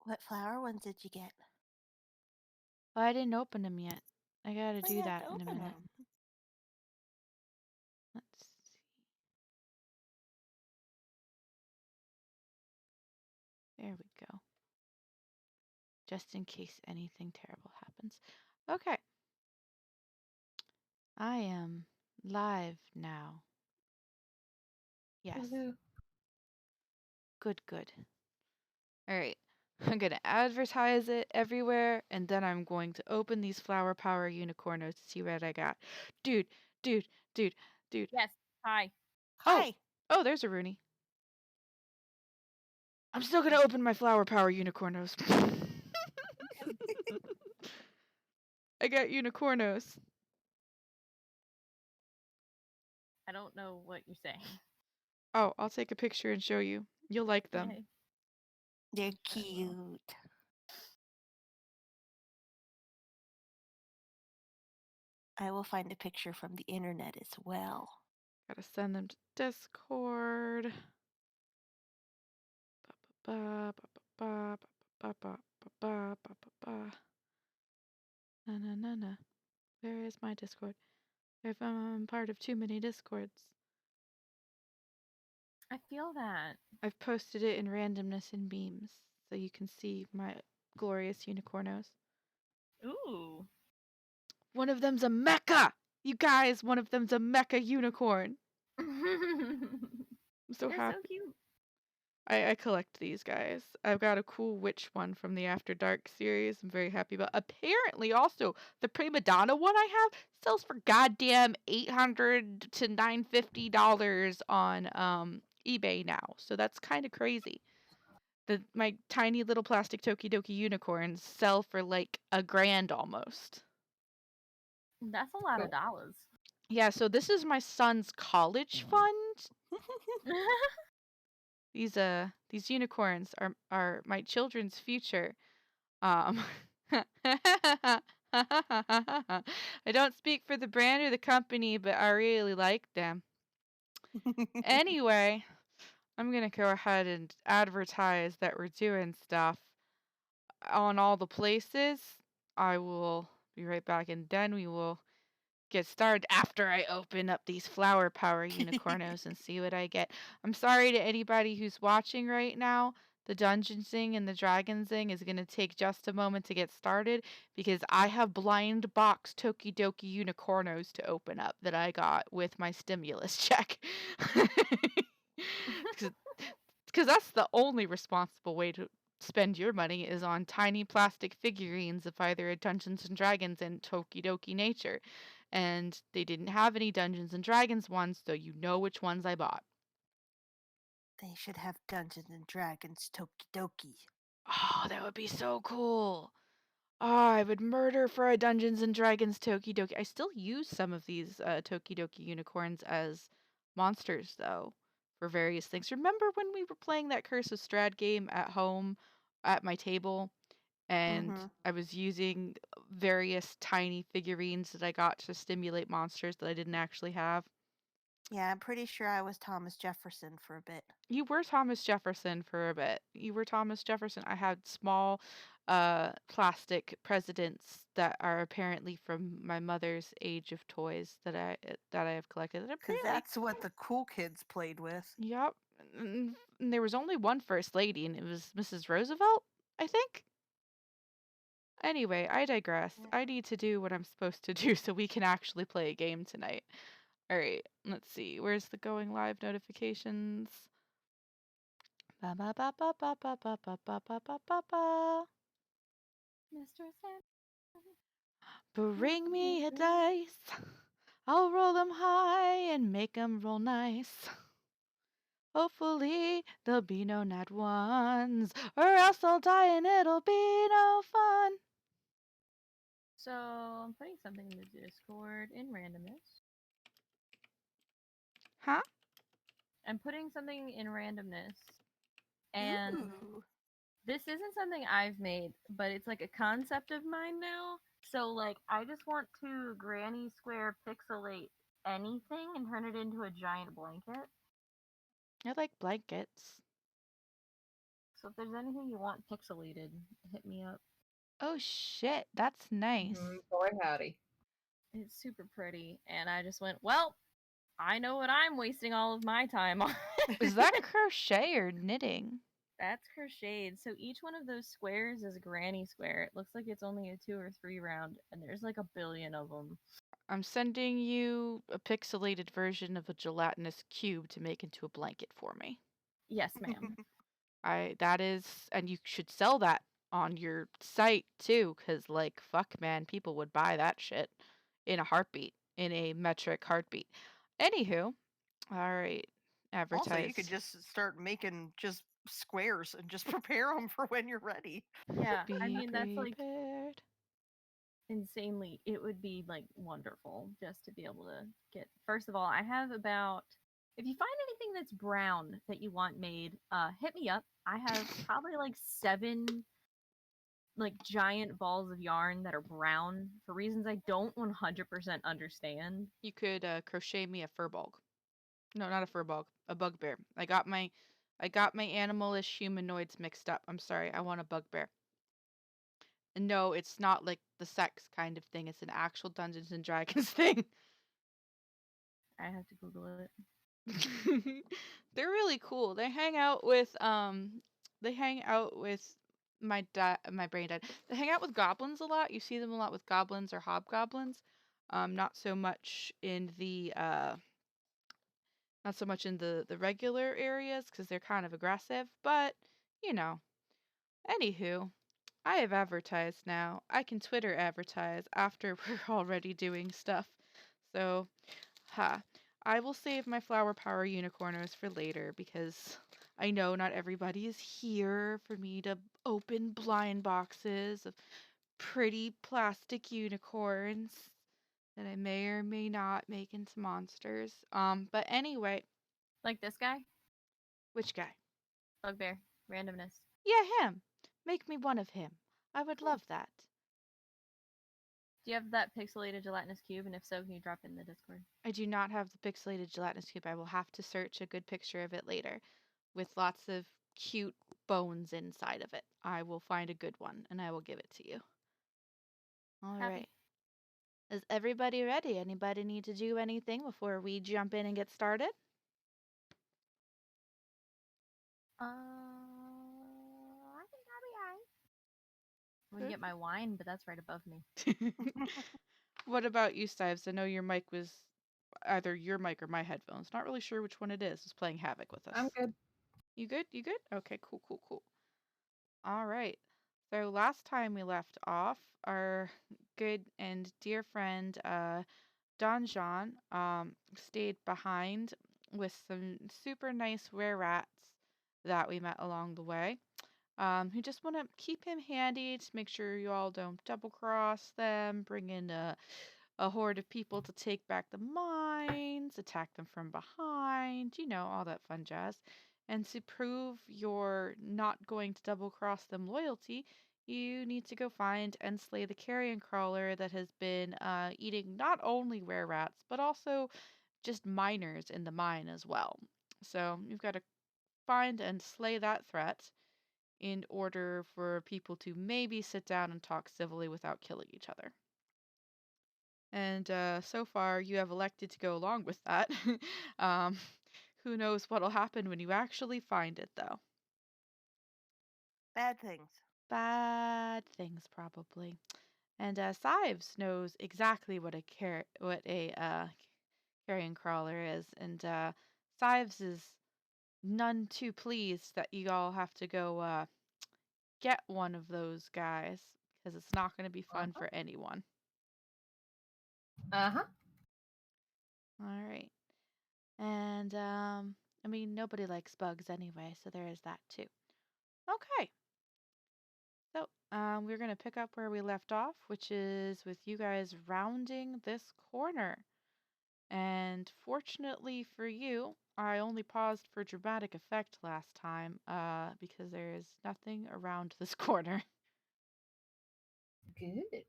What flower ones did you get? Oh, I didn't open them yet. I gotta do You have that to in a open minute. them. Let's see. There we go. Just in case anything terrible happens. Okay. I am live now. Yes. Woohoo. Good, good. All right. I'm going to advertise it everywhere, and then I'm going to open these Flower Power Unicornos to see what I got. Dude. Yes. Hi. Hi. Oh, there's a Rooney. I'm still going to open my Flower Power Unicornos. I got Unicornos. I don't know what you're saying. Oh, I'll take a picture and show you. You'll like them. Okay. They're cute. I will find a picture from the internet as well. Gotta send them to Discord. Ba, ba, ba, ba, ba, ba, ba, ba, ba, ba, ba. Na na na na. Where is my Discord? If I'm part of too many Discords. I feel that. I've posted it in randomness and beams so you can see my glorious unicornos. Ooh. One of them's a mecha! You guys, one of them's a mecha unicorn. I'm so They're happy. so cute. I collect these guys. I've got a cool witch one from the After Dark series. I'm very happy about. Apparently, also the prima donna one I have sells for goddamn $800 to $950 on eBay now. So that's kind of crazy. My tiny little plastic Tokidoki unicorns sell for like $1,000 almost. That's a lot of dollars. Yeah, so this is my son's college fund. These unicorns are my children's future. I don't speak for the brand or the company, but I really like them. Anyway, I'm gonna go ahead and advertise that we're doing stuff on all the places. I will be right back, and then we will get started after I open up these Flower Power Unicornos and see what I get. I'm sorry to anybody who's watching right now. The Dungeonsing and the Dragonsing is going to take just a moment to get started because I have blind box Tokidoki Unicornos to open up that I got with my stimulus check. Because that's the only responsible way to spend your money is on tiny plastic figurines of either a Dungeons and Dragons and Tokidoki nature. And they didn't have any Dungeons and Dragons ones, so you know which ones I bought. They should have Dungeons and Dragons Tokidoki. Oh, that would be so cool. Oh, I would murder for a Dungeons and Dragons Tokidoki. I still use some of these Tokidoki unicorns as monsters, though, for various things. Remember when we were playing that Curse of Strahd game at home at my table? And I was using various tiny figurines that I got to stimulate monsters that I didn't actually have. Yeah, I'm pretty sure I was Thomas Jefferson for a bit. You were Thomas Jefferson for a bit. You were Thomas Jefferson. I had small plastic presidents that are apparently from my mother's age of toys that I have collected. Because that's what the cool kids played with. Yep. And there was only one first lady, and it was Mrs. Roosevelt, I think. Anyway, I digress. I need to do what I'm supposed to do so we can actually play a game tonight. All right, let's see. Where's the going live notifications? Ba ba ba ba ba ba ba ba ba ba ba ba ba. Mr. Sam. Bring me a dice. I'll roll them high and make them roll nice. Hopefully there'll be no nat ones, or else I'll die and it'll be no fun. So I'm putting something in the Discord in randomness. Huh? I'm putting something in randomness. And Ooh. this isn't something I've made, but it's like a concept of mine now. So like I just want to granny square pixelate anything and turn it into a giant blanket. I like blankets. So if there's anything you want pixelated, hit me up. Oh shit, that's nice. Boy, howdy. It's super pretty, and I just went, well, I know what I'm wasting all of my time on. Is that crochet or knitting? That's crocheted. So each one of those squares is a granny square. It looks like it's only a 2 or 3 round, and there's like a billion of them. I'm sending you a pixelated version of a gelatinous cube to make into a blanket for me. Yes, ma'am. That is, and you should sell that on your site too, because like fuck man, people would buy that shit in a heartbeat, in a metric heartbeat. Anywho, all right, Also, you could advertise. just start making just squares and just prepare them for when you're ready. Yeah, I Be mean that's like prepared. insanely. It would be like wonderful just to be able to get. First of all, I have about. If you find anything that's brown that you want made, hit me up. I have probably like 7 like giant balls of yarn that are brown for reasons I don't 100% understand. You could crochet me a furball. No, not a furball, a bugbear. I got my animalish humanoids mixed up. I'm sorry. I want a bugbear. And no, it's not like the sex kind of thing. It's an actual Dungeons and Dragons thing. I have to Google it. They're really cool. They hang out with my brain died. They hang out with goblins a lot. You see them a lot with goblins or hobgoblins. Not so much in the the regular areas because they're kind of aggressive, but you know. Anywho, I have advertised now. I can Twitter advertise after we're already doing stuff. So, ha. I will save my flower power unicornos for later because I know not everybody is here for me to open blind boxes of pretty plastic unicorns that I may or may not make into monsters. But anyway, Like this guy, which guy? Bugbear, randomness. Yeah, him. Make me one of him. I would Cool. love that. Do you have that pixelated gelatinous cube? And if so, can you drop it in the Discord? I do not have the pixelated gelatinous cube. I will have to search a good picture of it later with lots of cute bones inside of it. I will find a good one and I will give it to you. All Happy. right. Is everybody ready? Anybody need to do anything before we jump in and get started? I think I'll be alright. I'm gonna get my wine, but that's right above me. What about you, Sives? I know your mic was either your mic or my headphones. Not really sure which one it is. It's playing havoc with us. I'm good. You good? You good? Okay, cool, cool, cool. All right. So last time we left off, our good and dear friend Don John stayed behind with some super nice were rats that we met along the way. Who just want to keep him handy to make sure you all don't double cross them, bring in a horde of people to take back the mines, attack them from behind, all that fun jazz. And to prove you're not going to double cross them loyalty, you need to go find and slay the carrion crawler that has been eating not only were rats, but also just miners in the mine as well. So you've got to find and slay that threat in order for people to maybe sit down and talk civilly without killing each other. And so far, you have elected to go along with that. um, who knows what'll happen when you actually find it, though? Bad things. Bad things, probably. And Sives knows exactly what a carrion crawler is, and Sives is none too pleased that you all have to go get one of those guys because it's not going to be fun for anyone. Uh-huh. All right. And I mean, nobody likes bugs anyway, so there is that too. Okay. So, we're going to pick up where we left off, which is with you guys rounding this corner. And fortunately for you, I only paused for dramatic effect last time, because there is nothing around this corner. Good.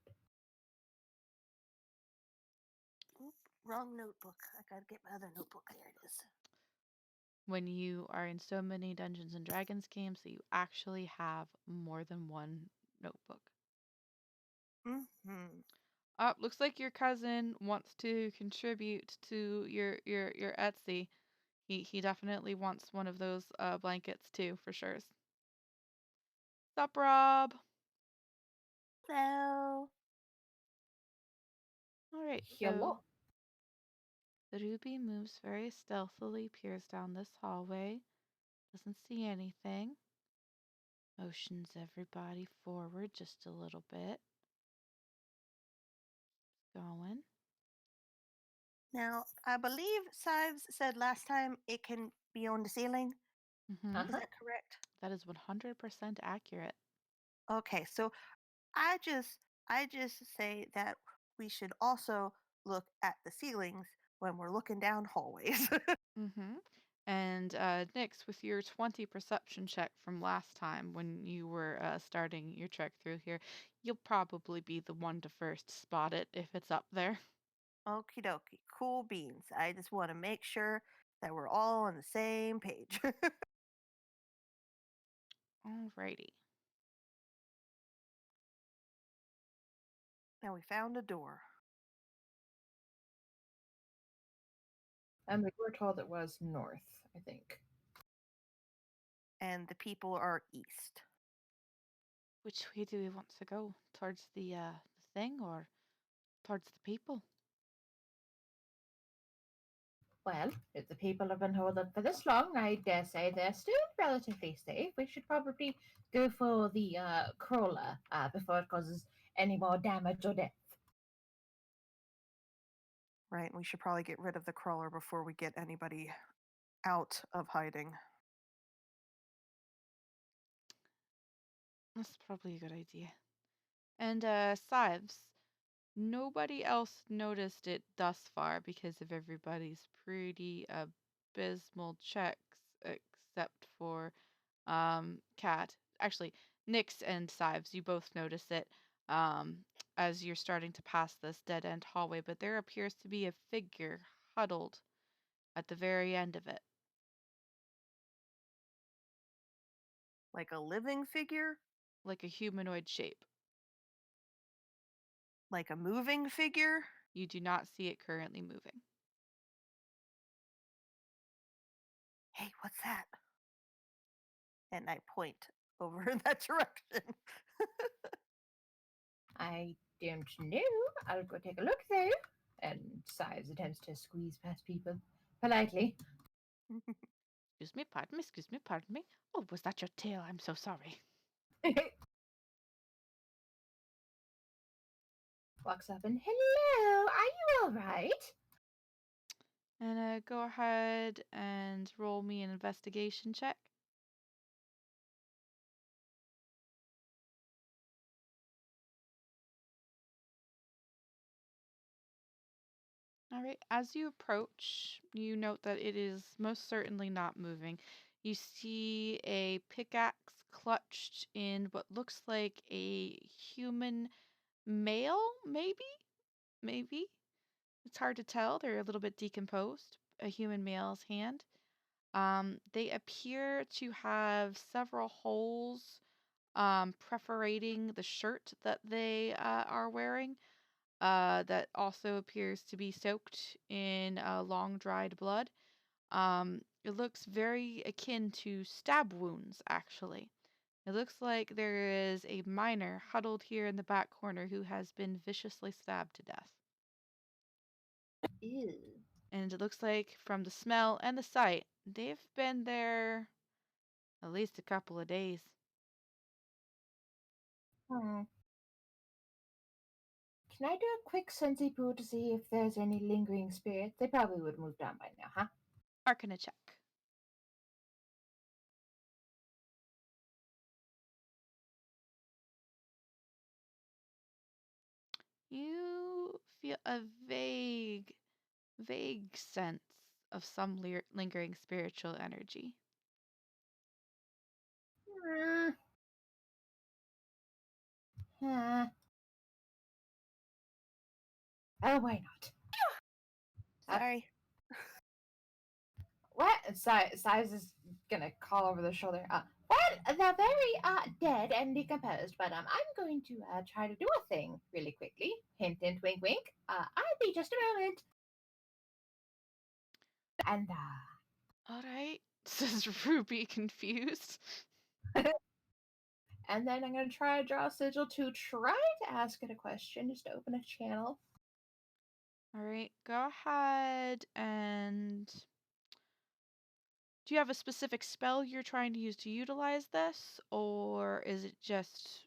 Oop, wrong notebook. I gotta get my other notebook. There it is. when you are in so many Dungeons and Dragons games that you actually have more than one notebook. Mm-hmm. Looks like your cousin wants to contribute to your Etsy. He definitely wants one of those blankets too, for sure. Sup, Rob? Hello. All right, so Hello. the Ruby moves very stealthily, peers down this hallway, doesn't see anything, motions everybody forward just a little bit. Going. Now, I believe Sives said last time it can be on the ceiling. Mm-hmm. Is that correct? That is 100% accurate. Okay, so I just I just say that we should also look at the ceilings when we're looking down hallways. Mm-hmm. And Nyx, with your 20 perception check from last time when you were starting your trek through here, you'll probably be the one to first spot it if it's up there. Okie dokie, cool beans. I just want to make sure that we're all on the same page. Alrighty. Now we found a door. And we were told it was north, I think. And the people are east. Which way do we want to go? Towards the thing or towards the people? Well, if the people have been holed up for this long, I dare say they're still relatively safe. We should probably go for the crawler before it causes any more damage or death. Right, we should probably get rid of the crawler before we get anybody out of hiding. That's probably a good idea. And Sives, nobody else noticed it thus far because of everybody's pretty abysmal checks, except for Cat. Actually, Nyx and Sives, you both notice it um, as you're starting to pass this dead end hallway, but there appears to be a figure huddled at the very end of it. Like a living figure? Like a humanoid shape. Like a moving figure? You do not see it currently moving. Hey, what's that? And I point over in that direction. I don't know. I'll go take a look though. And Sives attempts to squeeze past people politely. Excuse me, pardon me. Oh, was that your tail? I'm so sorry. Walks up and hello, are you all right? And go ahead and roll me an investigation check. All right, as you approach, you note that it is most certainly not moving. You see a pickaxe clutched in what looks like a human male, maybe? Maybe? It's hard to tell. They're a little bit decomposed. A human male's hand. They appear to have several holes perforating the shirt that they are wearing. That also appears to be soaked in long dried blood. It looks very akin to stab wounds, actually. It looks like there is a miner huddled here in the back corner who has been viciously stabbed to death. Ew. And it looks like from the smell and the sight, they've been there at least a couple of days. Hmm. Can I do a quick sensei poo to see if there's any lingering spirits? They probably would have moved on by now, huh? Arcana check. You feel a vague sense of some lingering spiritual energy. Hmm. Oh, why not? Sorry. what? Sives is gonna call over the shoulder. Well, they're very dead and decomposed, but I'm going to try to do a thing really quickly. Hint, hint, wink, wink. I'll be just a moment. And All right, says Ruby, confused. and then I'm gonna try to draw a sigil to try to ask it a question, just to open a channel. All right, go ahead and. Do you have a specific spell you're trying to use to utilize this, or is it just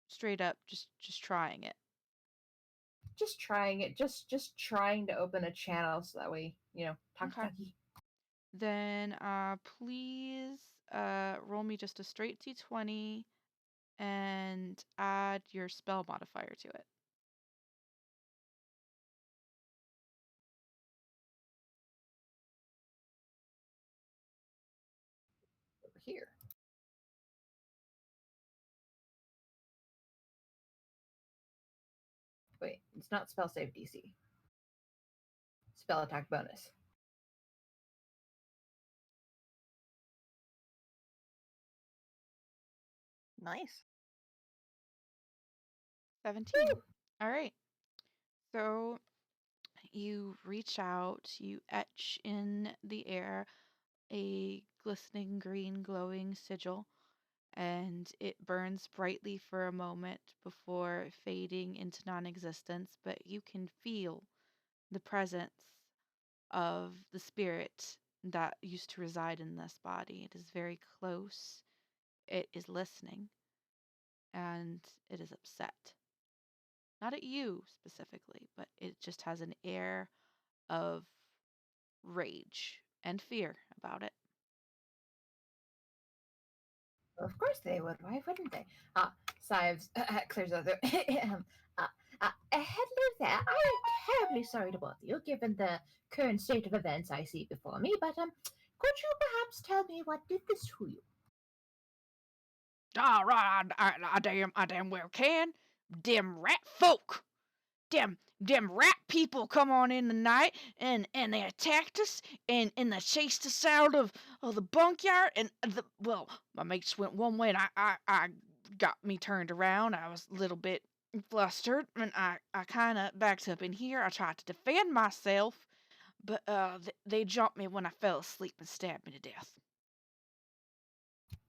straight up just trying it? Just trying it, just trying to open a channel so that way, talkie Okay. talkie. Then please roll me just a straight d20 and add your spell modifier to it. Over here. Wait, it's not spell save DC. Spell attack bonus. Nice. 17. All right. So you reach out, you etch in the air a glistening green glowing sigil, and it burns brightly for a moment before fading into non-existence, but you can feel the presence of the spirit that used to reside in this body. It is very close. It is listening, and it is upset. Not at you specifically, but it just has an air of rage and fear about it. Of course they would. Why wouldn't they? Sives clears out their. Hello there. I'm terribly sorry to bother you, given the current state of events I see before me. But could you perhaps tell me what did this to you? All right, I damn well can. Them rat folk. Them rat people come on in the night and they attacked us and they chased us out of the bunkyard and my mates went one way and I got me turned around. I was a little bit flustered and I kind of backed up in here. I tried to defend myself, but they jumped me when I fell asleep and stabbed me to death.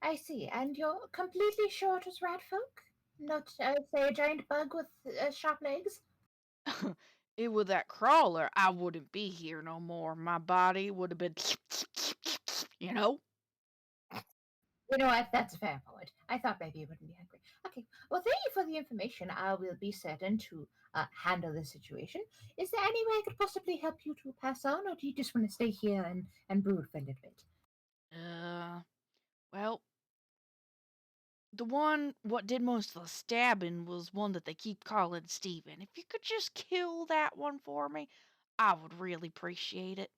I see. And you're completely sure it was rat folk? Not, say, a giant bug with sharp legs? It was that crawler, I wouldn't be here no more. My body would have been, you know? You know what? That's a fair point. I thought maybe you wouldn't be hungry. Okay. Well, thank you for the information. I will be certain to handle the situation. Is there any way I could possibly help you to pass on, or do you just want to stay here and brood for a little bit? Well, the one what did most of the stabbing was one that they keep calling Steven. If you could just kill that one for me, I would really appreciate it.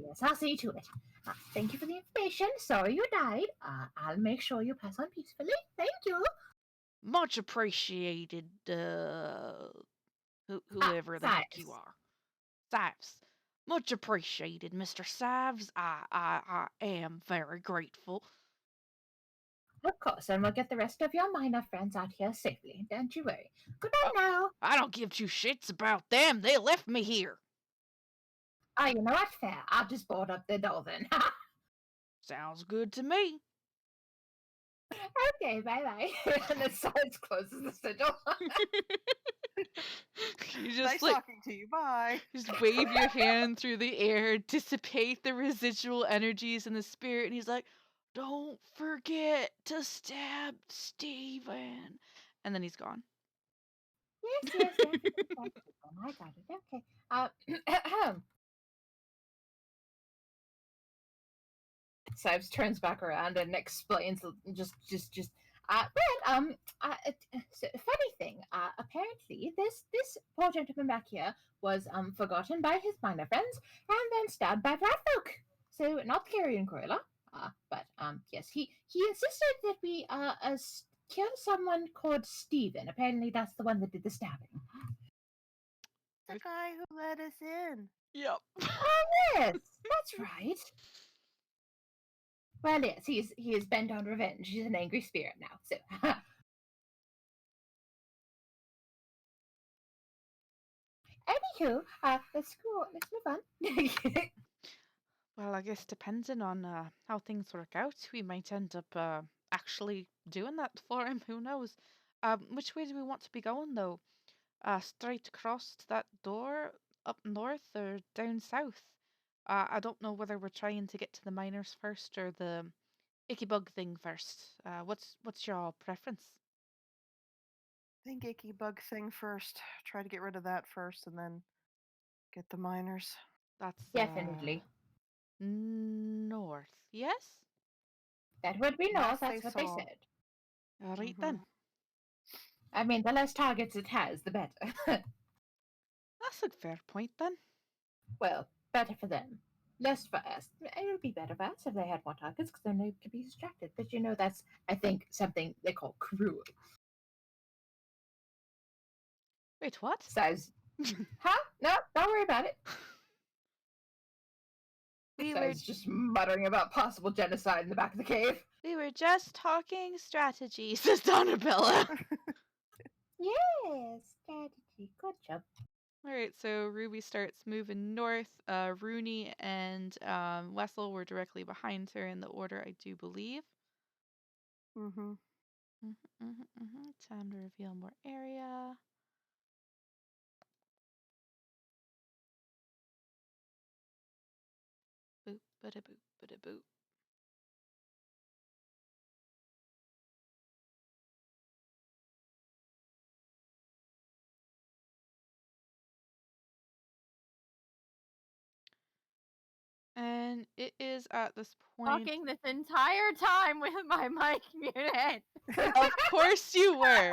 Yes, I'll see to it. Thank you for the information. Sorry you died. I'll make sure you pass on peacefully. Thank you. Much appreciated, whoever the heck you Sives. are. Sives. Much appreciated, Mr. Sives. I am very grateful. Of course, and we'll get the rest of your minor friends out here safely. Don't you worry. Goodbye now. I don't give two shits about them. They left me here. Oh, you know what? Fair. I'll just board up the door then. Sounds good to me. Okay, bye-bye. And the Sives closes the sigil. You just Nice talking to you. Bye. just wave your hand through the air, dissipate the residual energies in the spirit, and he's like, "Don't forget to stab Steven." And then he's gone. Yes. I got it. Okay. Sives turns back around and explains so, funny thing, apparently this poor gentleman back here was forgotten by his minor friends and then stabbed by rat folk. So not carrion cruella, but yes, he insisted that we kill someone called Steven. Apparently that's the one that did the stabbing. The guy who let us in. Yep. Oh, yes, that's right. Well, yes, he is bent on revenge. He's an angry spirit now. So, anywho, let's go. Let's move on. Well, I guess depending on how things work out, we might end up actually doing that for him. Who knows? Which way do we want to be going, though? Straight across to that door up north or down south? I don't know whether we're trying to get to the miners first or the icky bug thing first. What's your preference? Think icky bug thing first. Try to get rid of that first and then get the miners. That's Definitely. north. Yes? That would be north. Last they That's what they saw. said. All right Mhm. then. I mean, the less targets it has, the better. That's a fair point then. Well, better for them. Less for us. It would be better for us if they had more targets because then they could be distracted. But that's, I think, something they call cruel. Wait, what? Size. Huh? No, don't worry about it. We were Size just muttering about possible genocide in the back of the cave. we were just talking strategy, says Donabella. Yes, strategy. Good job. All right, so Ruby starts moving north. Rooney and Wessel were directly behind her in the order, I do believe. Mhm. Time to reveal more area. Boop, bada boop, bada boop. And it is at this point. Talking this entire time with my mic muted. Of course you were.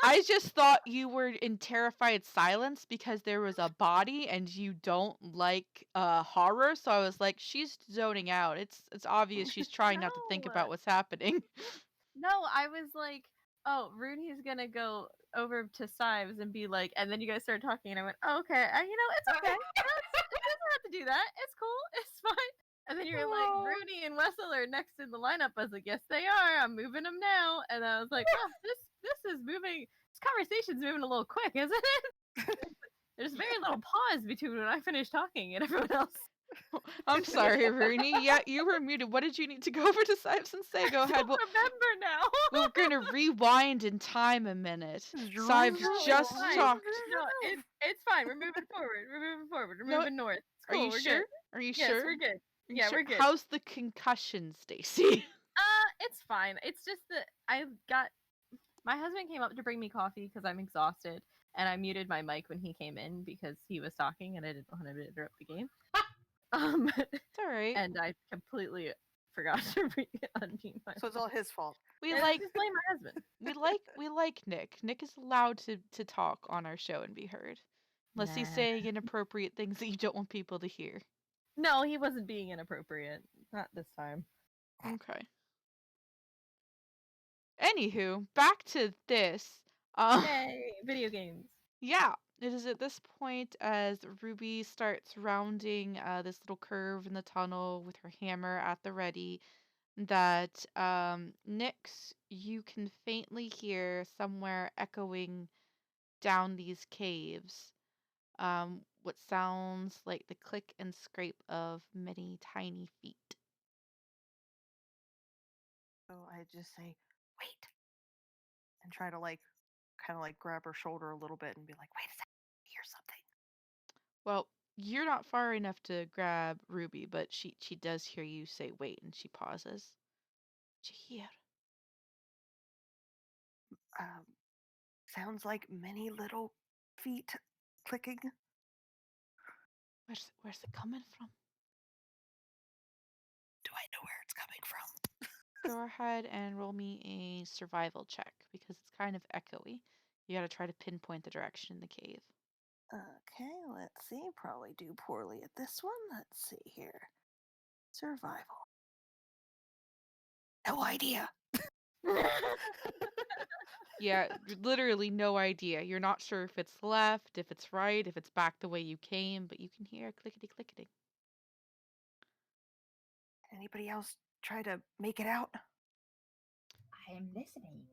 I just thought you were in terrified silence because there was a body and you don't like horror, so I was like, she's zoning out. It's obvious she's trying not to think No. about what's happening. No, I was like, oh, Rooney's gonna go over to Sives and be like, and then you guys started talking, and I went, oh, okay, it's okay. It doesn't have to do that. It's cool. It's fine. And then you were like, Oh. Rooney and Wessel are next in the lineup. I was like, yes, they are. I'm moving them now. And I was like, oh, this is moving. This conversation's moving a little quick, isn't it? There's very little pause between when I finish talking and everyone else. I'm sorry, Rooney. Yeah, you were muted. What did you need to go over to Sives and say? Go I ahead. don't remember now. We're gonna rewind in time a minute. Sives No, it's just fine. talked. No, it's fine. We're moving forward. We're moving forward. We're No, moving north. It's Are cool. you We're sure? good. Are you Yes, sure? we're good. Are you Yeah, sure? we're good. How's the concussion, Stacy? It's fine. It's just that my husband came up to bring me coffee because I'm exhausted, and I muted my mic when he came in because he was talking and I didn't want to interrupt the game. It's all right. And I completely forgot to unmute my. So it's all his fault. We And like just blame my husband. we like Nick. Nick is allowed to talk on our show and be heard, unless he's Nah. saying inappropriate things that you don't want people to hear. No, he wasn't being inappropriate. Not this time. Okay. Anywho, back to this. Yay, video games. Yeah, it is at this point as Ruby starts rounding this little curve in the tunnel with her hammer at the ready that Nyx, you can faintly hear somewhere echoing down these caves. What sounds like the click and scrape of many tiny feet. So I just say, wait, and try to kind of grab her shoulder a little bit and be like, wait a second, I hear something. Well, you're not far enough to grab Ruby, but she does hear you say wait, and she pauses. What you hear? Um, sounds like many little feet clicking. Where's it coming from? Do I know where it's coming from? Go ahead and roll me a survival check because it's kind of echoey. You gotta try to pinpoint the direction in the cave. Okay, let's see. Probably do poorly at this one. Let's see here. Survival. No idea. Yeah, literally no idea. You're not sure if it's left, if it's right, if it's back the way you came, but you can hear clickety clicketing. Anybody else try to make it out? I am listening.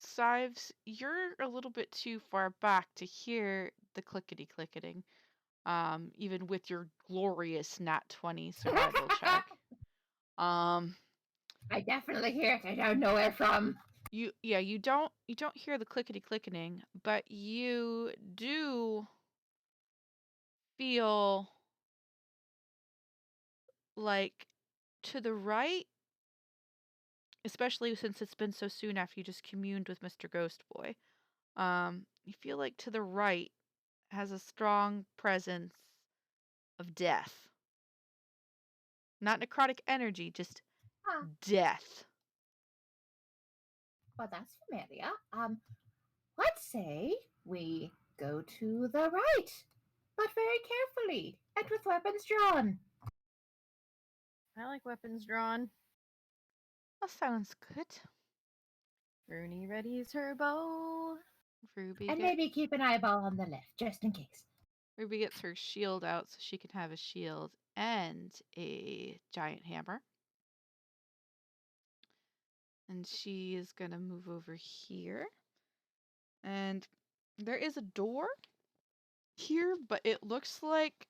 Sives, you're a little bit too far back to hear the clickety clicketing, even with your glorious nat 20 survival check. Um, I definitely hear it. I don't know where from. you don't hear the clickety clicketing, but you do feel like to the right, especially since it's been so soon after you just communed with Mr. Ghost Boy. You feel like to the right has a strong presence of death. Not necrotic energy, just Ah, death. well, that's familiar. Let's say we go to the right, but very carefully and with weapons drawn. I like weapons drawn. That sounds good. Rooney readies her bow. Ruby And get maybe keep an eyeball on the left, just in case. Ruby gets her shield out so she can have a shield and a giant hammer. And she is gonna move over here. And there is a door here, but it looks like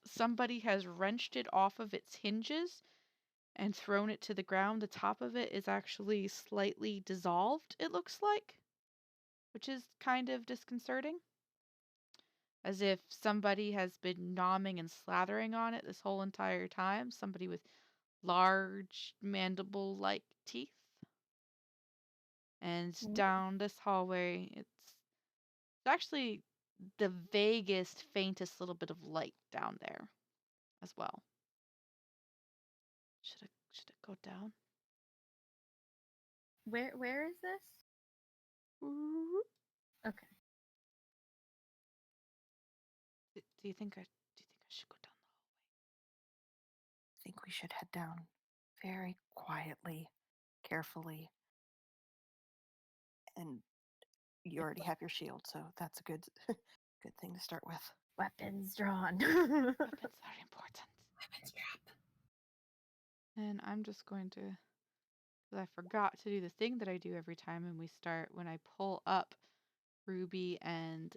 somebody has wrenched it off of its hinges and thrown it to the ground. The top of it is actually slightly dissolved, it looks like, which is kind of disconcerting. As if somebody has been nomming and slathering on it this whole entire time. Somebody with large mandible-like teeth. And down this hallway, it's actually the vaguest, faintest little bit of light down there as well. Should it go down? Where is this? Okay. Do you think I should go down the I think we should head down very quietly, carefully. And you already have your shield, so that's a good good thing to start with. Weapons drawn. hallway? Weapons are important. Weapons drop. And I'm just going to, because I forgot to do the thing that I do every time when I pull up Ruby and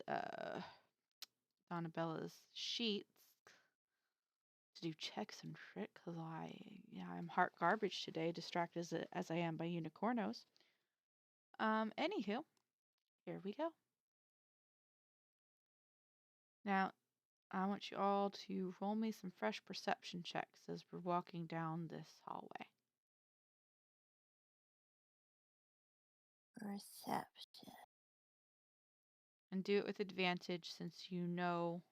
Donnabella's sheets to do checks and shit, because I'm heart garbage today, distracted as I am by unicornos. Anywho, here we go. Now, I want you all to roll me some fresh perception checks as we're walking down this hallway. Perception. And do it with advantage since you know.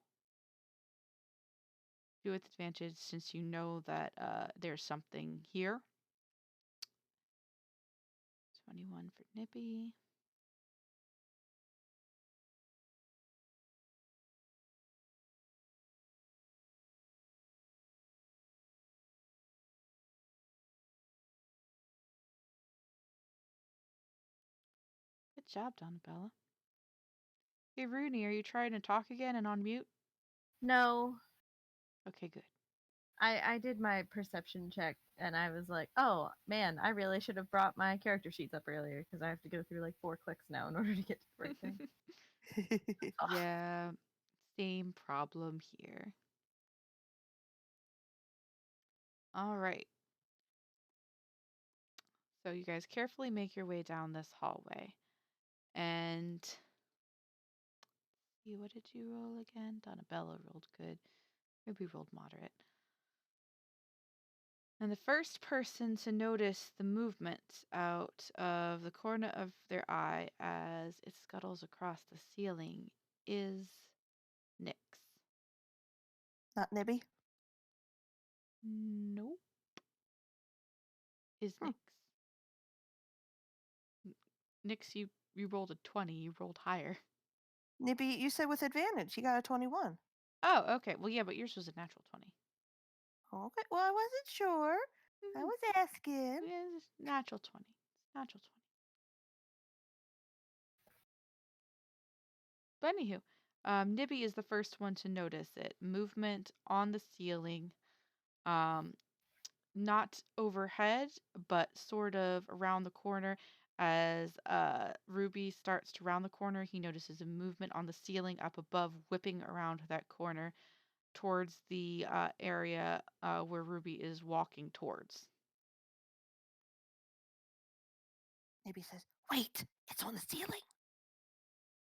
Do it with advantage since you know that there's something here. 21 for Nippy. Good job, Donabella. Hey, Rooney, are you trying to talk again and on mute? No, Okay, good. I did my perception check and I was like, oh man, I really should have brought my character sheets up earlier because I have to go through like 4 clicks now in order to get to the right thing. Yeah, same problem here. All right. So you guys carefully make your way down this hallway. And see, what did you roll again? Donabella rolled good. Ruby rolled moderate. And the first person to notice the movement out of the corner of their eye as it scuttles across the ceiling is Nyx. Not Nibby? Nope. Is Nyx. Nyx, you rolled a 20. You rolled higher. Nibby, you said with advantage. You got a 21. Oh, okay. Well, yeah, but yours was a natural 20. Okay, well, I wasn't sure. I was asking. Yeah, it's natural 20. Natural 20. But anywho, Nibby is the first one to notice it. Movement on the ceiling, not overhead, but sort of around the corner. As Ruby starts to round the corner, he notices a movement on the ceiling up above, whipping around that corner towards the area where Ruby is walking towards. Maybe says, "Wait, it's on the ceiling."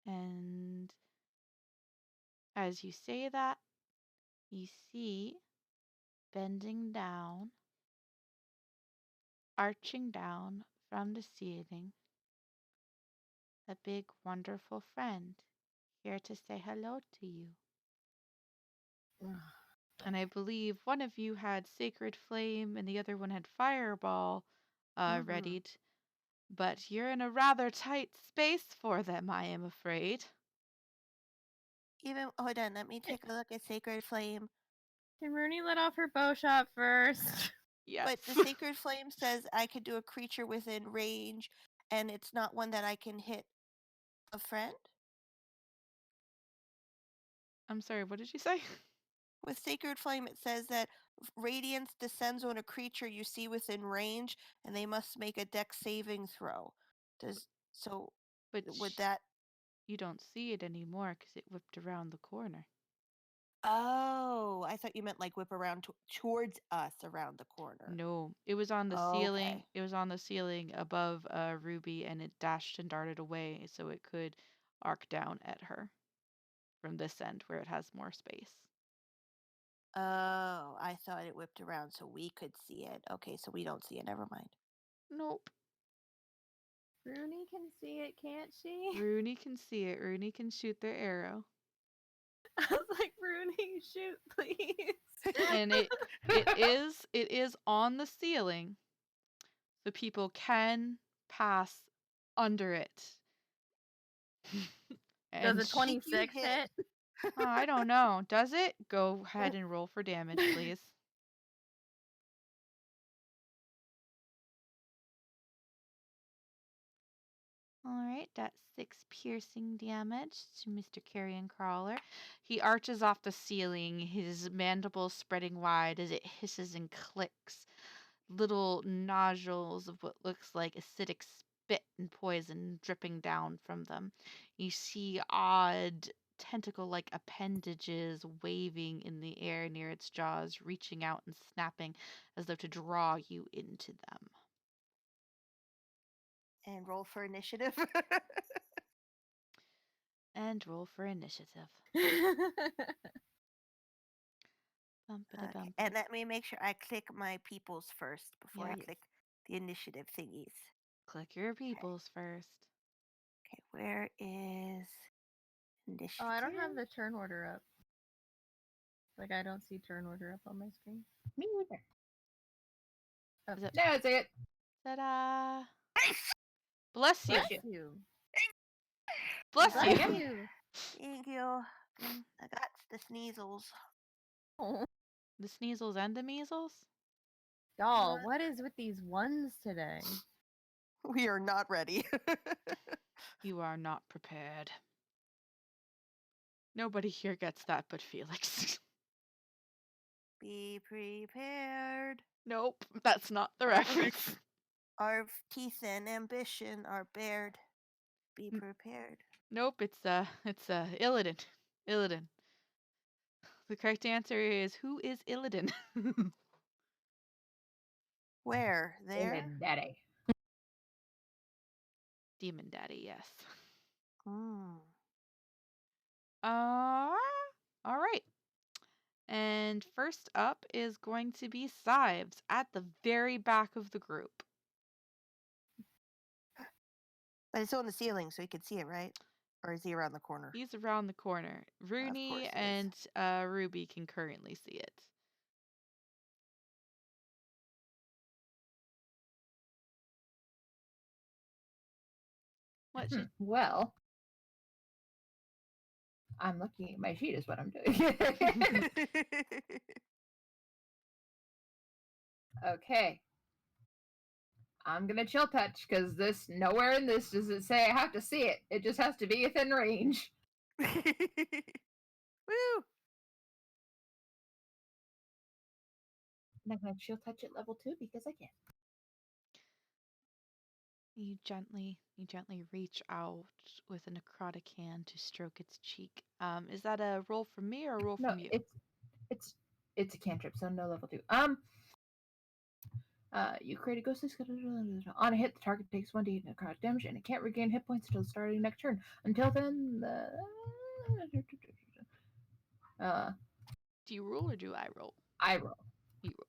And as you say that, you see bending down, arching down from the ceiling, a big, wonderful friend here to say hello to you. And I believe one of you had Sacred Flame and the other one had Fireball readied. But you're in a rather tight space for them, I am afraid. Hold on, let me take a look at Sacred Flame. Can Rooney let off her bow shot first? Yes. But the Sacred Flame says I could do a creature within range, and it's not one that I can hit a friend. I'm sorry, what did you say? With Sacred Flame, it says that radiance descends on a creature you see within range, and they must make a dex saving throw. But Would that? you don't see it anymore because it whipped around the corner. Oh, I thought you meant like whip around towards us around the corner. No, it was on the Oh, ceiling. okay. It was on the ceiling above Ruby, and it dashed and darted away so it could arc down at her from this end where it has more space. Oh, I thought it whipped around so we could see it. Okay, so we don't see it. Never mind. Nope. Rooney can see it, can't she? Rooney can see it. Rooney can shoot their arrow. I was like, Rooney, shoot, please. And it is on the ceiling. So people can pass under it. Does And a 26 hit. hit? I don't know. Does it? Go ahead and roll for damage, please. All right, that's 6 piercing damage to Mr. Carrion Crawler. He arches off the ceiling, his mandibles spreading wide as it hisses and clicks. Little nodules of what looks like acidic spit and poison dripping down from them. You see odd tentacle-like appendages waving in the air near its jaws, reaching out and snapping as though to draw you into them. And roll for initiative. And roll for initiative. Okay. And let me make sure I click my peoples first before I Yes. click the initiative thingies. Click your peoples first. Okay, where is initiative? Oh, I don't have the turn order up. Like, I don't see turn order up on my screen. Me neither. Oh. Is it? Now it's it. Ta-da! Bless you. Bless you. Bless Bless you. you. Thank you. I got the sneezels. Oh. The sneezels and the measles? Y'all, what is with these ones today? We are not ready. You are not prepared. Nobody here gets that but Felix. Be prepared. Nope, that's not the reference. Our teeth and ambition are bared. Be prepared. Nope, it's Illidan. Illidan. The correct answer is, who is Illidan? Where? There? Demon Daddy. Demon Daddy, yes. Mm. All right. And first up is going to be Sives at the very back of the group. But it's on the ceiling, so you can see it, right? Or is he around the corner? He's around the corner. Rooney course he and Ruby can currently see it. What should... Well, I'm looking at my sheet is what I'm doing. Okay. I'm gonna chill touch because this nowhere in this does it say I have to see it. It just has to be within range. Woo! And I'm gonna chill touch at level 2 because I can. You gently reach out with a necrotic hand to stroke its cheek. Is that a roll from me or a roll No, from you? it's it's a cantrip, so no level 2. You create a ghostly on a hit. The target takes 1d necrotic damage, and it can't regain hit points until the start of your next turn. Until then, Do you roll or do I roll? I roll. You roll.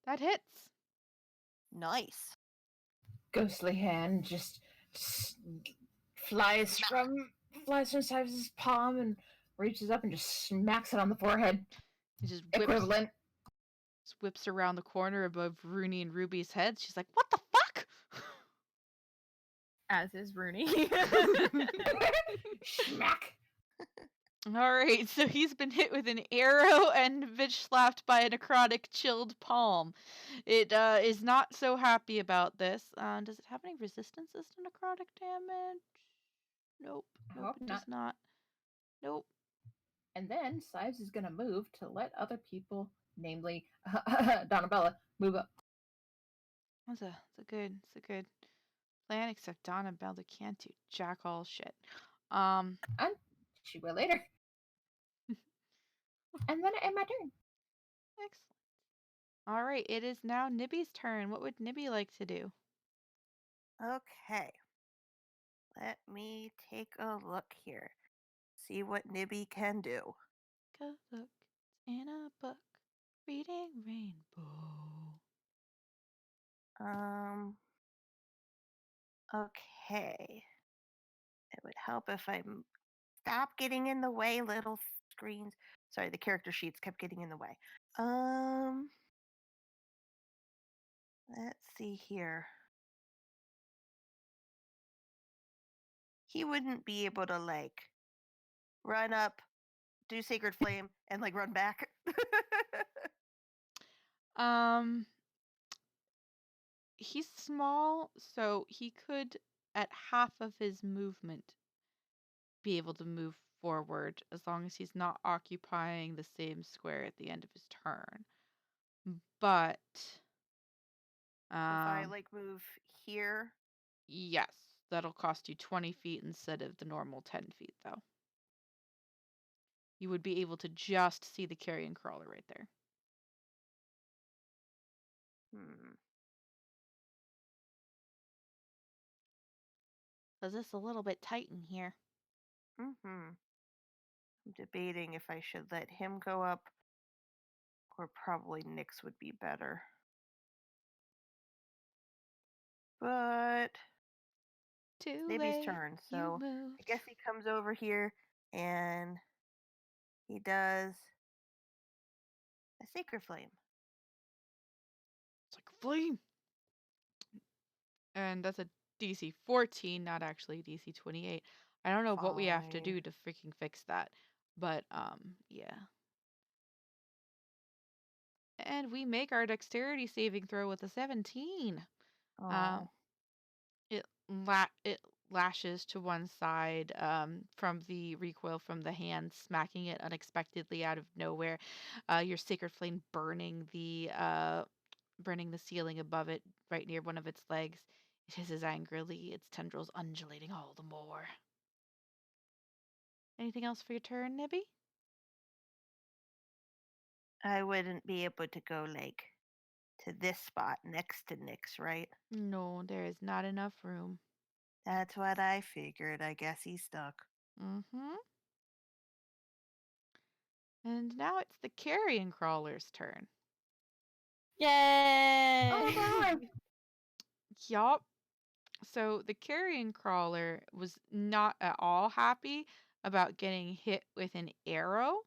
That hits. Nice. Ghostly hand just flies from Sives' palm and reaches up and just smacks it on the forehead. It just Equivalent. whips around the corner above Rooney and Ruby's heads. She's like, "What the fuck?" As is Rooney. Smack. All right, so he's been hit with an arrow and bitch slapped by a necrotic chilled palm. It is not so happy about this. Does it have any resistances to necrotic damage? Nope. Nope, Hope it not. does not. Nope. And then Sives is going to move to let other people, namely Donabella, move up. It's a good plan, except Donabella can't do jack all shit. And she will later. And then I end my turn. Excellent. All right, it is now Nibby's turn. What would Nibby like to do? Okay. Let me take a look here. See what Nibby can do. Go look, it's in a book, reading Rainbow. Okay. It would help if I stop getting in the way, little screens. Sorry, the character sheets kept getting in the way. Let's see here. He wouldn't be able to like run up, do Sacred Flame, and like run back. He's small, so he could, at half of his movement, be able to move forward as long as he's not occupying the same square at the end of his turn. But If I like move here, yes, that'll cost you 20 feet instead of the normal 10 feet, though. You would be able to just see the carrion crawler right there. Because it's a little bit tight in here. I'm debating if I should let him go up or probably Nyx would be better. But Too Nibby's late, turn, you so moved. I guess he comes over here and he does a Sacred Flame. It's like a flame. And that's a DC 14, not actually DC 28. I don't know what we have to do to freaking fix that. But, yeah. And we make our dexterity saving throw with a 17. Oh. It lashes to one side from the recoil from the hand, smacking it unexpectedly out of nowhere. Your sacred flame burning the ceiling above it, right near one of its legs. It hisses angrily, its tendrils undulating all the more. Anything else for your turn, Nibby? I wouldn't be able to go like to this spot next to Nyx, right? No, there is not enough room. That's what I figured. I guess he's stuck. Mm-hmm. And now it's the carrion crawler's turn. Yay! Oh my! Yup. So the carrion crawler was not at all happy about getting hit with an arrow.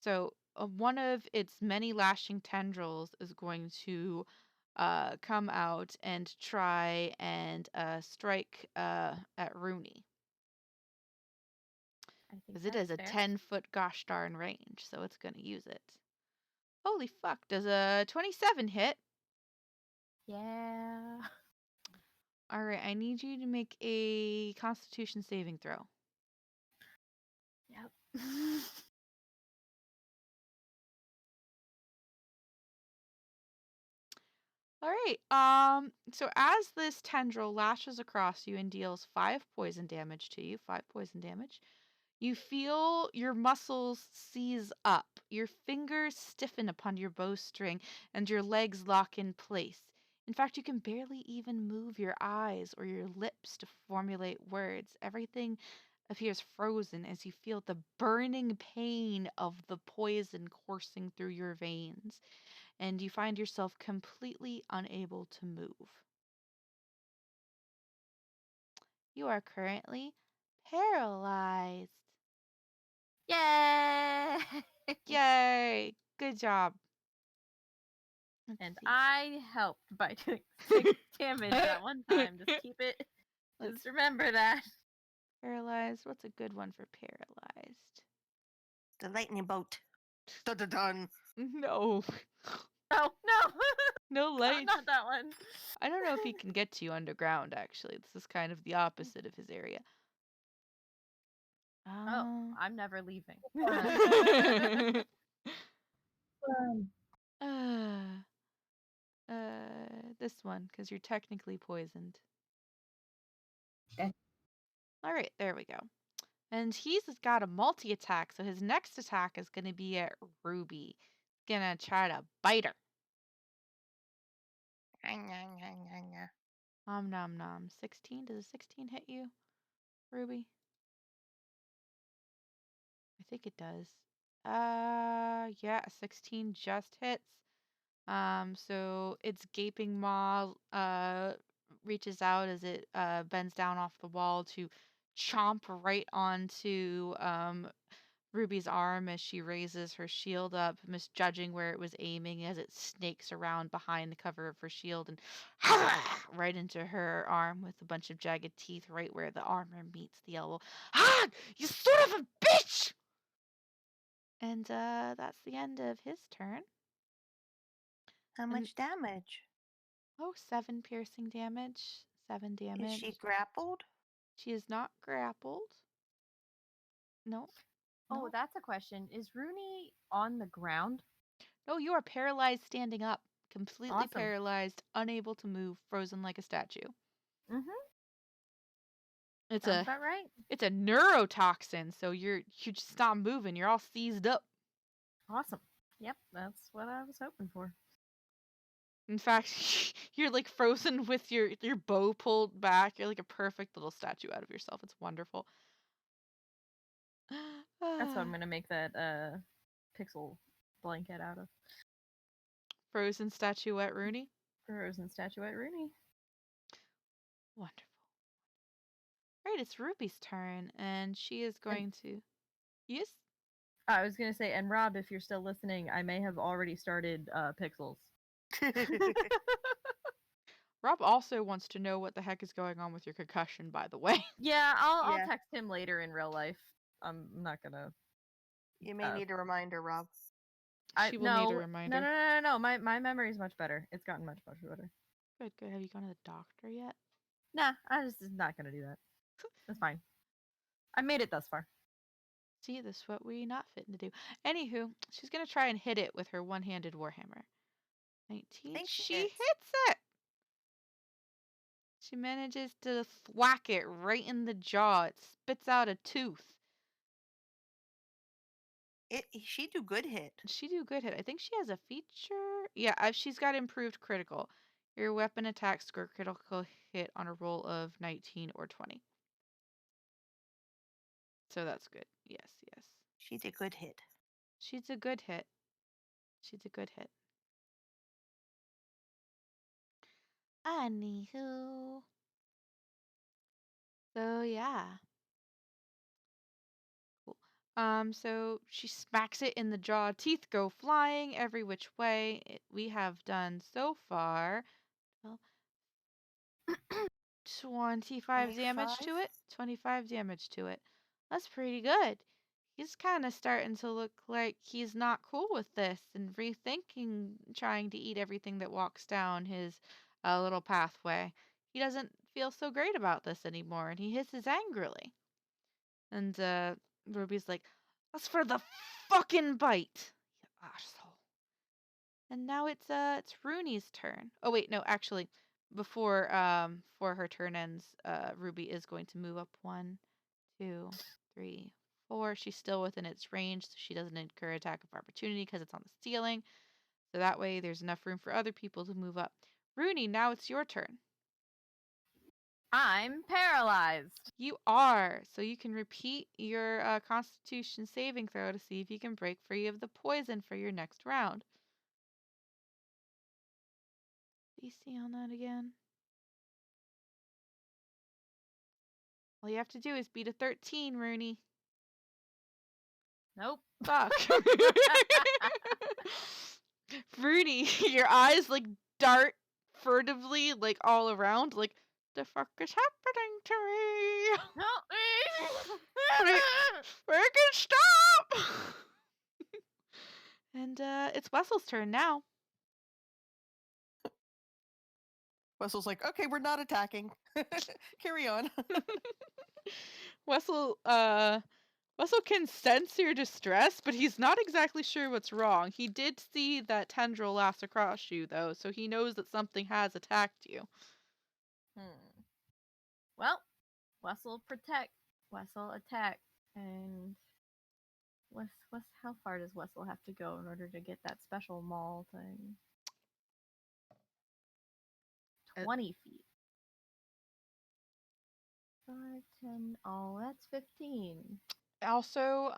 So one of its many lashing tendrils is going to come out and try and strike at Rooney. I think Because it is that's a fair. 10-foot gosh darn range, so it's going to use it. Holy fuck, does a 27 hit? Yeah. Alright, I need you to make a Constitution saving throw. Yep. Alright, so as this tendril lashes across you and deals 5 poison damage to you, 5 poison damage, you feel your muscles seize up, your fingers stiffen upon your bowstring, and your legs lock in place. In fact, you can barely even move your eyes or your lips to formulate words. Everything appears frozen as you feel the burning pain of the poison coursing through your veins, and you find yourself completely unable to move. You are currently paralyzed. Yay! Yay! Good job. Let's And see. I helped by doing 6 damage that one time. Just keep it. Let's Just remember that. paralyzed. What's a good one for paralyzed? The lightning bolt. Dun dun dun. No. No, no, No life. not that one. I don't know if he can get to you underground, actually. This is kind of the opposite of his area. Oh, I'm never leaving. Um, This one, because you're technically poisoned. Okay. Alright, there we go. And he's got a multi-attack, so his next attack is going to be at Ruby. Gonna try to bite her. Nom nom nom. 16? Does a 16 hit you, Ruby? I think it does. Yeah, 16 just hits. So its gaping maw reaches out as it bends down off the wall to chomp right onto Ruby's arm as she raises her shield up, misjudging where it was aiming as it snakes around behind the cover of her shield and right into her arm with a bunch of jagged teeth right where the armor meets the elbow. Ah! You son of a bitch! And that's the end of his turn. How And much damage? 7 piercing damage. 7 Is damage. she grappled? She is not grappled. No. Oh, No. that's a question. Is Rooney on the ground? No, you are paralyzed standing up. Completely Awesome. paralyzed, unable to move, frozen like a statue. Mm-hmm. It's Sounds a about right. it's a neurotoxin, so you just stop moving. You're all seized up. Awesome. Yep, that's what I was hoping for. In fact, you're like frozen with your bow pulled back. You're like a perfect little statue out of yourself. It's wonderful. That's what I'm gonna make that pixel blanket out of. Frozen statuette Rooney. Frozen statuette Rooney. Wonderful. Right, it's Ruby's turn, and she is going to. Yes. I was gonna say, and Rob, if you're still listening, I may have already started pixels. Rob also wants to know what the heck is going on with your concussion, by the way. Yeah, I'll Yeah. text him later in real life. I'm not gonna. You may need a reminder, Rob. She will need a reminder. No. My memory is much better. It's gotten much better. Good, good. Have you gone to the doctor yet? Nah, I'm just not gonna do that. That's fine. I made it thus far. See, this is what we not fitting to do. Anywho, she's gonna try and hit it with her one-handed warhammer. 19. Think she She hits. hits it. She manages to thwack it right in the jaw. It spits out a tooth. She do good hit. She do good hit. I think she has a feature. Yeah, she's got improved critical. Your weapon attack score critical hit on a roll of 19 or 20. So that's good. Yes, yes. She's a good hit. She's a good hit. She's a good hit. Anywho. So yeah. Cool. So she smacks it in the jaw. Teeth go flying every which way. We have done so far, well, 25 damage 25? to it. 25 damage to it. That's pretty good. He's kind of starting to look like he's not cool with this and rethinking trying to eat everything that walks down his little pathway. He doesn't feel so great about this anymore, and he hisses angrily. And Ruby's like, "That's for the fucking bite, you asshole." And now it's Rooney's turn. Oh wait, no, actually, before her turn ends, Ruby is going to move up 1, 2, 3, 4. She's still within its range, so she doesn't incur attack of opportunity because it's on the ceiling. So that way, there's enough room for other people to move up. Rooney, now it's your turn. I'm paralyzed. You are. So you can repeat your Constitution saving throw to see if you can break free of the poison for your next round. DC on that again. All you have to do is beat a 13, Rooney. Nope. Fuck. Rooney, your eyes like dart furtively like all around, like the fuck is happening to me? Help Make me! it stop! And it's Wessel's turn now. Wessel's like, okay, we're not attacking. Carry on. Wessel can sense your distress, but he's not exactly sure what's wrong. He did see that tendril lash across you, though, so he knows that something has attacked you. Well, Wessel protect, Wessel attack, and how far does Wessel have to go in order to get that special maul thing? 20 feet. 5, 10. Oh, that's 15. Also,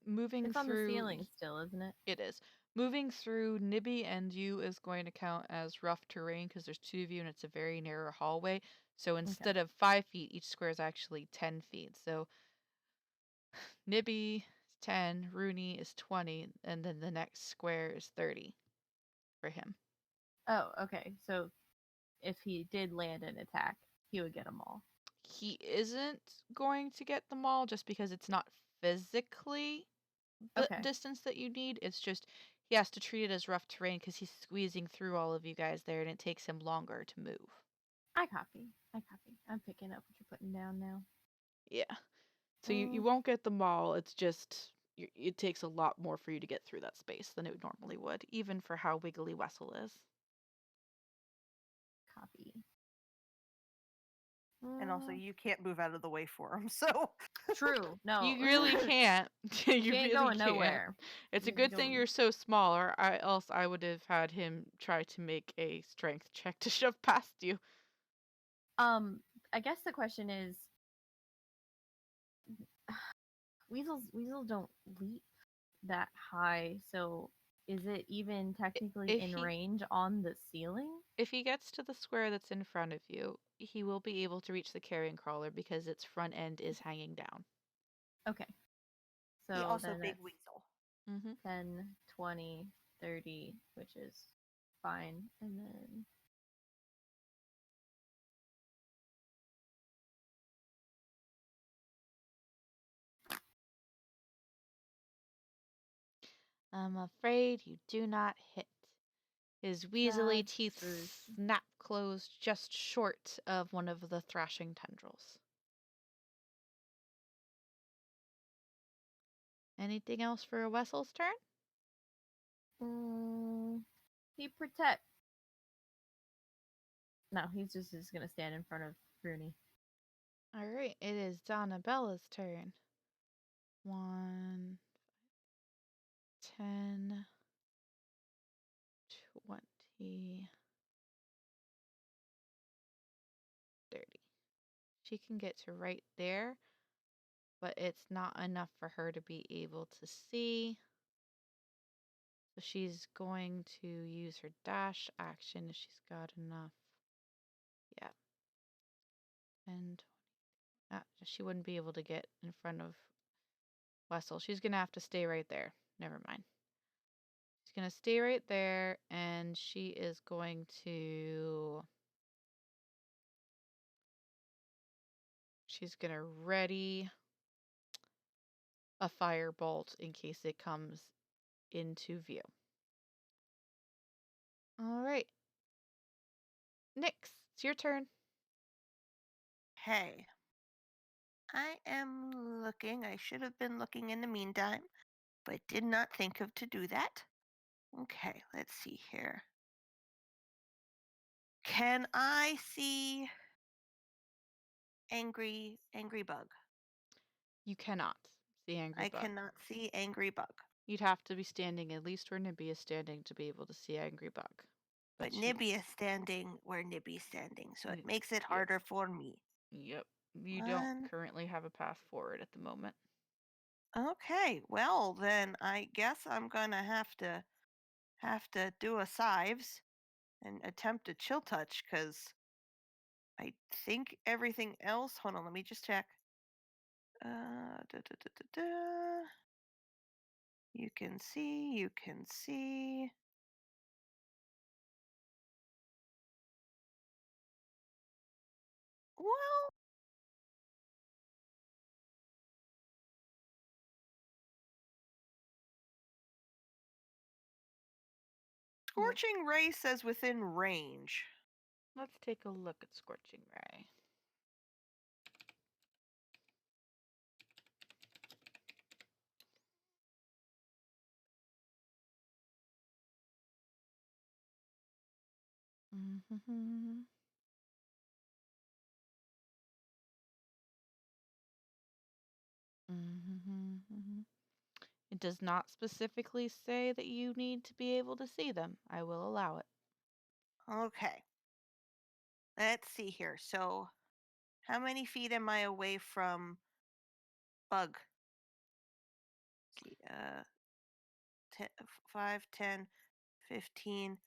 moving It's on through... the ceiling still, isn't it? It is. Moving through Nibby and you is going to count as rough terrain because there's 2 of you and it's a very narrow hallway. So instead of 5 feet, each square is actually 10 feet. So Nibby is 10, Rooney is 20, and then the next square is 30 for him. Oh, okay. So if he did land an attack, he would get them all. He isn't going to get them all just because it's not physically the Okay. distance that you need. It's just he has to treat it as rough terrain because he's squeezing through all of you guys there and it takes him longer to move. I copy. I'm picking up what you're putting down now. Yeah. So you won't get them all. It's just it takes a lot more for you to get through that space than it normally would, even for how wiggly Wessel is. Copy. And also, you can't move out of the way for him, so... True. No. You really can't. You She ain't really going can't. nowhere. It's a She's good thing going- you're so small, or else I would have had him try to make a strength check to shove past you. I guess the question is, weasels don't leap that high, so is it even technically in range on the ceiling? If he gets to the square that's in front of you, he will be able to reach the carrion crawler because its front end is hanging down. Okay. So He also then big that's weasel. 10, 20, 30, which is fine. And then I'm afraid you do not hit. His weaselly sad teeth truth. snap closed just short of one of the thrashing tendrils. Anything else for Wessel's turn? He protect. No, he's just gonna stand in front of Rooney. All right, it is Donnabella's turn. 1, 10, 20, 30. She can get to right there, but it's not enough for her to be able to see. So she's going to use her dash action if she's got enough. Yeah. And she wouldn't be able to get in front of Wessel. She's gonna have to stay right there. Never mind. She's gonna stay right there, and she is going to. She's gonna ready a firebolt in case it comes into view. All right. Nyx, it's your turn. Hey, I am looking. I should have been looking in the meantime, but did not think of to do that. Okay, let's see here. Can I see angry bug? You cannot see angry I bug. cannot see angry bug. You'd have to be standing at least where Nibby is standing to be able to see angry bug. But she- Nibby is standing where Nibby's standing, so it makes it Yep. harder for me. Yep. You One. don't currently have a path forward at the moment. Okay, well then I guess I'm gonna have to do a Sives and attempt a chill touch because I think everything else. Hold on, let me just check. Da, da, da, da, da. You can see. You can see. Well, Scorching Ray says within range. Let's take a look at Scorching Ray. Mm-hmm. Mm-hmm. It does not specifically say that you need to be able to see them. I will allow it. Okay. Let's see here. So, how many feet am I away from bug? Let's see, 5, 10, 15,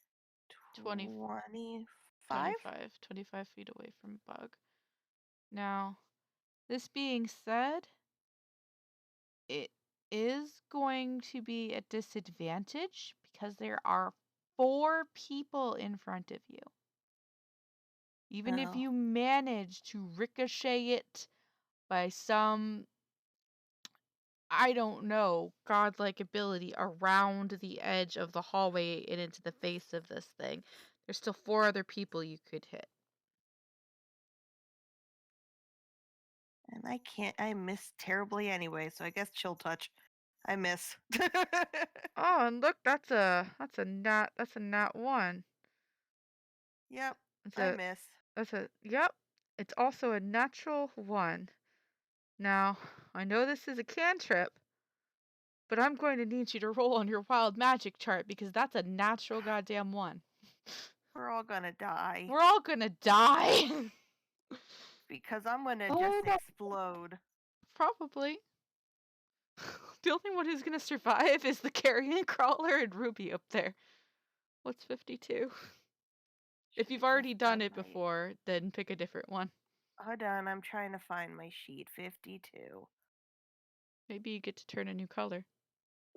20, 25? 25 feet away from bug. Now, this being said, it is going to be a disadvantage because there are 4 people in front of you. Even if Oh. you manage to ricochet it by some, I don't know, godlike ability around the edge of the hallway and into the face of this thing, there's still 4 other people you could hit. And I miss terribly anyway, so I guess chill touch. I miss. Oh, and look, that's a nat 1. Yep, It's I a miss. Yep. It's also a natural 1. Now, I know this is a cantrip, but I'm going to need you to roll on your wild magic chart because that's a natural goddamn 1. We're all gonna die. We're all gonna die. Because I'm gonna just explode. Probably. The only one who's gonna survive is the carrion crawler and Ruby up there. What's 52? If you've already done it before, then pick a different one. Hold on, I'm trying to find my sheet. 52. Maybe you get to turn a new color.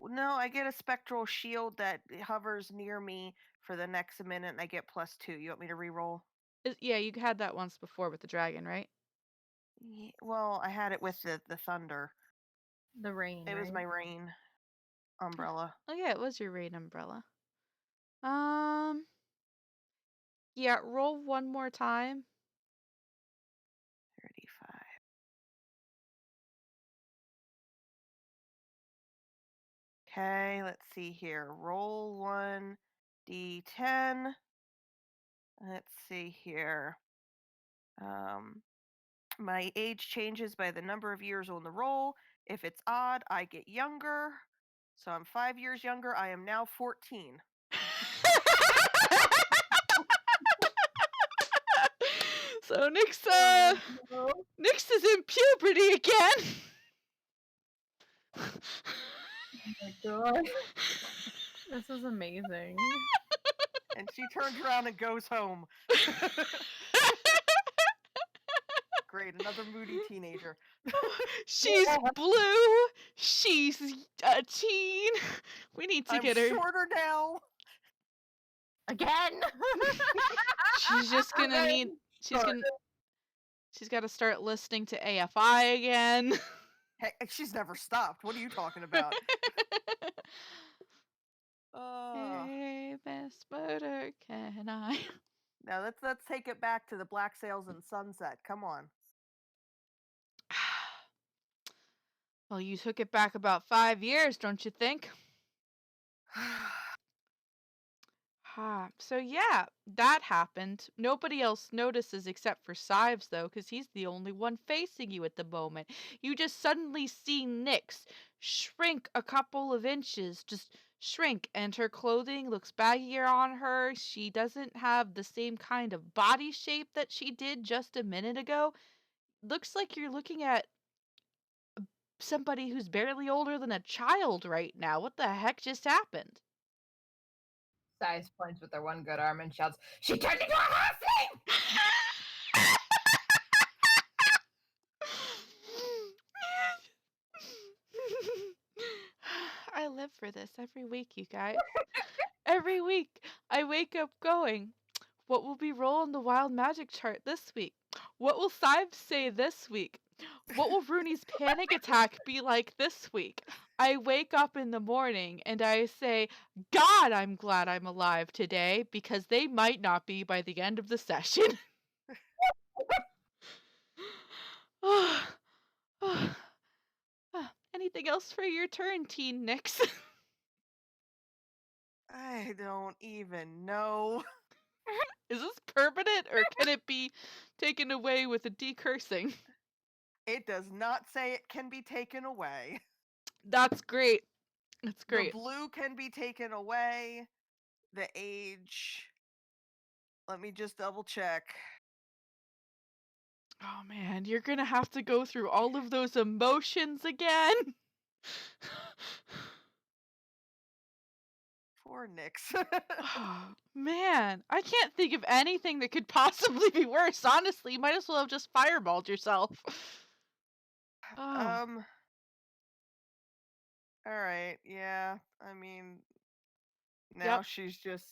No, I get a spectral shield that hovers near me for the next minute, and I get +2. You want me to re-roll? Yeah, you had that once before with the dragon, right? Yeah, well, I had it with the thunder. The rain. It was my rain umbrella. Oh yeah, it was your rain umbrella. Yeah, roll one more time. 35. Okay, let's see here. Roll 1d10. Let's see here. My age changes by the number of years on the roll. If it's odd, I get younger. So I'm 5 years younger. I am now 14. So Nyx is in puberty again. Oh my god. This is amazing. And she turns around and goes home. great. Another moody teenager. She's blue. She's a teen. We need to I'm get her. shorter now. Again. She's just gonna need. She's got to start listening to AFI again. Hey, she's never stopped. What are you talking about? Hey, Miss Motor, can I? Now let's take it back to the Black Sails and Sunset. Come on. Well, you took it back about 5 years, don't you think? So yeah, that happened. Nobody else notices except for Sives, though, because he's the only one facing you at the moment. You just suddenly see Nyx shrink a couple of inches, just shrink, and her clothing looks baggier on her. She doesn't have the same kind of body shape that she did just a minute ago. Looks like you're looking at somebody who's barely older than a child right now. What the heck just happened? Size points with her one good arm and shouts, "She turned into a halfling!" I live for this every week, you guys. Every week, I wake up going, what will be roll on the wild magic chart this week? What will Sives say this week? What will Rooney's panic attack be like this week? I wake up in the morning and I say, God, I'm glad I'm alive today, because they might not be by the end of the session. Anything else for your turn, Teen Nyx? I don't even know. Is this permanent or can it be taken away with a decursing? It does not say it can be taken away. That's great. That's great. The blue can be taken away. The age. Let me just double check. Oh man, you're gonna have to go through all of those emotions again. Poor Nyx. Oh, man, I can't think of anything that could possibly be worse. Honestly, you might as well have just fireballed yourself. Oh. All right. Yeah. I mean, now Yep. she's just.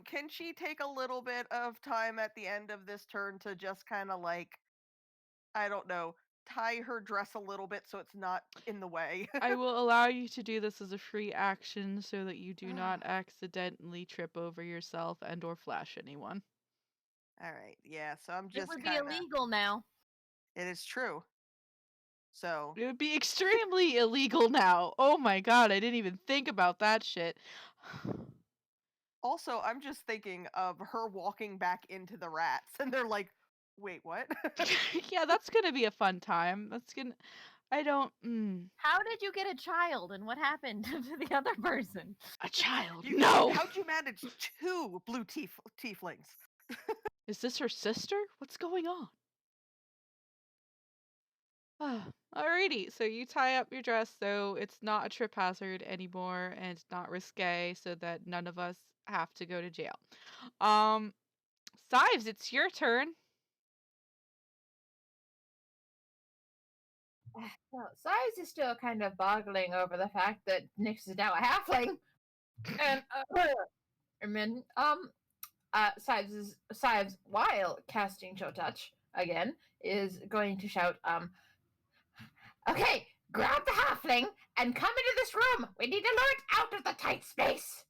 Can she take a little bit of time at the end of this turn to just kind of like, I don't know, tie her dress a little bit so it's not in the way? I will allow you to do this as a free action so that you do not accidentally trip over yourself and or flash anyone. All right. Yeah. So I'm It just would be kind of. illegal now. It is true. So. It would be extremely illegal now. Oh my god, I didn't even think about that shit. Also, I'm just thinking of her walking back into the rats, and they're like, "Wait, what?" Yeah, that's gonna be a fun time. I don't. How did you get a child, and what happened to the other person? A child? No! How'd you manage 2 blue tieflings? Is this her sister? What's going on? Alrighty, so you tie up your dress so it's not a trip hazard anymore and it's not risque so that none of us have to go to jail. Sives, it's your turn. Well, Size is still kind of boggling over the fact that Nyx is now a halfling. And then, Sives, while casting Chill Touch again, is going to shout, okay, grab the halfling and come into this room. We need to lure it out of the tight space.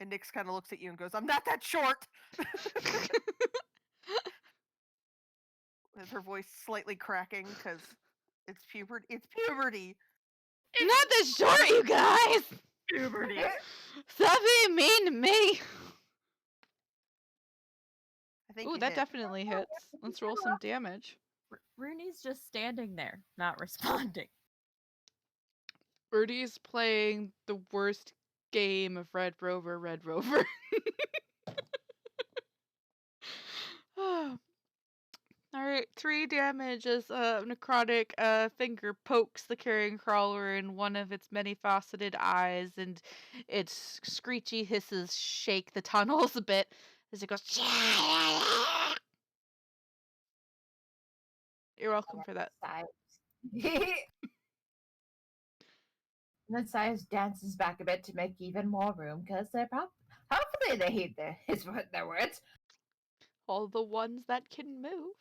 And Nyx kind of looks at you and goes, "I'm not that short." With her voice slightly cracking because it's puberty. It's puberty. Not this short, you guys! Puberty. Stop being mean to me! I think Ooh, you that hit. definitely hits. Let's roll some damage. Rooney's just standing there, not responding. Birdie's playing the worst game of Red Rover, Red Rover. All right, 3 damage as a necrotic finger pokes the carrion crawler in one of its many-faceted eyes, and its screechy hisses shake the tunnels a bit as it goes. You're welcome for that. Sives. And then Sives dances back a bit to make even more room because they're hopefully they heed their words. All the ones that can move.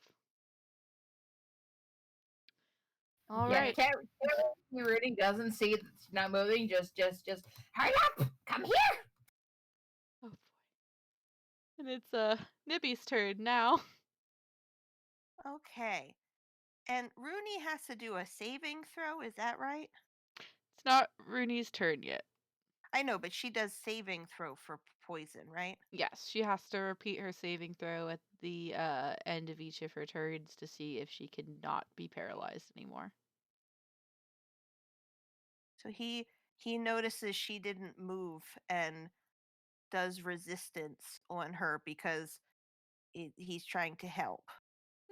All Yeah, right. Carrie Rooney doesn't see that it's not moving. Just hurry up! Come here! Oh boy. And it's Nibby's turn now. Okay. And Rooney has to do a saving throw, is that right? It's not Rooney's turn yet. I know, but she does saving throw for poison, right? Yes, she has to repeat her saving throw at the end of each of her turns to see if she cannot be paralyzed anymore. So he notices she didn't move and does resistance on her because he's trying to help.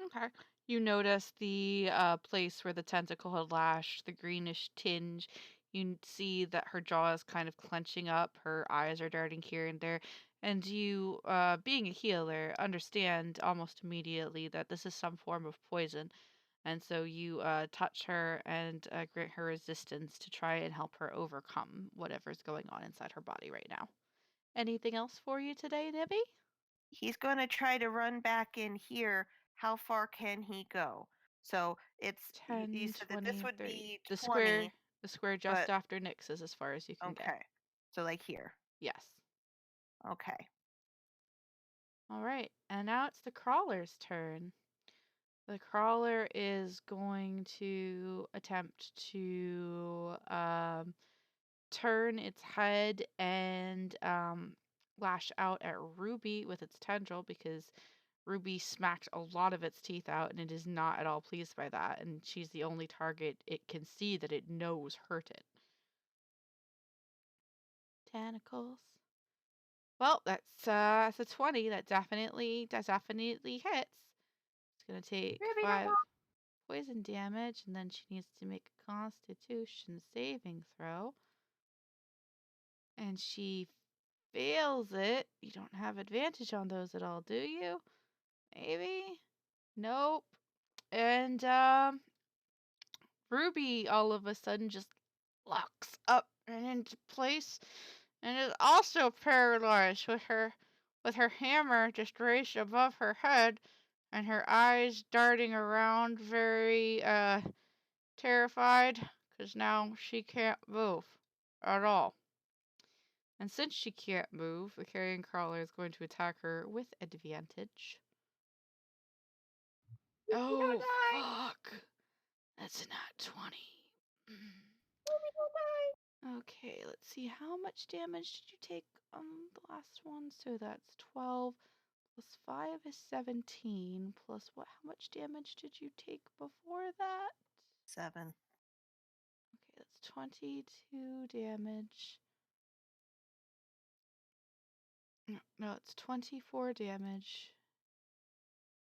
Okay. You notice the place where the tentacle had lashed, the greenish tinge. You see that her jaw is kind of clenching up, her eyes are darting here and there. And you, being a healer, understand almost immediately that this is some form of poison. And so you touch her and grant her resistance to try and help her overcome whatever's going on inside her body right now. Anything else for you today, Nibby? He's going to try to run back in here. How far can he go? So it's you 10, said that this 20, would 30. be The 20, square just but after Nyx is as far as you can get. okay. So like here. Yes. Okay. All right. And now it's the crawler's turn. The crawler is going to attempt to turn its head and lash out at Ruby with its tendril because Ruby smacked a lot of its teeth out and it is not at all pleased by that. And she's the only target it can see that it knows hurt it. Tentacles. Well, that's a 20. That definitely hits. It's gonna take Ruby, no 5 more. poison damage, and then she needs to make a Constitution saving throw. And she fails it. You don't have advantage on those at all, do you? Maybe? Nope. And Ruby all of a sudden just locks up and into place and is also paralyzed with her hammer just raised above her head and her eyes darting around very terrified because now she can't move at all. And since she can't move, the carrion crawler is going to attack her with advantage. Ruby, don't Oh, die! fuck. That's not 20. Ruby, don't die! Okay, let's see. How much damage did you take on the last one? So that's 12 plus 5 is 17 plus what? How much damage did you take before that? 7. Okay, that's 22 damage. No, it's 24 damage.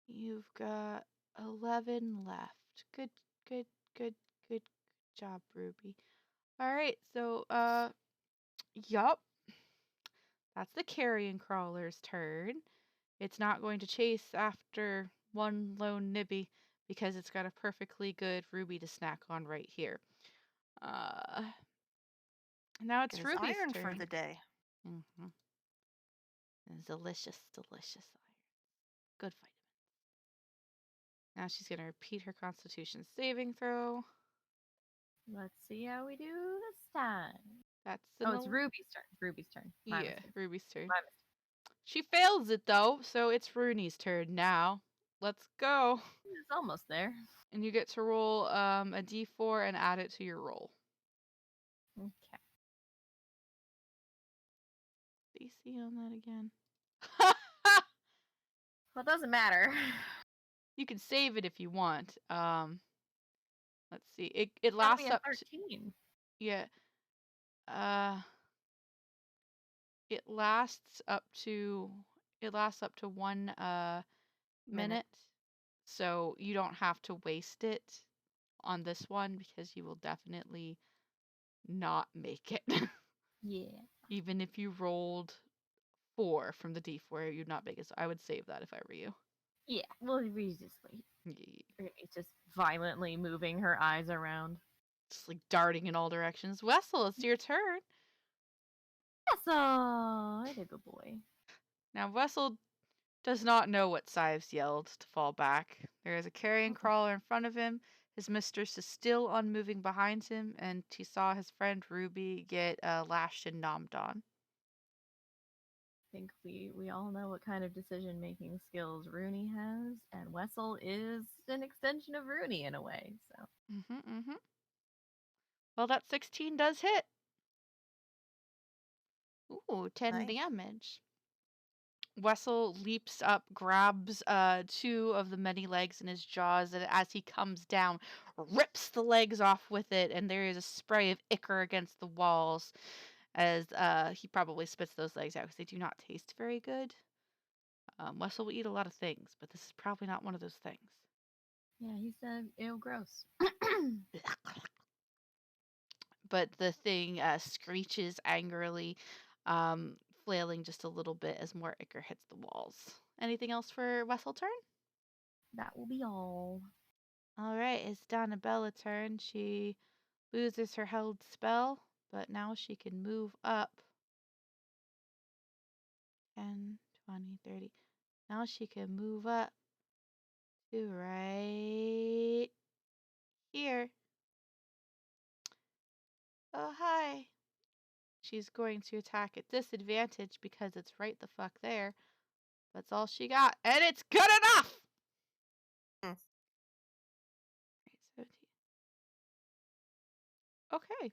You've got 11 left. Good, good job, Ruby. All right, so yup. That's the carrion crawler's turn. It's not going to chase after one lone Nibby because it's got a perfectly good Ruby to snack on right here. Uh, now Get it's his Ruby's iron for turn. the day. Mm-hmm. Delicious iron. Good vitamins. Now she's going to repeat her Constitution saving throw. Let's see how we do this time. That's Oh, it's Ruby's turn. Ruby's turn. My yeah, mistake. Ruby's turn. My mistake. She fails it though, so it's Rooney's turn now. Let's go. It's almost there. And you get to roll a d4 and add it to your roll. Okay. DC on that again. Well, it doesn't matter. You can save it if you want. Let's see. It That'll be lasts a up to 13. yeah. It lasts up to 1 Minute. minute. So you don't have to waste it on this one because you will definitely not make it. Yeah. Even if you rolled 4 from the D4, you'd not make it. So I would save that if I were you. Yeah. Well, we just wait. Yeah. It's just violently moving her eyes around. Just like darting in all directions. Wessel, it's your turn. Wessel, a good boy. Now Wessel does not know what Sives yelled to fall back. There is a carrion crawler in front of him. His mistress is still unmoving behind him, and he saw his friend Ruby get lashed and nommed on. I think we all know what kind of decision making skills Rooney has, and Wessel is an extension of Rooney in a way. So Well, that 16 does hit. Ooh, 10 Nice. damage. Wessel leaps up, grabs 2 of the many legs in his jaws, and as he comes down, rips the legs off with it, and there is a spray of ichor against the walls as he probably spits those legs out because they do not taste very good. Wessel will eat a lot of things, but this is probably not one of those things. yeah, he said, "Ew, gross." But the thing screeches angrily, flailing just a little bit as more ichor hits the walls. Anything else for Wessel turn? That will be all. All right, it's Donnabella's turn. She loses her held spell, but now she can move up 10, 20, 30. Now she can move up to right here. Oh, hi. She's going to attack at disadvantage because it's right the fuck there. That's all she got, and it's good enough! Hmm. Right, 17. Okay.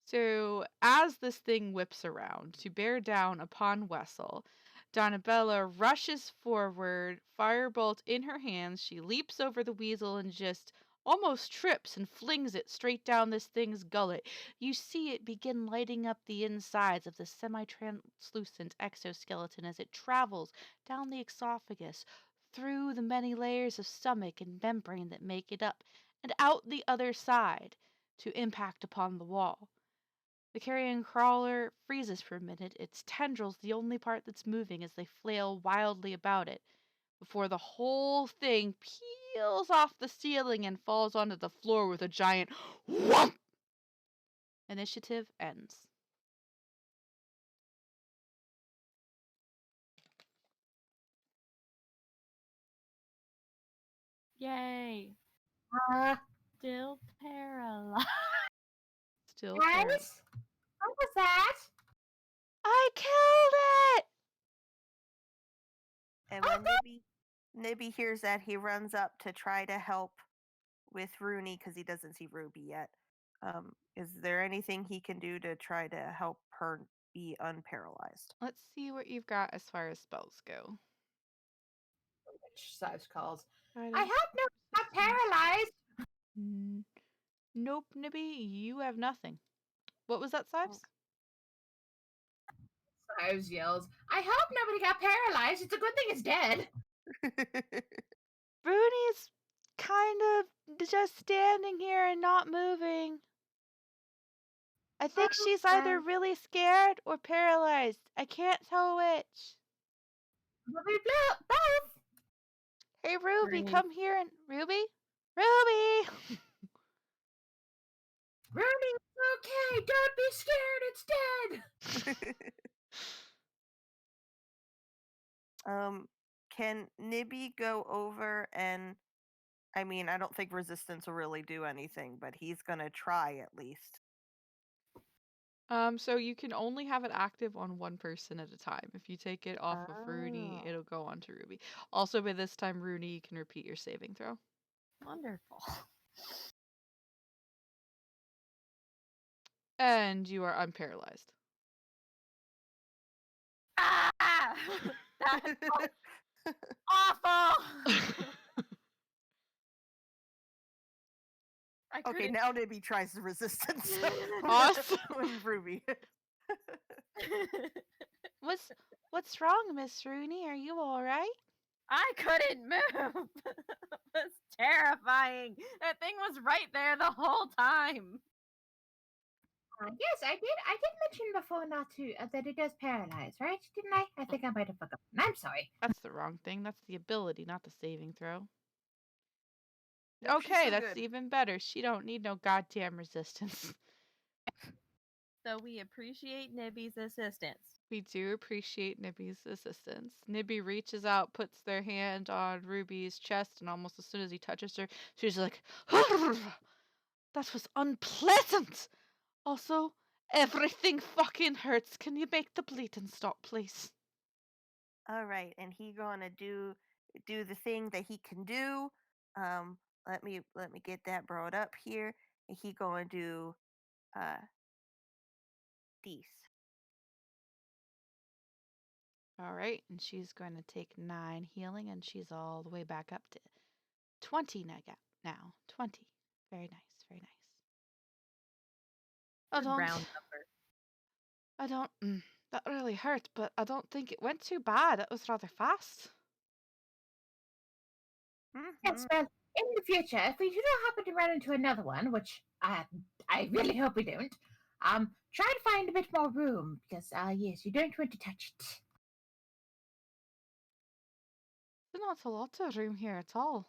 So, as this thing whips around to bear down upon Wessel, Donabella rushes forward, firebolt in her hands. She leaps over the weasel and just almost trips and flings it straight down this thing's gullet. You see it begin lighting up the insides of the semi translucent exoskeleton as it travels down the esophagus, through the many layers of stomach and membrane that make it up, and out the other side to impact upon the wall. The carrion crawler freezes for a minute, its tendrils the only part that's moving as they flail wildly about it, before the whole thing peels off the ceiling and falls onto the floor with a giant whomp. Initiative ends. Yay! Uh, Still paralyzed. Still paralyzed. guys, what was that? I killed it! And when Nibby hears that, he runs up to try to help with Rooney because he doesn't see Ruby yet. Is there anything he can do to try to help her be unparalyzed? Let's see what you've got as far as spells go. Which Sives calls. Try I to hope no got resistance. paralyzed. Nope, Nibby, you have nothing. What was that, Sives? Sives yells, I hope nobody got paralyzed. It's a good thing it's dead. Bruni's kind of just standing here and not moving. I think she's either really scared or paralyzed. I can't tell which. Both. Hey, Ruby, Ruby. come here and... Ruby? Ruby! Rooney, it's okay. Don't be scared. It's dead. Can Nibby go over and I mean, I don't think resistance will really do anything, but he's gonna try at least. So you can only have it active on one person at a time. If you take it off of Rooney, Oh. it'll go on to Ruby. Also, by this time, Rooney, you can repeat your saving throw. Wonderful. And you are unparalyzed. Ah! That's awful. I Okay, couldn't. now Nibby tries the resistance. Awesome. With Ruby. What's wrong, Miss Rooney? Are you all right? I couldn't move. It was terrifying. That thing was right there the whole time. Yes, I did. I did mention before not to that it does paralyze, right? Didn't I? I think I might have forgotten. I'm sorry. That's the wrong thing. That's the ability, not the saving throw. Nope, she's Okay, still that's good. even better. She don't need no goddamn resistance. So we appreciate Nibby's assistance. We do appreciate Nibby's assistance. Nibby reaches out, puts their hand on Ruby's chest, and almost as soon as he touches her, she's like, that was unpleasant! Also, everything fucking hurts. Can you make the bleeding stop, please? All right, and he gonna do the thing that he can do. Um, let me get that brought up here. And he gonna do uh these. All right, and she's going to take 9 healing, and she's all the way back up to 20 now. 20. Very nice, very nice. I Good don't, round number. that really hurt, but I don't think it went too bad. It was rather fast. Yes, Mm-hmm. well, in the future, if we do happen to run into another one, which I really hope we don't, try to find a bit more room because yes, you don't want to touch it. There's not a lot of room here at all.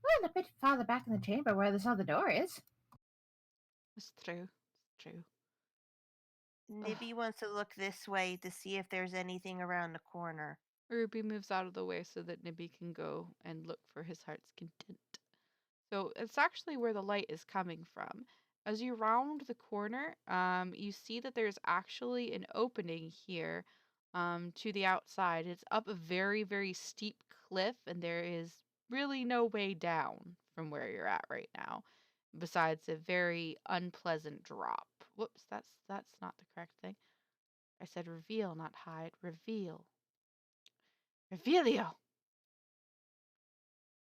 Well, a bit farther back in the chamber where this other door is. It's true. It's true. Nibby wants to look this way to see if there's anything around the corner. Ruby moves out of the way so that Nibby can go and look for his heart's content. So it's actually where the light is coming from. As you round the corner, you see that there's actually an opening here to the outside. It's up a very, very steep cliff, and there is really no way down from where you're at right now, besides a very unpleasant drop. Whoops, that's not the correct thing. I said reveal, not hide. Reveal. Revealio!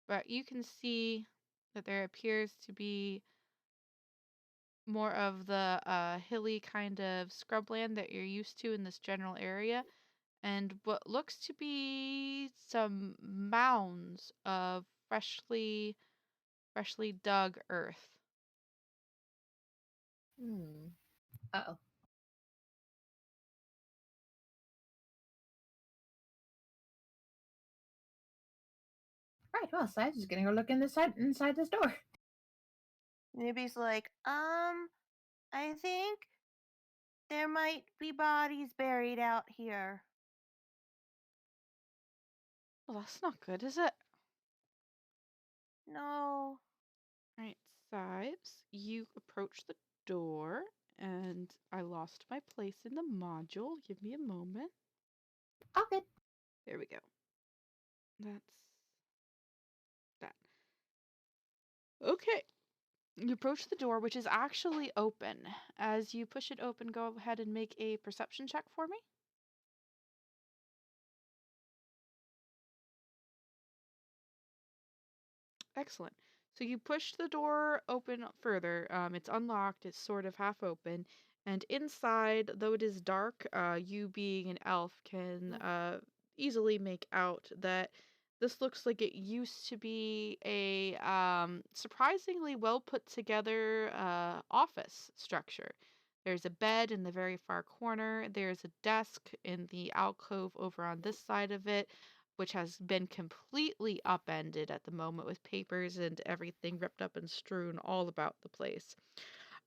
But you can see that there appears to be more of the hilly kind of scrubland that you're used to in this general area, and what looks to be some mounds of freshly dug earth. Uh-oh. Right, well, Sives is gonna go look inside this door. Nibby's like, I think there might be bodies buried out here. Well, that's not good, is it? No. Right, Sives, you approach the door, and I lost my place in the module. Give me a moment. All good. There we go. That's that. Okay. You approach the door, which is actually open. As you push it open, go ahead and make a perception check for me. Excellent. So you push the door open further. It's unlocked. It's sort of half open. And inside, though it is dark, you being an elf can easily make out that this looks like it used to be a surprisingly well put together office structure. There's a bed in the very far corner. There's a desk in the alcove over on this side of it, which has been completely upended at the moment with papers and everything ripped up and strewn all about the place.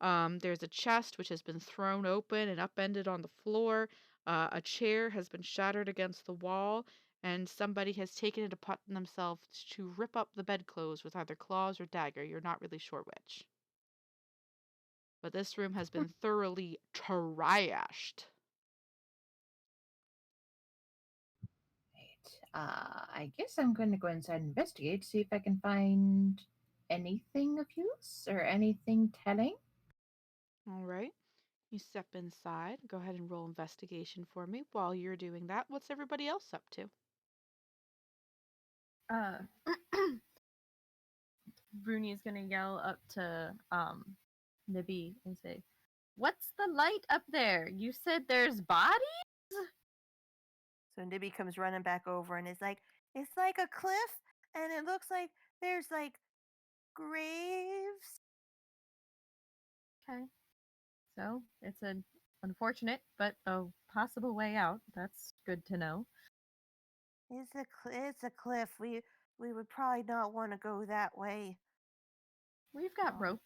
There's a chest which has been thrown open and upended on the floor. A chair has been shattered against the wall, and somebody has taken it upon themselves to rip up the bedclothes with either claws or dagger. You're not really sure which. But this room has been thoroughly trashed. I guess I'm going to go inside and investigate, see if I can find anything of use or anything telling. All right. You step inside. Go ahead and roll investigation for me. While you're doing that, what's everybody else up to? Bruni is gonna yell up to Nibby and say, "What's the light up there? You said there's bodies?" So Nibby comes running back over and is like, "It's like a cliff, and it looks like there's like graves." Okay. So it's an unfortunate but a possible way out. That's good to know. It's a cliff. We would probably not want to go that way. We've got Um, rope.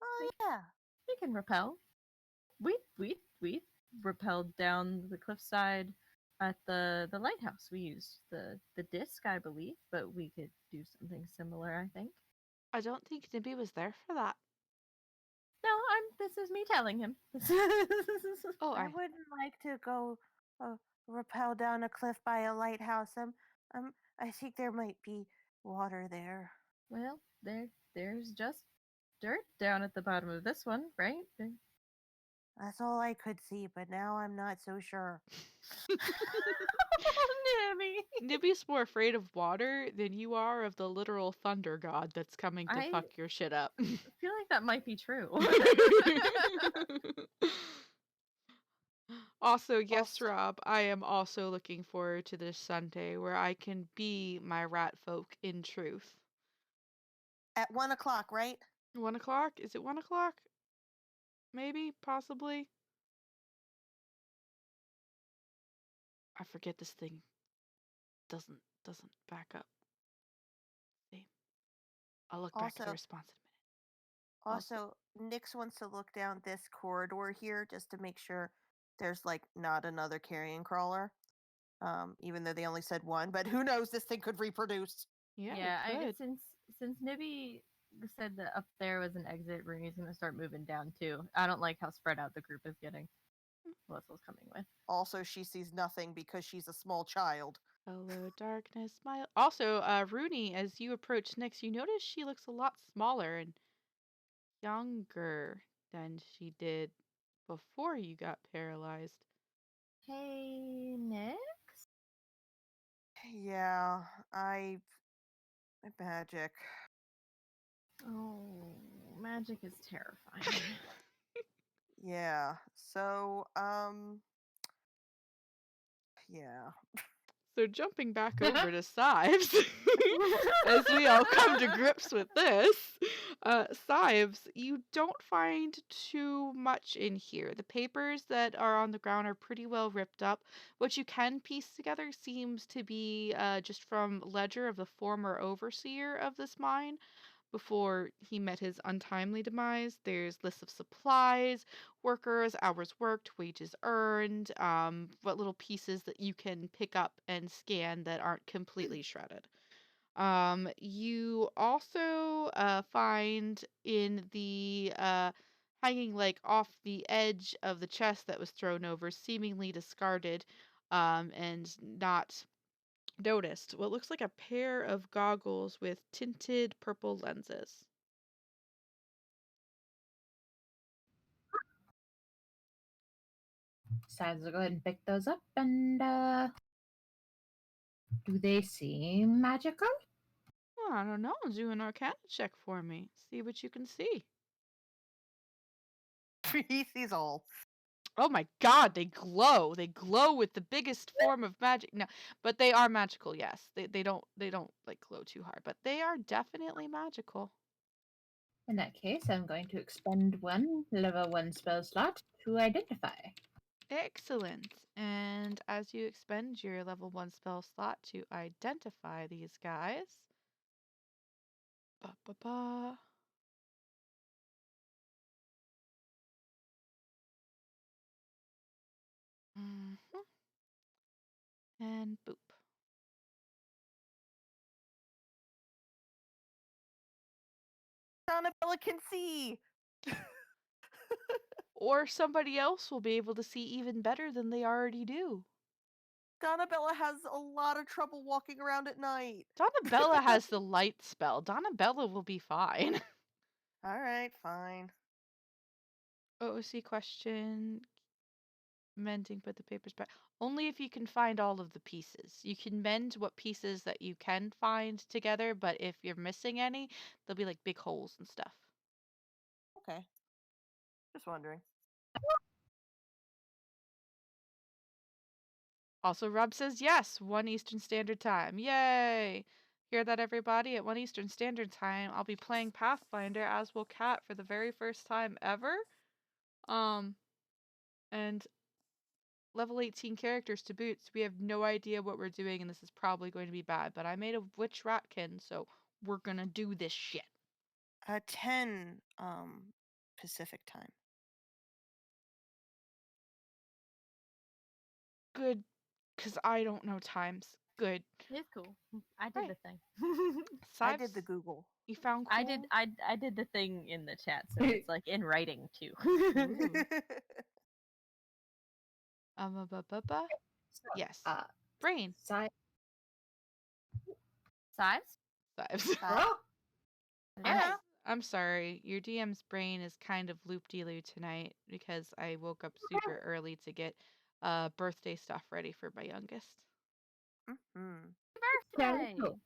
oh We yeah. we can rappel. We rappelled down the cliffside at the lighthouse. We used the disc, I believe, but we could do something similar, I think. I don't think Nibby was there for that. No, I'm this is me telling him. Oh, I wouldn't like to go uh, rappel down a cliff by a lighthouse. I think there might be water there. Well, there's just dirt down at the bottom of this one, right? That's all I could see, but now I'm not so sure. Oh, Nibby. Nibby's more afraid of water than you are of the literal thunder god that's coming to I fuck your shit up. feel like that might be true. Also, yes, Also, Rob, I am also looking forward to this Sunday where I can be my rat folk in truth. at 1 o'clock, right? 1 o'clock? Is it 1 o'clock? Maybe, possibly. I forget this thing doesn't back up. See, I'll look back at your Also, response in a minute. Also, Nix wants to look down this corridor here just to make sure there's like not another carrion crawler. Even though they only said one, but who knows? This thing could reproduce. yeah, it Yeah, could. since Nibby said that up there was an exit, Rooney's gonna start moving down too. I don't like how spread out the group is getting. Russell's coming with. Also, she sees nothing because she's a small child. Hello, darkness, smile. Also, Rooney, as you approach Nyx, you notice she looks a lot smaller and younger than she did before you got paralyzed. Hey, Nick. Yeah, my magic. Oh, magic is terrifying. Yeah. So, yeah. So jumping back over to Sives, as we all come to grips with this, Sives, you don't find too much in here. The papers that are on the ground are pretty well ripped up. What you can piece together seems to be just from ledger of the former overseer of this mine before he met his untimely demise. There's lists of supplies, workers, hours worked, wages earned, what little pieces that you can pick up and scan that aren't completely shredded. You also find in the hanging like off the edge of the chest that was thrown over, seemingly discarded and not noticed, what looks like a pair of goggles with tinted purple lenses. Sides will go ahead and pick those up and do they seem magical? Oh, I don't know. Do an arcana check for me. See what you can see. He sees all. Oh my god, they glow. They glow with the biggest form of magic. No, but they are magical, yes. They don't like glow too hard, but they are definitely magical. In that case, I'm going to expend one level 1 spell slot to identify. Excellent. And as you expend your level 1 spell slot to identify these guys, ba ba ba. Mhm. And boop. Donabella can see. Or somebody else will be able to see even better than they already do. Donabella has a lot of trouble walking around at night. Donabella has the light spell. Donabella will be fine. All right, fine. OOC question. Mending, put the papers back. Only if you can find all of the pieces. You can mend what pieces that you can find together, but if you're missing any, there'll be like big holes and stuff. Okay. Just wondering. Also, Rob says yes, 1 Eastern Standard Time. Yay! Hear that, everybody? At 1 Eastern Standard Time, I'll be playing Pathfinder, as will Kat, for the very first time ever. And level 18 characters to boot, so we have no idea what we're doing, and this is probably going to be bad. But I made a witch ratkin, so we're gonna do this shit. 10 Pacific time. Good, because I don't know times. Good. It's cool. I did Right. the thing. I did the Sives, Google. you found cool? I did the thing in the chat, so it's like in writing too. Ooh. So, Yes. uh, Brain. Sives. Sives? Sives. Girl, Yeah. I'm sorry. Your DM's brain is kind of loop-de-loo tonight because I woke up super early to get birthday stuff ready for my youngest. Mm-hmm. Birthday! cool.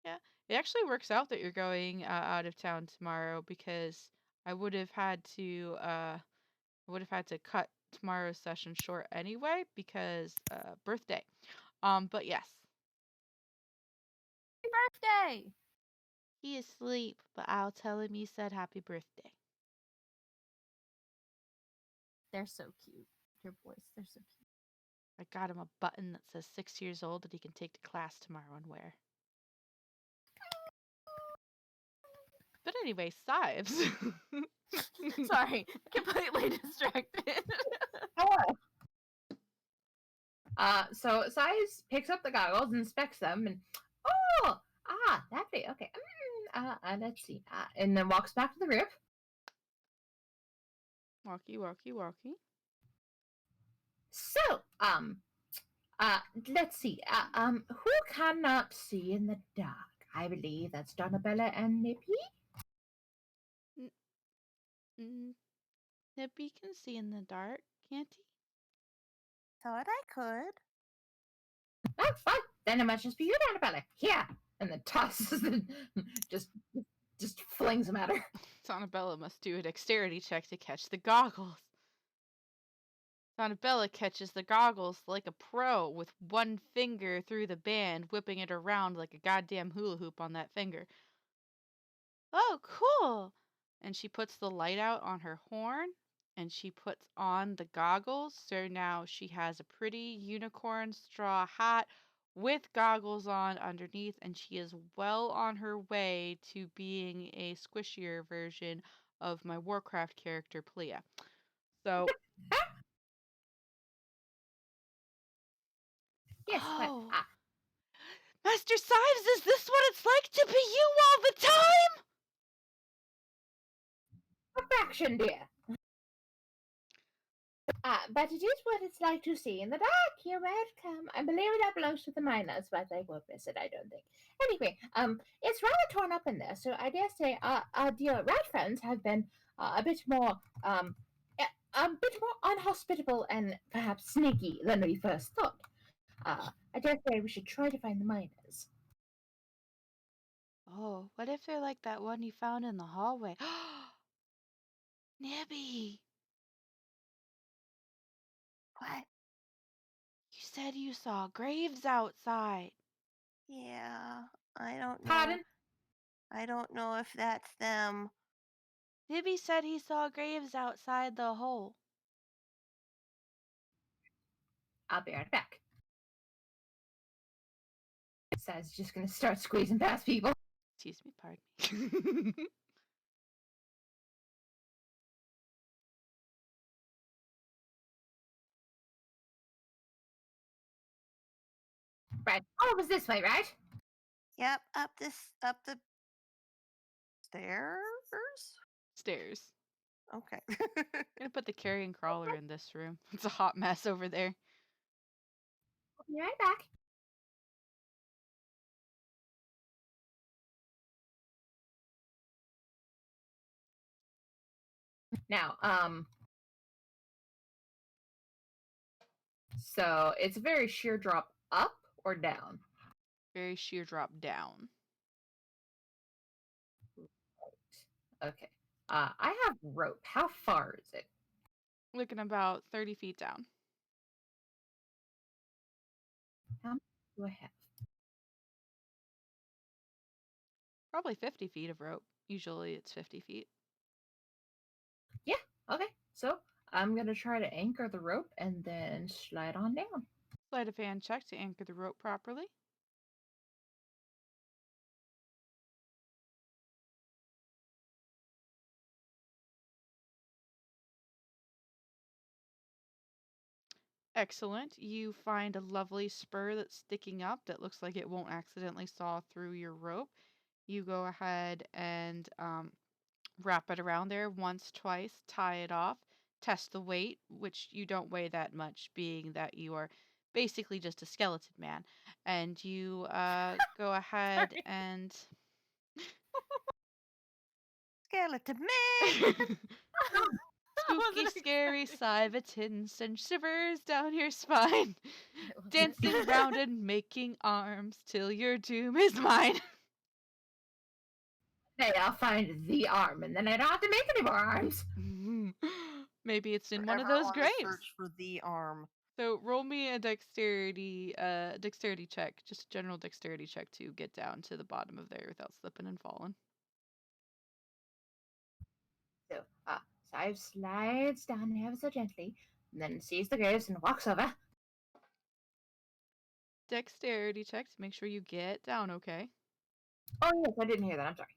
Yeah, it actually works out that you're going out of town tomorrow because I would have had to cut tomorrow's session short anyway because birthday. But yes, Happy birthday! he is asleep, but I'll tell him you said happy birthday. They're so cute. Your boys, they're so cute. I got him a button that says 6 years old that he can take to class tomorrow and wear. But anyway, Sives. Sorry, completely distracted. Hello. So Size picks up the goggles, inspects them, and that way. Okay. Let's see. And then walks back to the roof. Walkie, walkie, walkie. So, let's see. Who cannot see in the dark? I believe that's Donabella and Nippy. Nippy can see in the dark, can't he? Thought I could. Oh, fine. Then it must just be you, Donabella. Here. And then tosses and just flings them at her. Donabella must do a dexterity check to catch the goggles. Donabella catches the goggles like a pro with one finger through the band, whipping it around like a goddamn hula hoop on that finger. Oh, cool! And she puts the light out on her horn, and she puts on the goggles, so now she has a pretty unicorn straw hat with goggles on underneath, and she is well on her way to being a squishier version of my Warcraft character, Plea. So, Yes, well, oh, Master Sives, is this what it's like to be you all the time? perfection, dear. But it is what it's like to see in the dark. You're welcome. I believe that belongs to the miners, but they won't miss it, I don't think. Anyway, it's rather torn up in there, so I dare say our dear rat friends have been a bit more, unhospitable and perhaps sneaky than we first thought. I dare say we should try to find the miners. Oh, what if they're like that one you found in the hallway? Nibby, What? you said you saw graves outside. Yeah. I don't know. Pardon? I don't know if that's them. Nibby said he saw graves outside the hole. I'll be right back. Says just gonna start squeezing past people. Excuse me, pardon me. Right. Oh, it was this way, right? Yep, up the stairs. Stairs. Okay. I'm gonna put the carrying crawler in this room. It's a hot mess over there. I'll be right back. Now, so it's a very sheer drop up or down. Very sheer drop down. Okay. I have rope. How far is it? Looking about 30 feet down. How much do I have? Probably 50 feet of rope. Usually it's 50 feet. Yeah, okay. So I'm gonna try to anchor the rope and then slide on down. Sleight of hand check to anchor the rope properly. Excellent. You find a lovely spur that's sticking up that looks like it won't accidentally saw through your rope. You go ahead and wrap it around there once, twice, tie it off, test the weight, which you don't weigh that much, being that you are basically just a skeleton man. And you go ahead Sorry. and Skeleton man. I spooky, wasn't scary expecting. Sivetins send shivers down your spine. I love it. Dancing round and making arms till your doom is mine. Hey, I'll find the arm, and then I don't have to make any more arms. Maybe it's in one of Forever those on the graves. search for the arm. So roll me a dexterity check, just a general dexterity check to get down to the bottom of there without slipping and falling. So, Sive slides down ever so gently, and then sees the graves and walks over. Dexterity check to make sure you get down okay. Oh, yes, I didn't hear that. I'm sorry.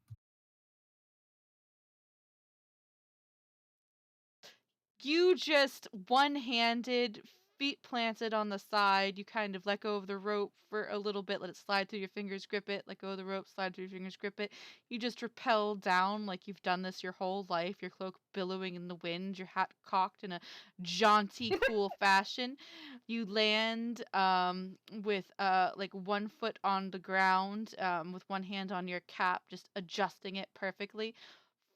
You just one-handed, feet planted on the side. You kind of let go of the rope for a little bit, let it slide through your fingers, grip it, let go of the rope, slide through your fingers, grip it. You just rappel down like you've done this your whole life, your cloak billowing in the wind, your hat cocked in a jaunty, cool fashion. You land with like 1 foot on the ground, with one hand on your cap, just adjusting it perfectly,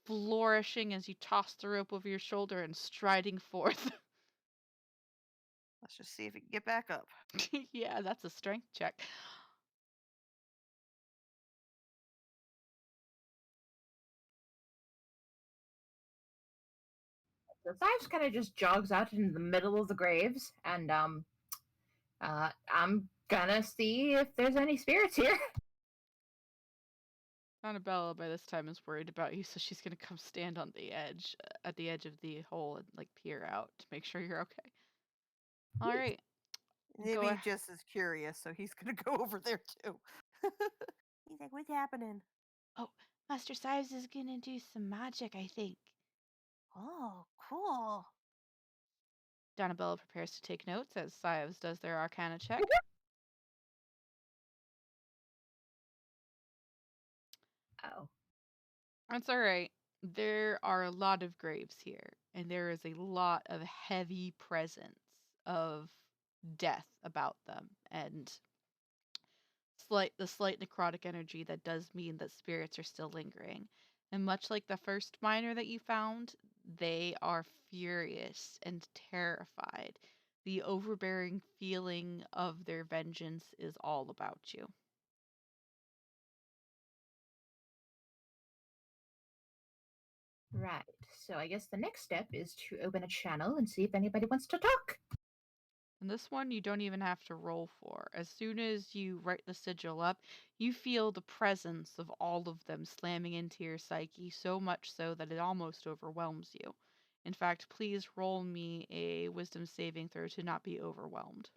flourishing as you toss the rope over your shoulder and striding forth. Let's just see if he can get back up. Yeah, that's a strength check. So Sives kind of just jogs out into the middle of the graves, and I'm gonna see if there's any spirits here. Annabella by this time is worried about you, so she's gonna come stand on the edge, at the edge of the hole, and like peer out to make sure you're okay. All right, go Maybe ahead. just as curious, so he's gonna go over there too. He's like, "What's happening?" Oh, Master Sives is gonna do some magic, I think. Oh, cool. Donabella prepares to take notes as Sives does their Arcana check. Oh, That's all right. There are a lot of graves here, and there is a lot of heavy presence of death about them, and slight necrotic energy that does mean that spirits are still lingering. And much like the first miner that you found, they are furious and terrified. The overbearing feeling of their vengeance is all about you. right. So I guess the next step is to open a channel and see if anybody wants to talk. And this one you don't even have to roll for. As soon as you write the sigil up, you feel the presence of all of them slamming into your psyche, so much so that it almost overwhelms you. In fact, please roll me a wisdom saving throw to not be overwhelmed.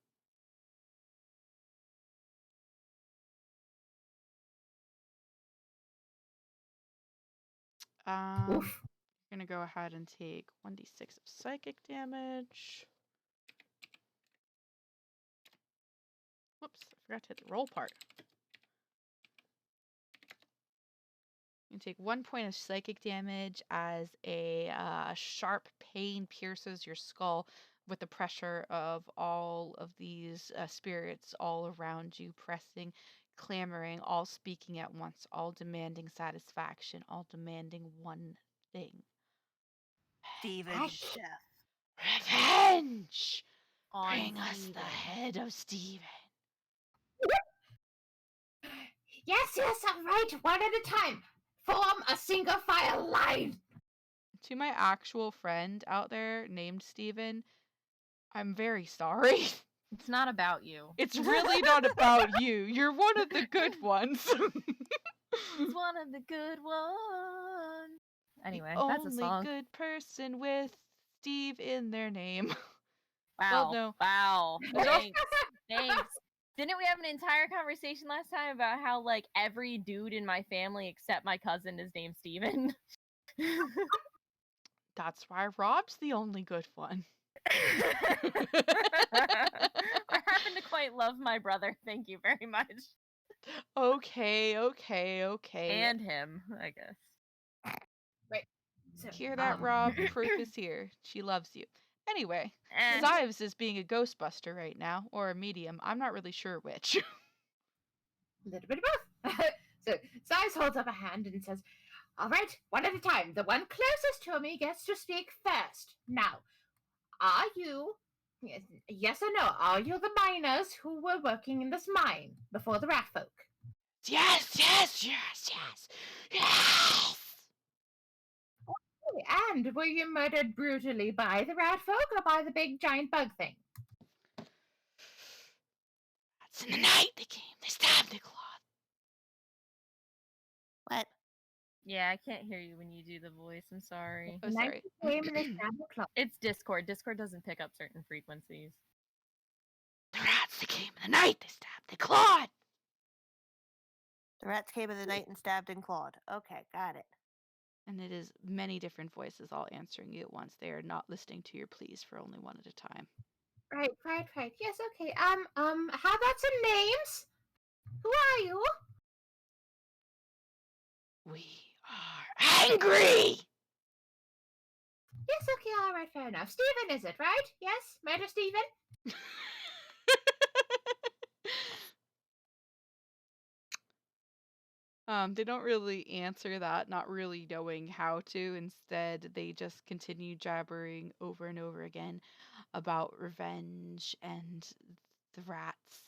Oof. You're going to go ahead and take 1d6 of psychic damage. Whoops, I forgot to hit the roll part. You take 1 point of psychic damage as a sharp pain pierces your skull with the pressure of all of these spirits all around you, pressing, clamoring, all speaking at once, all demanding satisfaction, all demanding one thing: Steven's Heck. death. revenge! On Bring us the Steven. head of Steven. Yes, yes, all right. One at a time. Form a single file line. To my actual friend out there named Steven, I'm very sorry. It's not about you. It's really not about you. You're one of the good ones. He's one of the good ones. Anyway, The that's a only song. good person with Steve in their name. Wow. no. Wow. I don't- Thanks. Thanks. Didn't we have an entire conversation last time about how like every dude in my family except my cousin is named Steven? That's why Rob's the only good one. I happen to quite love my brother. Thank you very much. Okay. And him, I guess. So, Hear that, Rob? Proof is here. She loves you. Anyway, Eh. Sives is being a ghostbuster right now, or a medium. I'm not really sure which. a little bit of both. So Size holds up a hand and says, "All right, one at a time. The one closest to me gets to speak first. Now, are you, yes or no, are you the miners who were working in this mine before the rat folk? Yes. And were you murdered brutally by the rat folk or by the big giant bug thing?" That's in the night they came. They stabbed the cloth. What? Yeah, I can't hear you when you do the voice. I'm sorry. Oh, sorry. The night came and they stabbed the cloth. It's Discord. Discord doesn't pick up certain frequencies. The rats that came in the night, they stabbed the Claude. The rats came in the night and stabbed and clawed. Okay, got it. And it is many different voices all answering you at once. They are not listening to your pleas for only one at a time. Right. Yes, okay. How about some names? Who are you? We are angry! Yes, okay, all right, fair enough. Stephen, is it, right? Yes? Murder Stephen? They don't really answer that, not really knowing how to. Instead, they just continue jabbering over and over again about revenge and the rats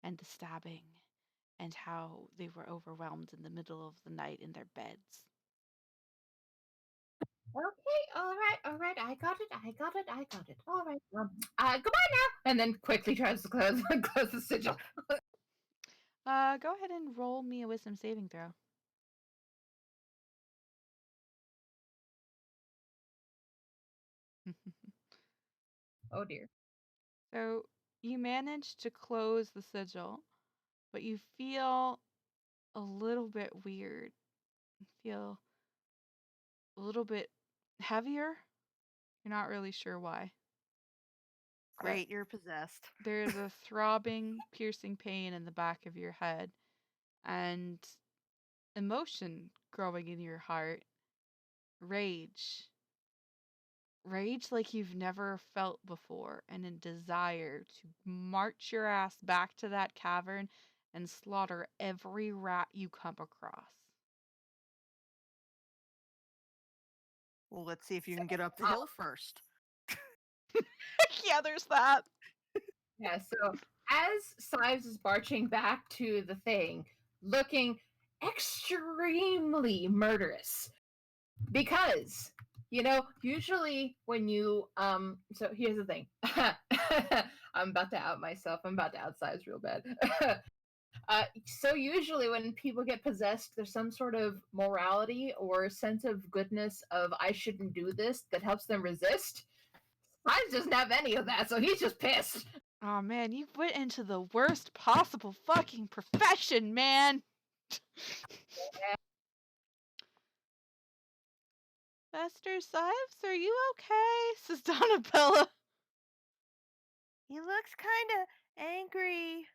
and the stabbing and how they were overwhelmed in the middle of the night in their beds. Okay, all right. I got it. All right. Goodbye now. And then quickly tries to close the sigil. Go ahead and roll me a wisdom saving throw. Oh dear. So you manage to close the sigil, but you feel a little bit weird. You feel a little bit heavier. You're not really sure why. But Great, you're possessed. there's a throbbing, piercing pain in the back of your head and emotion growing in your heart. Rage. Rage like you've never felt before, and a desire to march your ass back to that cavern and slaughter every rat you come across. Well, let's see if you can get up the hill first. Yeah, there's that. Yeah, so as Sives is marching back to the thing, looking extremely murderous. Because, usually when you so here's the thing. I'm about to out myself. I'm about to out Sives real bad. So usually when people get possessed, there's some sort of morality or sense of goodness of I shouldn't do this that helps them resist. Sives doesn't have any of that, so he's just pissed. Oh man, you went into the worst possible fucking profession, man. Master Sives, are you okay? Says Donabella. He looks kind of angry.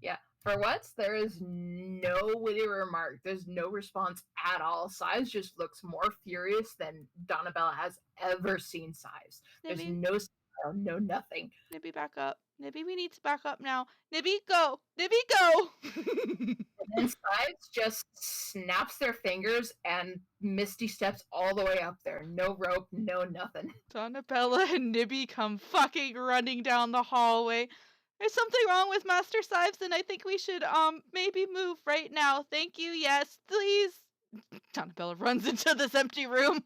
Yeah, for once, there is no witty remark. There's no response at all. Sives just looks more furious than Donabella has ever seen Sives. There's Nibby, no smile, no nothing. Nibby, back up. Nibby, we need to back up now. Nibby, go. Nibby, go. And then Sives just snaps their fingers and Misty steps all the way up there. No rope, no nothing. Donabella and Nibby come fucking running down the hallway. There's something wrong with Master Sives, and I think we should maybe move right now. Thank you. Yes, please. Donabella runs into this empty room.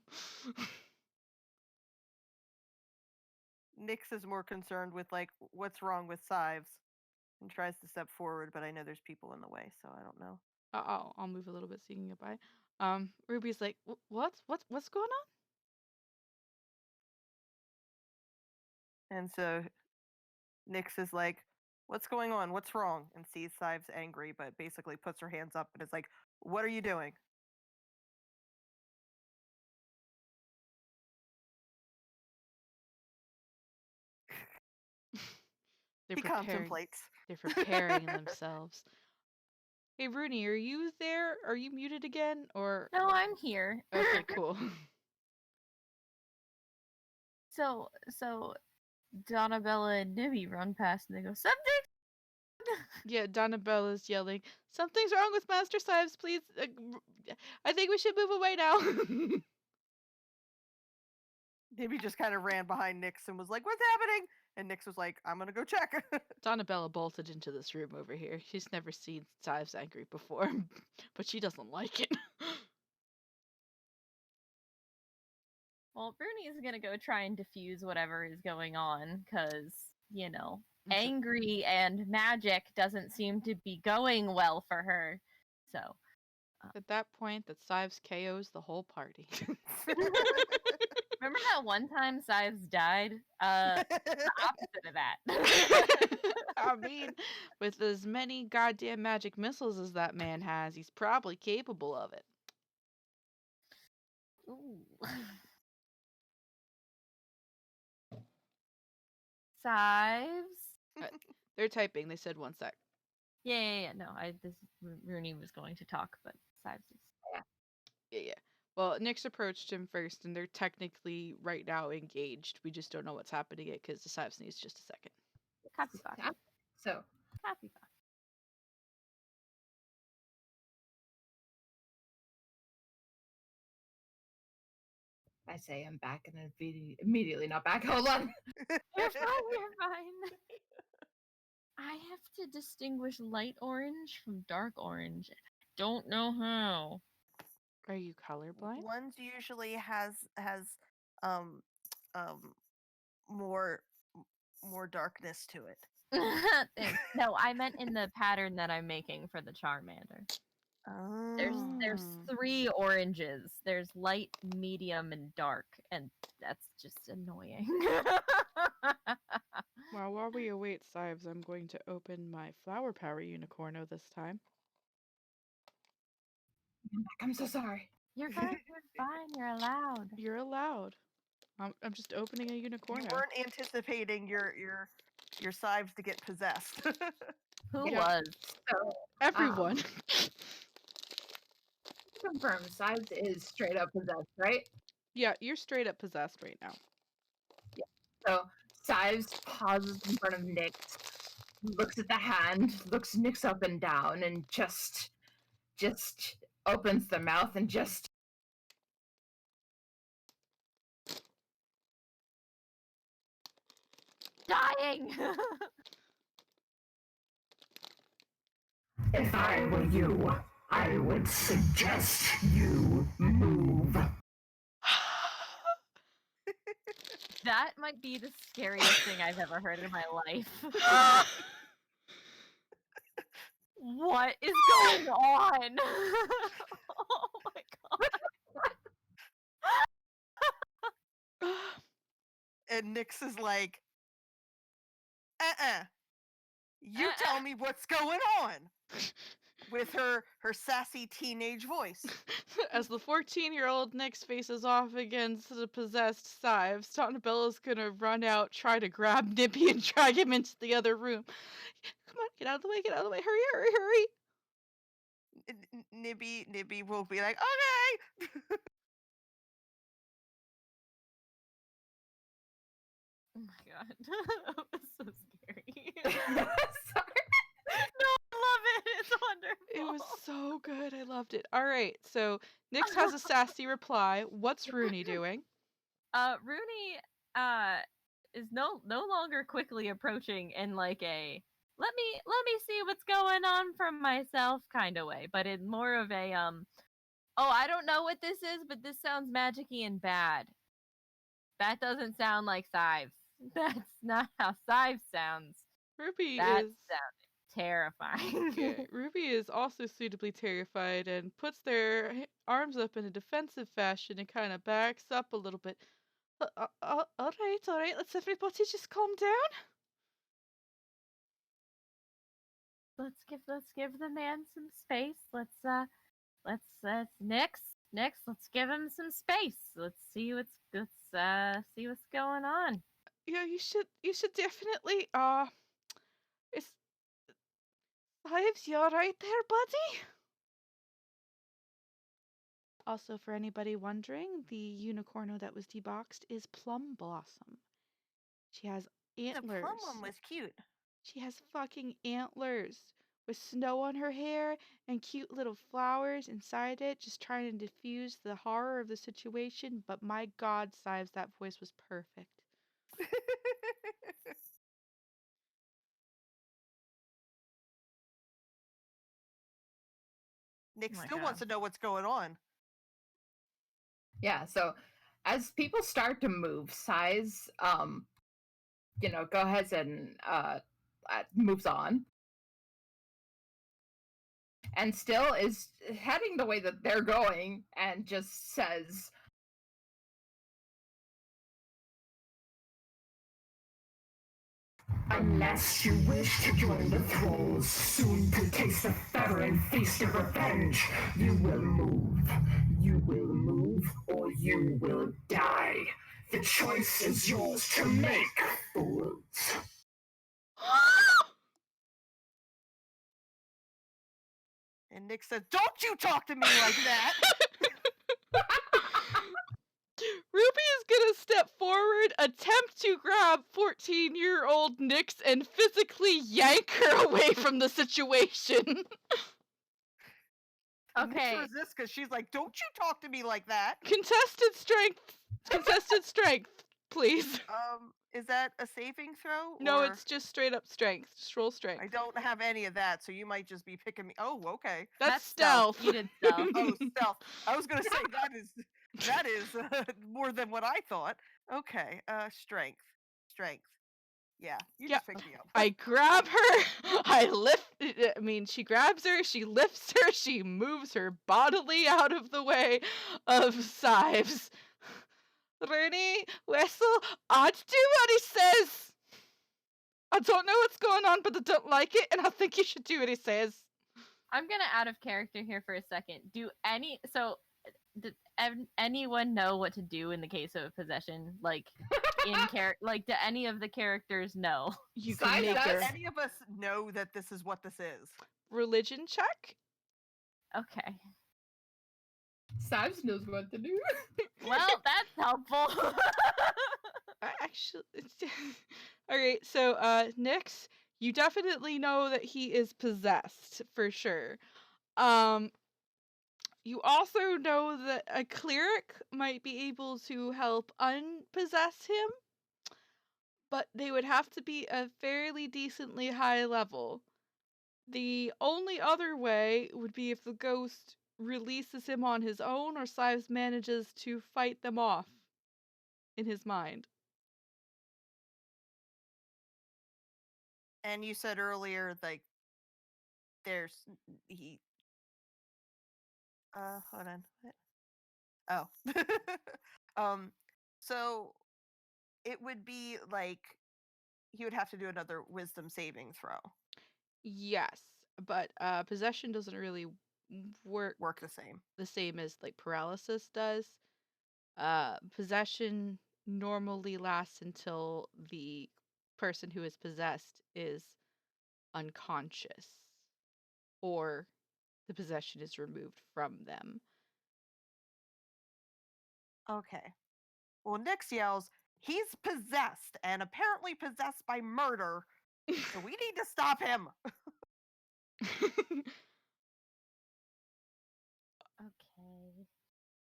Nyx is more concerned with like what's wrong with Sives and tries to step forward, but I know there's people in the way, so I don't know. I'll move a little bit so you can get by. Ruby's like, what's going on? And so Nyx is like, "What's going on? What's wrong?" And sees Sives angry, but basically puts her hands up and is like, "What are you doing?" They're He preparing. contemplates. They're preparing themselves. Hey, Rooney, are you there? Are you muted again? Or No, I'm here. okay, cool. So Donabella and Nibby run past and they go, "Subject!" Yeah, Donnabella's yelling, "Something's wrong with Master Sives, please. I think we should move away now." Nibby just kind of ran behind Nyx and was like, "What's happening?" And Nyx was like, "I'm gonna go check." Donnabella bolted into this room over here. She's never seen Sives angry before, but she doesn't like it. Well, Bruni is gonna go try and diffuse whatever is going on, because, you know, So- angry and magic doesn't seem to be going well for her. So, At that point, that Sives KOs the whole party. remember that one time Sives died? The opposite of that. I mean, with as many goddamn magic missiles as that man has, he's probably capable of it. Ooh. Sives? They're typing. They said 1 sec. Yeah. No, Rooney was going to talk, but Sives is Yeah. Well, Nyx approached him first, and they're technically right now engaged. We just don't know what's happening yet because the Sives needs just a second. copy box. Yeah. So Copy box. I say I'm back and immediately not back. Hold on. You're fine. You're fine. I have to distinguish light orange from dark orange. Don't know how. Are you colorblind? One's usually has um um more darkness to it. No, I meant in the pattern that I'm making for the Charmander. There's Oh. 3 oranges. There's light, medium, and dark, and that's just annoying. Well, while we await Sives, I'm going to open my Flower Power Unicorno this time. I'm so sorry. You're fine. You're fine. You're allowed. You're allowed. I'm just opening a unicorno. You weren't anticipating your Sives to get possessed. Who Yeah. was? So Everyone. confirm, Sives is straight up possessed, right? Yeah, you're straight up possessed right now. So Sives pauses in front of Nyx, looks at the hand, looks Nyx up and down, and just opens the mouth and just Dying! If I were you, I would suggest you move. That might be the scariest thing I've ever heard in my life. What is going on? Oh my god. And Nyx is like, you tell me what's going on, with her sassy teenage voice. As the 14-year-old Nyx faces off against the possessed Sives, Donnabella's gonna run out, try to grab Nippy, and drag him into the other room. Come on, get out of the way, hurry! Nibby will be like, okay. Oh my god. That was so scary. sorry. No, I love it. It's wonderful. It was so good. I loved it. All right, so Nyx has a sassy reply. What's Rooney doing? Rooney is no longer quickly approaching in like a let me see what's going on for myself kind of way, but in more of a oh, I don't know what this is, but this sounds magicy and bad. That doesn't sound like Sives. That's not how Sives sounds. Ruby That is sounded terrifying. okay. Ruby is also suitably terrified and puts their arms up in a defensive fashion and kind of backs up a little bit. All right. Let's everybody just calm down. Let's give the man some space. Let's Nix, let's give him some space. Let's see what's going on. Yeah, you should definitely is Hives, you alright there, buddy? Also, for anybody wondering, the unicorno that was deboxed is Plum Blossom. She has The plum antlers. one was cute. She has fucking antlers with snow on her hair and cute little flowers inside it, just trying to diffuse the horror of the situation. But my god, Sives, that voice was perfect. Nick Oh my still God. wants to know what's going on. Yeah, so as people start to move, Size, go ahead and moves on. And still is heading the way that they're going and just says, Unless you wish to join the thralls, soon to taste the feathering feast of revenge, you will move. You will move, or you will die. The choice is yours to make, fools. And Nick says, "Don't you talk to me like that!" Ruby is gonna step forward, attempt to grab 14-year-old Nyx, and physically yank her away from the situation. And Nick Okay. resists because she's like, "Don't you talk to me like that!" Contested strength, please. Is that a saving throw? No, or... it's just straight up strength. Just roll strength. I don't have any of that, so you might just be picking me. Oh, okay. That's stealth. stealth. You did stealth. Oh, stealth. I was gonna say that is more than what I thought. Okay. Strength. Yeah, you Yeah. just picked me up. I grab her. She grabs her. She lifts her. She moves her bodily out of the way of Sives. Rooney, Wessel, I'd do what he says. I don't know what's going on, but I don't like it, and I think you should do what he says. I'm gonna out of character here for a second. Did anyone know what to do in the case of possession? Like in like do any of the characters know? You Size can make does. a Any of us know that this is what this is. religion check. Okay. Sives knows what to do. Well, that's helpful. Actually, all right. So, Nyx, you definitely know that he is possessed for sure. You also know that a cleric might be able to help unpossess him, but they would have to be a fairly decently high level. The only other way would be if the ghost releases him on his own or Sives manages to fight them off in his mind. And you said earlier, like, there's he. Hold on. What? Oh. So it would be like he would have to do another wisdom saving throw. Yes, but possession doesn't really work Work the same. the same as like paralysis does. Possession normally lasts until the person who is possessed is unconscious or the possession is removed from them. Okay. Well, Nyx yells, "He's possessed, and apparently possessed by murder. So we need to stop him." Okay.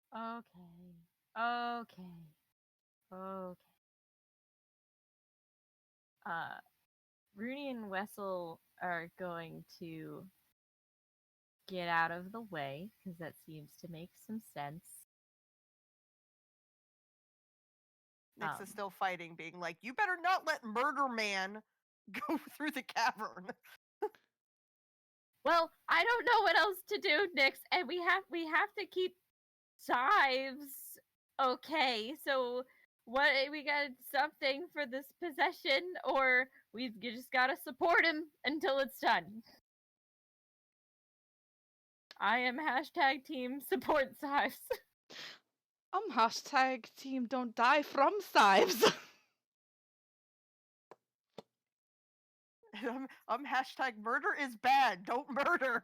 Okay. Rooney and Wessel are going to get out of the way because that seems to make some sense. Nyx is still fighting, being like, "You better not let Murder Man go through the cavern." Well, I don't know what else to do, Nyx, and we have to keep Sives okay. So what we got something for this possession, or we just gotta support him until it's done. I am hashtag team support Sives. Hashtag team don't die from Sives. Hashtag murder is bad. Don't murder.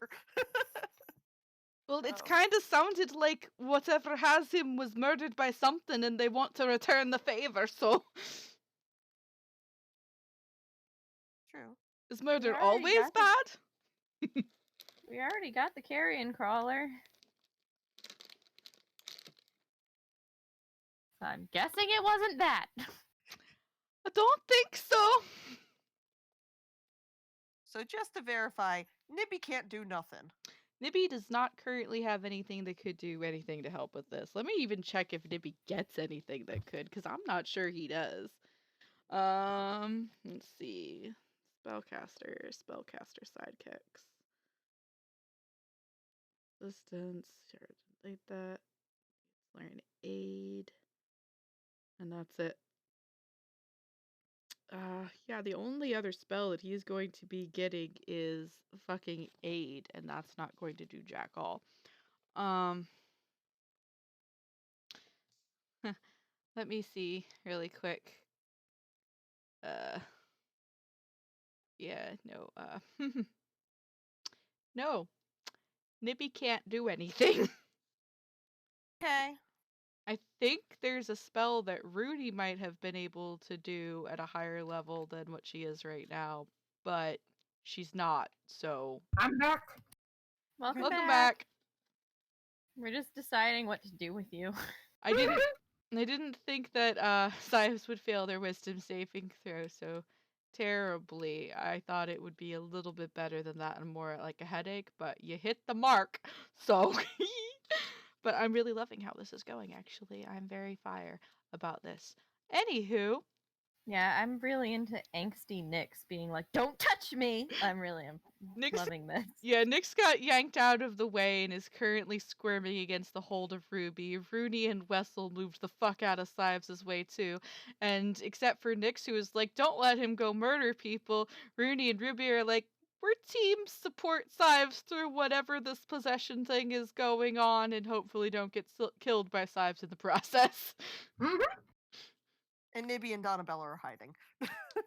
Well, it's Oh. kind of sounded like whatever has him was murdered by something and they want to return the favor, so. True. Is murder already always got the- bad? We already got the carrion crawler. So I'm guessing it wasn't that. I don't think so. So just to verify, Nibby can't do nothing. Nibby does not currently have anything that could do anything to help with this. Let me even check if Nibby gets anything that could, because I'm not sure he does. Let's see. Spellcaster sidekicks. Distance, like that. Learn aid. And that's it. Yeah, the only other spell that he's going to be getting is fucking aid, and that's not going to do jack all. Let me see really quick. Yeah, no, no. Nibby can't do anything. Okay. I think there's a spell that Rudy might have been able to do at a higher level than what she is right now, but she's not, so. I'm back. Welcome Welcome back. back. We're just deciding what to do with you. I didn't think that Sives would fail their wisdom saving throw so terribly. I thought it would be a little bit better than that and more like a headache, but you hit the mark. So but I'm really loving how this is going, actually. I'm very fire about this. Anywho, Yeah, I'm really into angsty Nyx being like, "Don't touch me." I'm Nyx- loving this. yeah, Nyx got yanked out of the way and is currently squirming against the hold of Ruby. Rooney and Wessel moved the fuck out of Sives' way too. And except for Nyx, who was like, don't let him go murder people, Rooney and Ruby are like, we're team support Sives through whatever this possession thing is going on and hopefully don't get killed by Sives in the process. And Nibby and Donabella are hiding.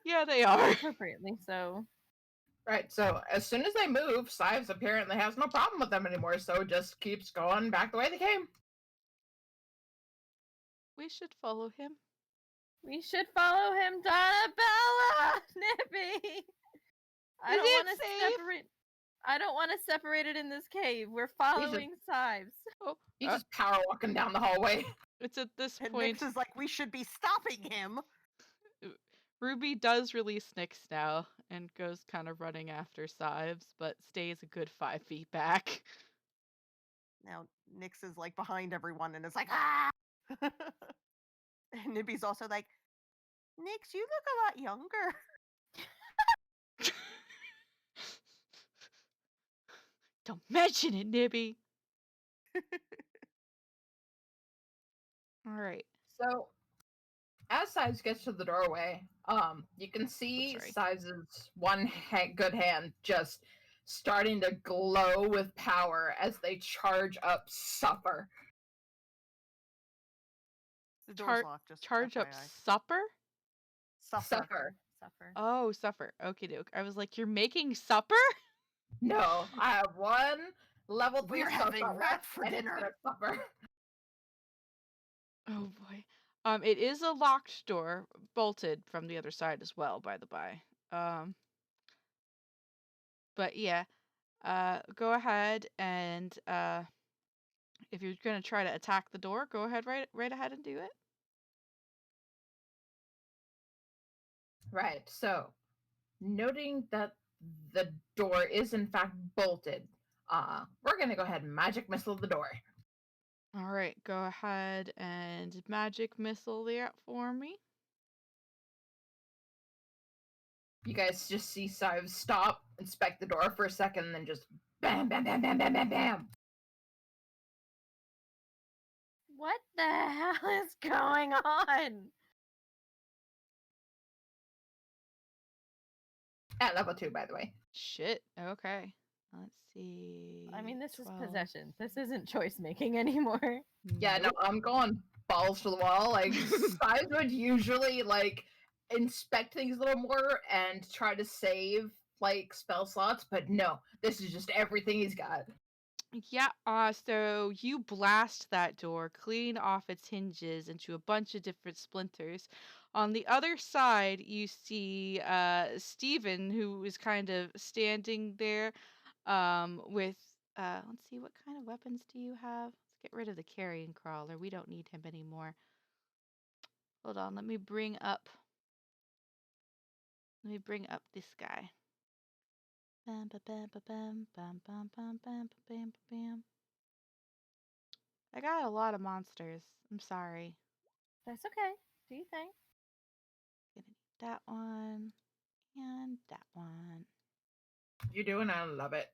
Yeah, they are. Appropriately so. Right, so as soon as they move, Sives apparently has no problem with them anymore, so just keeps going back the way they came. We should follow him. We should follow him, Donabella! Nibby! I don't want to separate. I don't want to separate it in this cave. We're following Sives. Oh, He's just power walking down the hallway. it's at this And point. Nyx is like, we should be stopping him. Ruby does release Nyx now and goes kind of running after Sives, but stays a good 5 feet back. Now Nyx is like behind everyone and is like, ah! And Nibby's also like, Nyx, you look a lot younger. Don't mention it, Nibby. All right. So, as Sives gets to the doorway, you can see Sives' one good hand just starting to glow with power as they charge up Supper. The door's locked. Just charge up FYI. supper? Suffer. Oh, suffer. Okie doke. I was like, you're making supper? No, I have one level 3 We're spell having slot rat left, for and it's dinner. gonna Supper. Oh boy. It is a locked door, bolted from the other side as well, by the by. But yeah, go ahead and if you're gonna try to attack the door, go ahead right ahead and do it. Right, so noting that the door is in fact bolted, we're gonna go ahead and magic missile the door. All right, go ahead and magic missile that for me. You guys just see Sives stop, inspect the door for a second, and then just bam, bam, bam, bam, bam, bam, bam. What the hell is going on? At level 2, by the way. Shit. Okay. Let's see. I mean, this 12. is possession. This isn't choice making anymore. Yeah, Nope. no, I'm going balls to the wall. Like, Sives would usually, like, inspect things a little more and try to save, like, spell slots, but no, this is just everything he's got. Yeah, so you blast that door clean off its hinges into a bunch of different splinters. On the other side, you see Steven, who is kind of standing there with let's see, what kind of weapons do you have? Let's get rid of the carrion crawler. We don't need him anymore. Hold on, let me bring up this guy. Bam ba bam ba bam bam bam bam bam ba bam ba bam. I got a lot of monsters. I'm sorry. That's okay. Do you think? Gonna need that one and that one. You do, and I love it.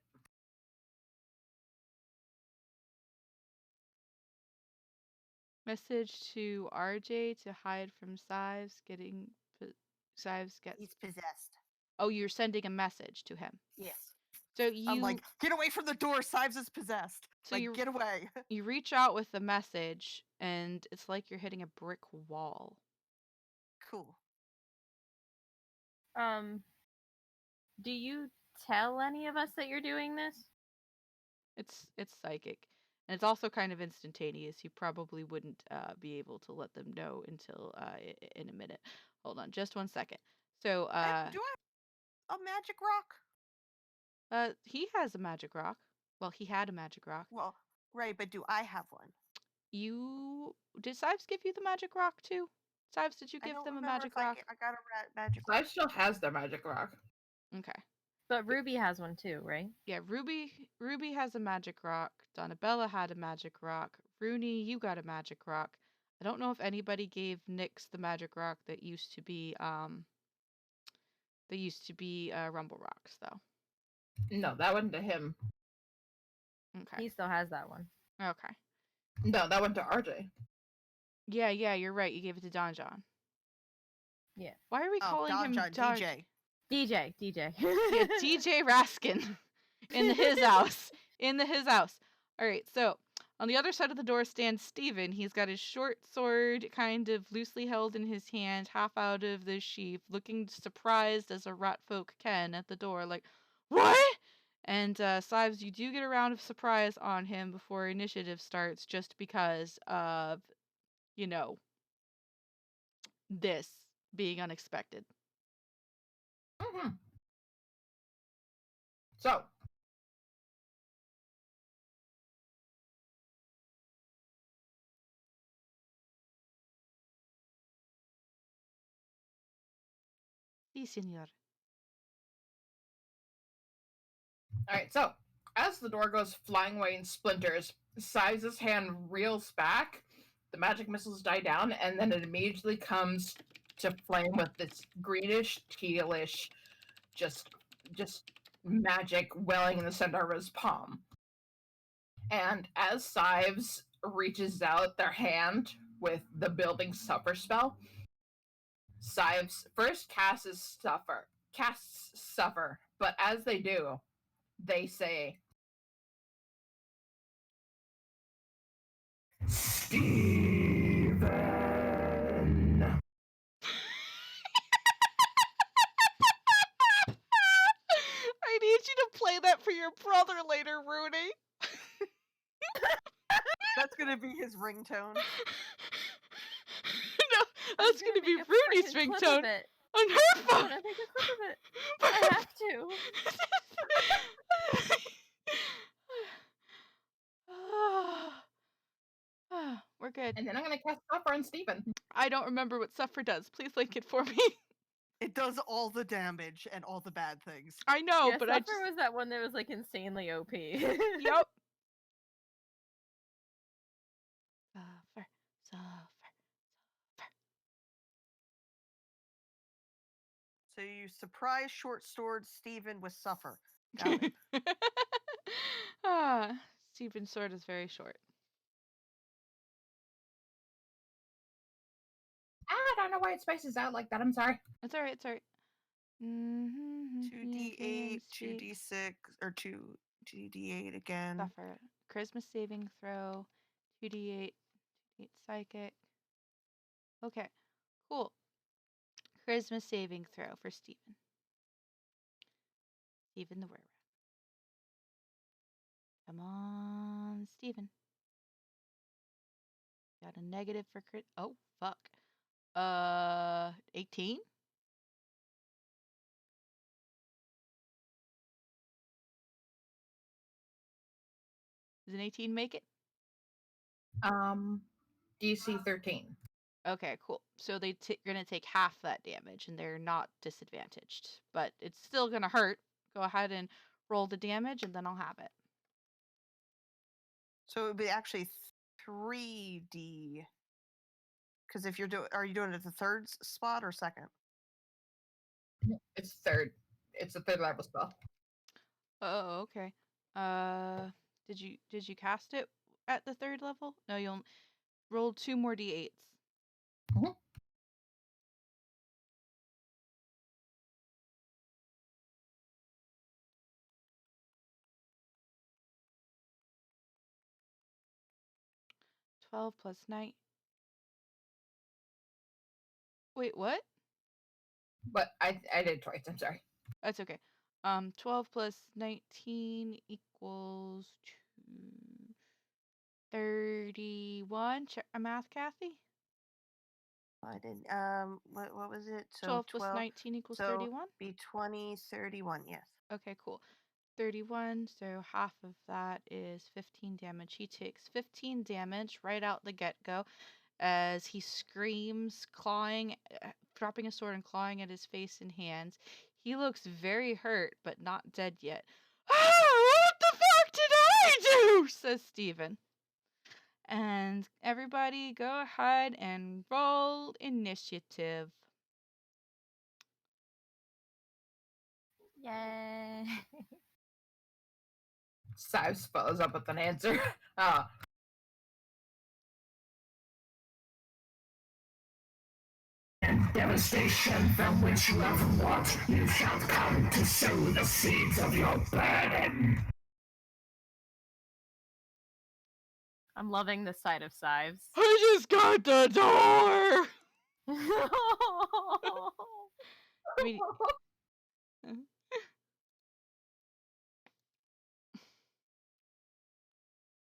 Message to RJ to hide from Sives. Sives gets. He's possessed. Oh, you're sending a message to him. Yes. So you. I'm like, get away from the door. Sives is possessed. So like, you get away. You reach out with the message, and it's like you're hitting a brick wall. Cool. Do you tell any of us that you're doing this? It's psychic, and it's also kind of instantaneous. You probably wouldn't be able to let them know until in a minute. Hold on, just 1 second. So do I have a magic rock? he has a magic rock. Well, he had a magic rock. Well, right, but do I have one? Did Sives give you the magic rock too? Sives, did you I give don't them a remember magic if rock? I got a magic rock. Sives still has their magic rock. Okay. But Ruby has one too, right? Yeah, Ruby has a magic rock. Donabella had a magic rock. Rooney, you got a magic rock. I don't know if anybody gave Nyx the magic rock that used to be Rumble Rocks though. No, that went to him. Okay. He still has that one. Okay. No, that went to RJ. Yeah, you're right. You gave it to Don John. Yeah. Why are we calling Don him John Don? DJ? DJ. Yeah, DJ Raskin in his house. His house. All right, so on the other side of the door stands Steven. He's got his short sword kind of loosely held in his hand, half out of the sheath, looking surprised as a rat folk can at the door, like, what? And Sives, you do get a round of surprise on him before initiative starts just because of, this being unexpected. Mm-hmm. So, Si, senor. alright, so as the door goes flying away in splinters, Sives' hand reels back, the magic missiles die down, and then it immediately comes to flame with this greenish, tealish, just magic welling in the center of his palm. And as Sives reaches out their hand with the building suffer spell, Sives first casts suffer, but as they do, they say, Steven. I need you to play that for your brother later, Rooney. That's gonna be his ringtone. No, that's gonna be Rooney's ringtone on her I'm phone. gonna make a clip of it. I have to. We're good. and then I'm gonna cast suffer on Steven. I don't remember what Suffer does. Please link it for me. It does all the damage and all the bad things. I know, Yeah, but Suffer was that one that was like insanely OP. Yep. So you surprise short-sword Stephen with suffer. Got it. Stephen's sword is very short. I don't know why it spaces out like that. I'm sorry. It's alright, it's alright. 2d8, 2d6, or 2d8 again. Suffer. Charisma saving throw. 2d8. 8 psychic. Okay, cool. Charisma saving throw for Stephen. Stephen the were rat. Come on, Stephen. Got a negative for crit. Oh, fuck. 18? Does an 18 make it? DC 13. Okay, cool. So they're gonna take half that damage, and they're not disadvantaged, but it's still gonna hurt. Go ahead and roll the damage, and then I'll have it. So it would be actually 3d. Because if you're doing, are you doing it at the third spot or second? It's third. It's a third level spell. Oh, okay. Did you cast it at the third level? No, you'll roll 2 more d8s. Mhm. +12 plus 9. Wait, what? But I did it twice. I'm sorry. That's okay. 12 plus 19 equals 31. Check my math, Kathy. I didn't. What was it? So 12 plus 19 equals so 31. Be 20, 31. Yes. Okay, cool. 31. So half of that is 15 damage. He takes 15 damage right out the get-go as he screams, clawing, dropping his sword and clawing at his face and hands. He looks very hurt, but not dead yet. Ah, what the fuck did I do? Says Steven. And everybody go ahead and roll initiative. Yay. Sives follows up with an answer. And devastation from which you have wrought, you shall come to sow the seeds of your burden. I'm loving the sight of Sives. I just got the door! I mean,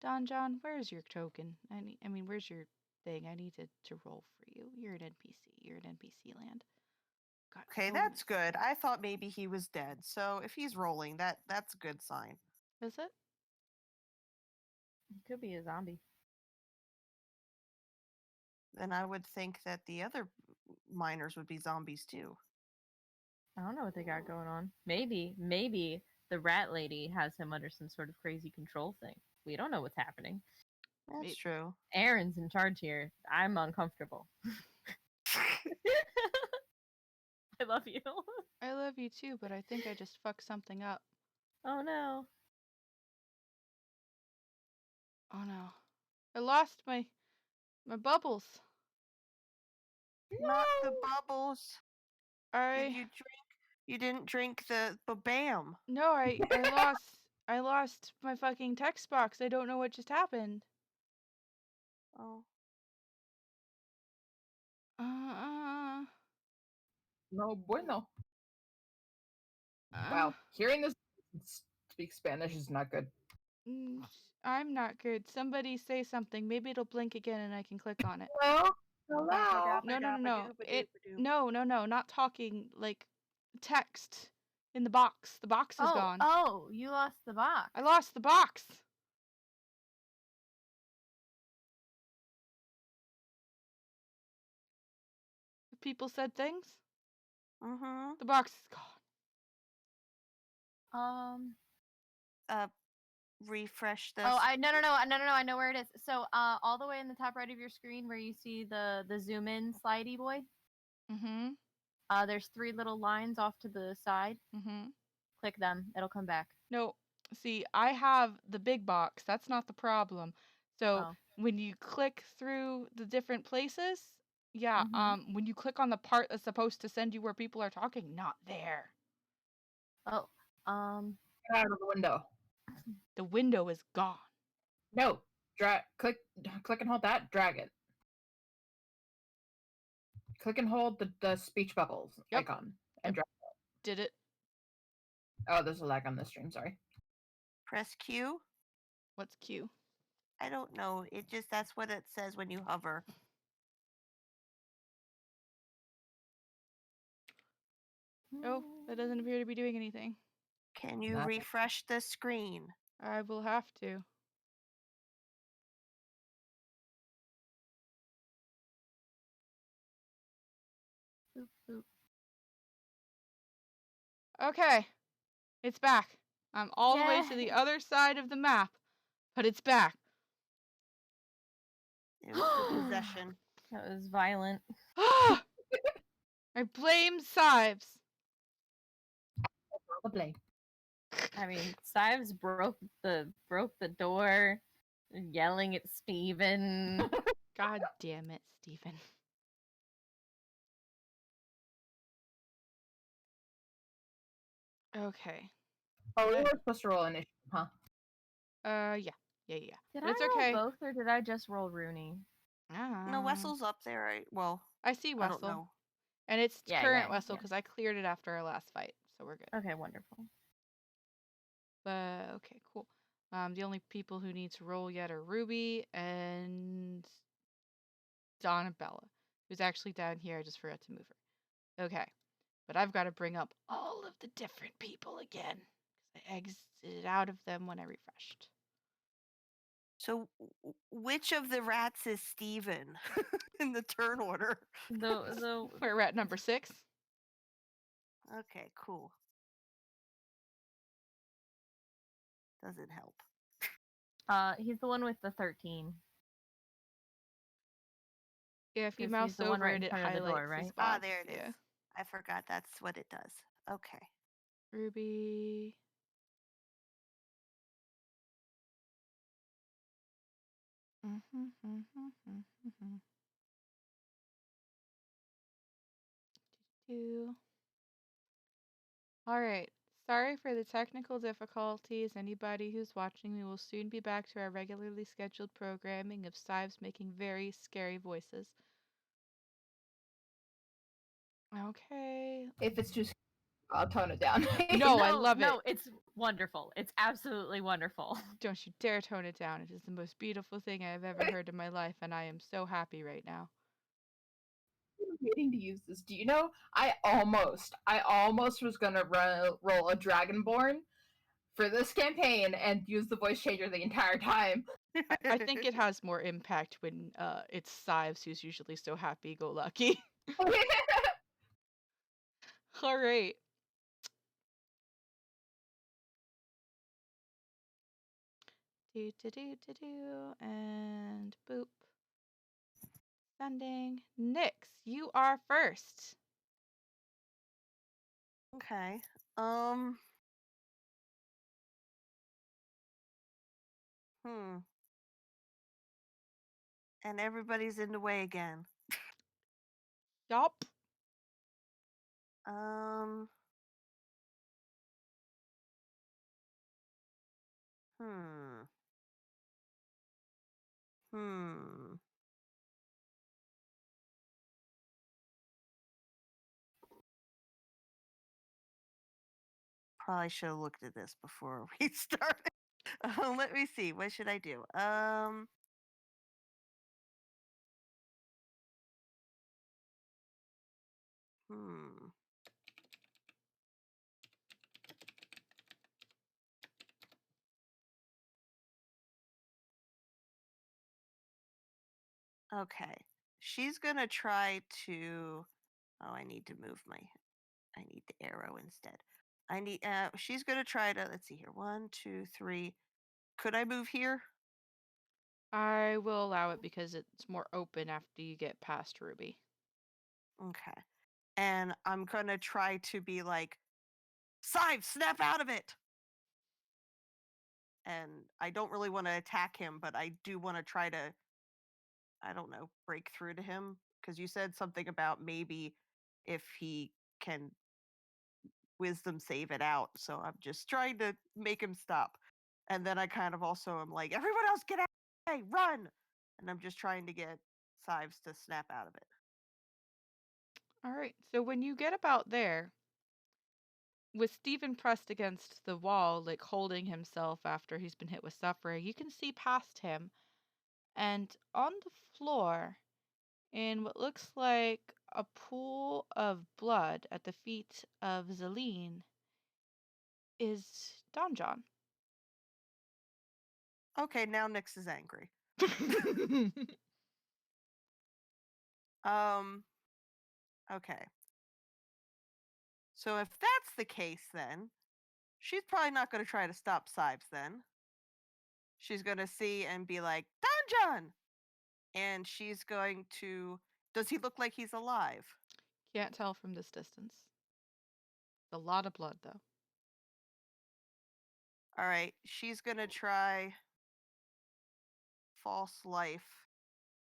Don John, where's your token? I mean, where's your thing? I need to roll for you. You're an NPC. You're an NPC land. Got Okay, so that's good. I thought maybe he was dead. So if he's rolling, that's a good sign. Is it? He could be a zombie. Then I would think that the other miners would be zombies too. I don't know what they got going on. Maybe the rat lady has him under some sort of crazy control thing. We don't know what's happening. That's true. Aaron's in charge here. I'm uncomfortable. I love you. I love you too, but I think I just fucked something up. Oh no. Oh no. I lost my bubbles. Not the bubbles. Did I you drink? You didn't drink the bam. No, I lost my fucking text box. I don't know what just happened. Oh. No bueno. Uh, Wow. Hearing this speak Spanish is not good. I'm not good. Somebody say something. Maybe it'll blink again and I can click on it. Hello? Hello? No. Not talking, like text in the box. The box is gone. Oh, you lost the box. I lost the box. People said things. Mm-hmm. The box is gone. Refresh this. Oh, I know where it is. So, all the way in the top right of your screen where you see the zoom in slidey boy. Mm-hmm. There's 3 little lines off to the side. Mm-hmm. Click them. It'll come back. No, see, I have the big box. That's not the problem. So Oh. when you click through the different places, yeah, Mhm. when you click on the part that's supposed to send you where people are talking, not there. Oh. Get out of the window. The window is gone. No. Click and hold that. Drag it. Click and hold the speech bubbles Yep. icon Yep. and drag. Did it? Oh, there's a lag on this stream. Sorry. Press Q. What's Q? I don't know. It just that's what it says when you hover. Oh, that doesn't appear to be doing anything. Can you Nothing. refresh the screen? I will have to. Boop, boop. Okay. It's back. I'm all the way to the Yay. other side of the map, but it's back. It was the possession. That was violent. I blame Sives. The blame. I mean, Sives broke the door, yelling at Steven. God damn it, Stephen. Okay. Oh, we were supposed to roll initiative, huh? Yeah. Did But I it's roll okay. both, or did I just roll Rooney? No, Wessel's up there. Well, I see I don't Wessel. know. And it's Yeah, current yeah, Wessel yeah. because I cleared it after our last fight, so we're good. Okay, wonderful. But okay, cool. The only people who need to roll yet are Ruby and Donabella, who's actually down here. I just forgot to move her. Okay. But I've got to bring up all of the different people again because I exited out of them when I refreshed. So, which of the rats is Steven in the turn order? The We're at number 6. Okay, cool. Doesn't help. he's the one with the 13. Yeah, if you 'Cause mouse he's the one over right it, in it front of the door, highlights the right? spots. There it is. Yeah. I forgot that's what it does. Okay. Ruby. All right. Sorry for the technical difficulties. Anybody who's watching, we will soon be back to our regularly scheduled programming of Sives making very scary voices. Okay. If it's too, I'll tone it down. No, I love No, it. it's wonderful. It's absolutely wonderful. Don't you dare tone it down. It is the most beautiful thing I have ever heard in my life, and I am so happy right now. I'm waiting to use this. Do you know? I almost was gonna roll a Dragonborn for this campaign and use the voice changer the entire time. I think it has more impact when it's Sives who's usually so happy-go-lucky. All right. And boop. Sending. Nyx, you are first. Okay. And everybody's in the way again. Yup. Hmm. Hmm. Probably should have looked at this before we started. Let me see. What should I do? Hmm. Okay. She's gonna try to. Oh, I need to move my. I need the arrow instead. I need. She's gonna try to. Let's see here. 1, 2, 3. Could I move here? I will allow it because it's more open after you get past Ruby. Okay. and I'm gonna try to be like, Sives, snap out of it. And I don't really want to attack him, but I do want to try to, I don't know, break through to him. Because you said something about maybe if he can wisdom save it out. So I'm just trying to make him stop. And then I kind of also am like, everyone else get out, hey, run. And I'm just trying to get Sives to snap out of it. All right. So when you get about there, with Stephen pressed against the wall, like holding himself after he's been hit with suffering, you can see past him. And on the floor, in what looks like a pool of blood at the feet of Zeline, is Don John. Okay, now Nyx is angry. Okay. So if that's the case, then she's probably not going to try to stop Sives then. She's going to see and be like, Don John! And she's going to. Does he look like he's alive? Can't tell from this distance. A lot of blood, though. All right. She's going to try false life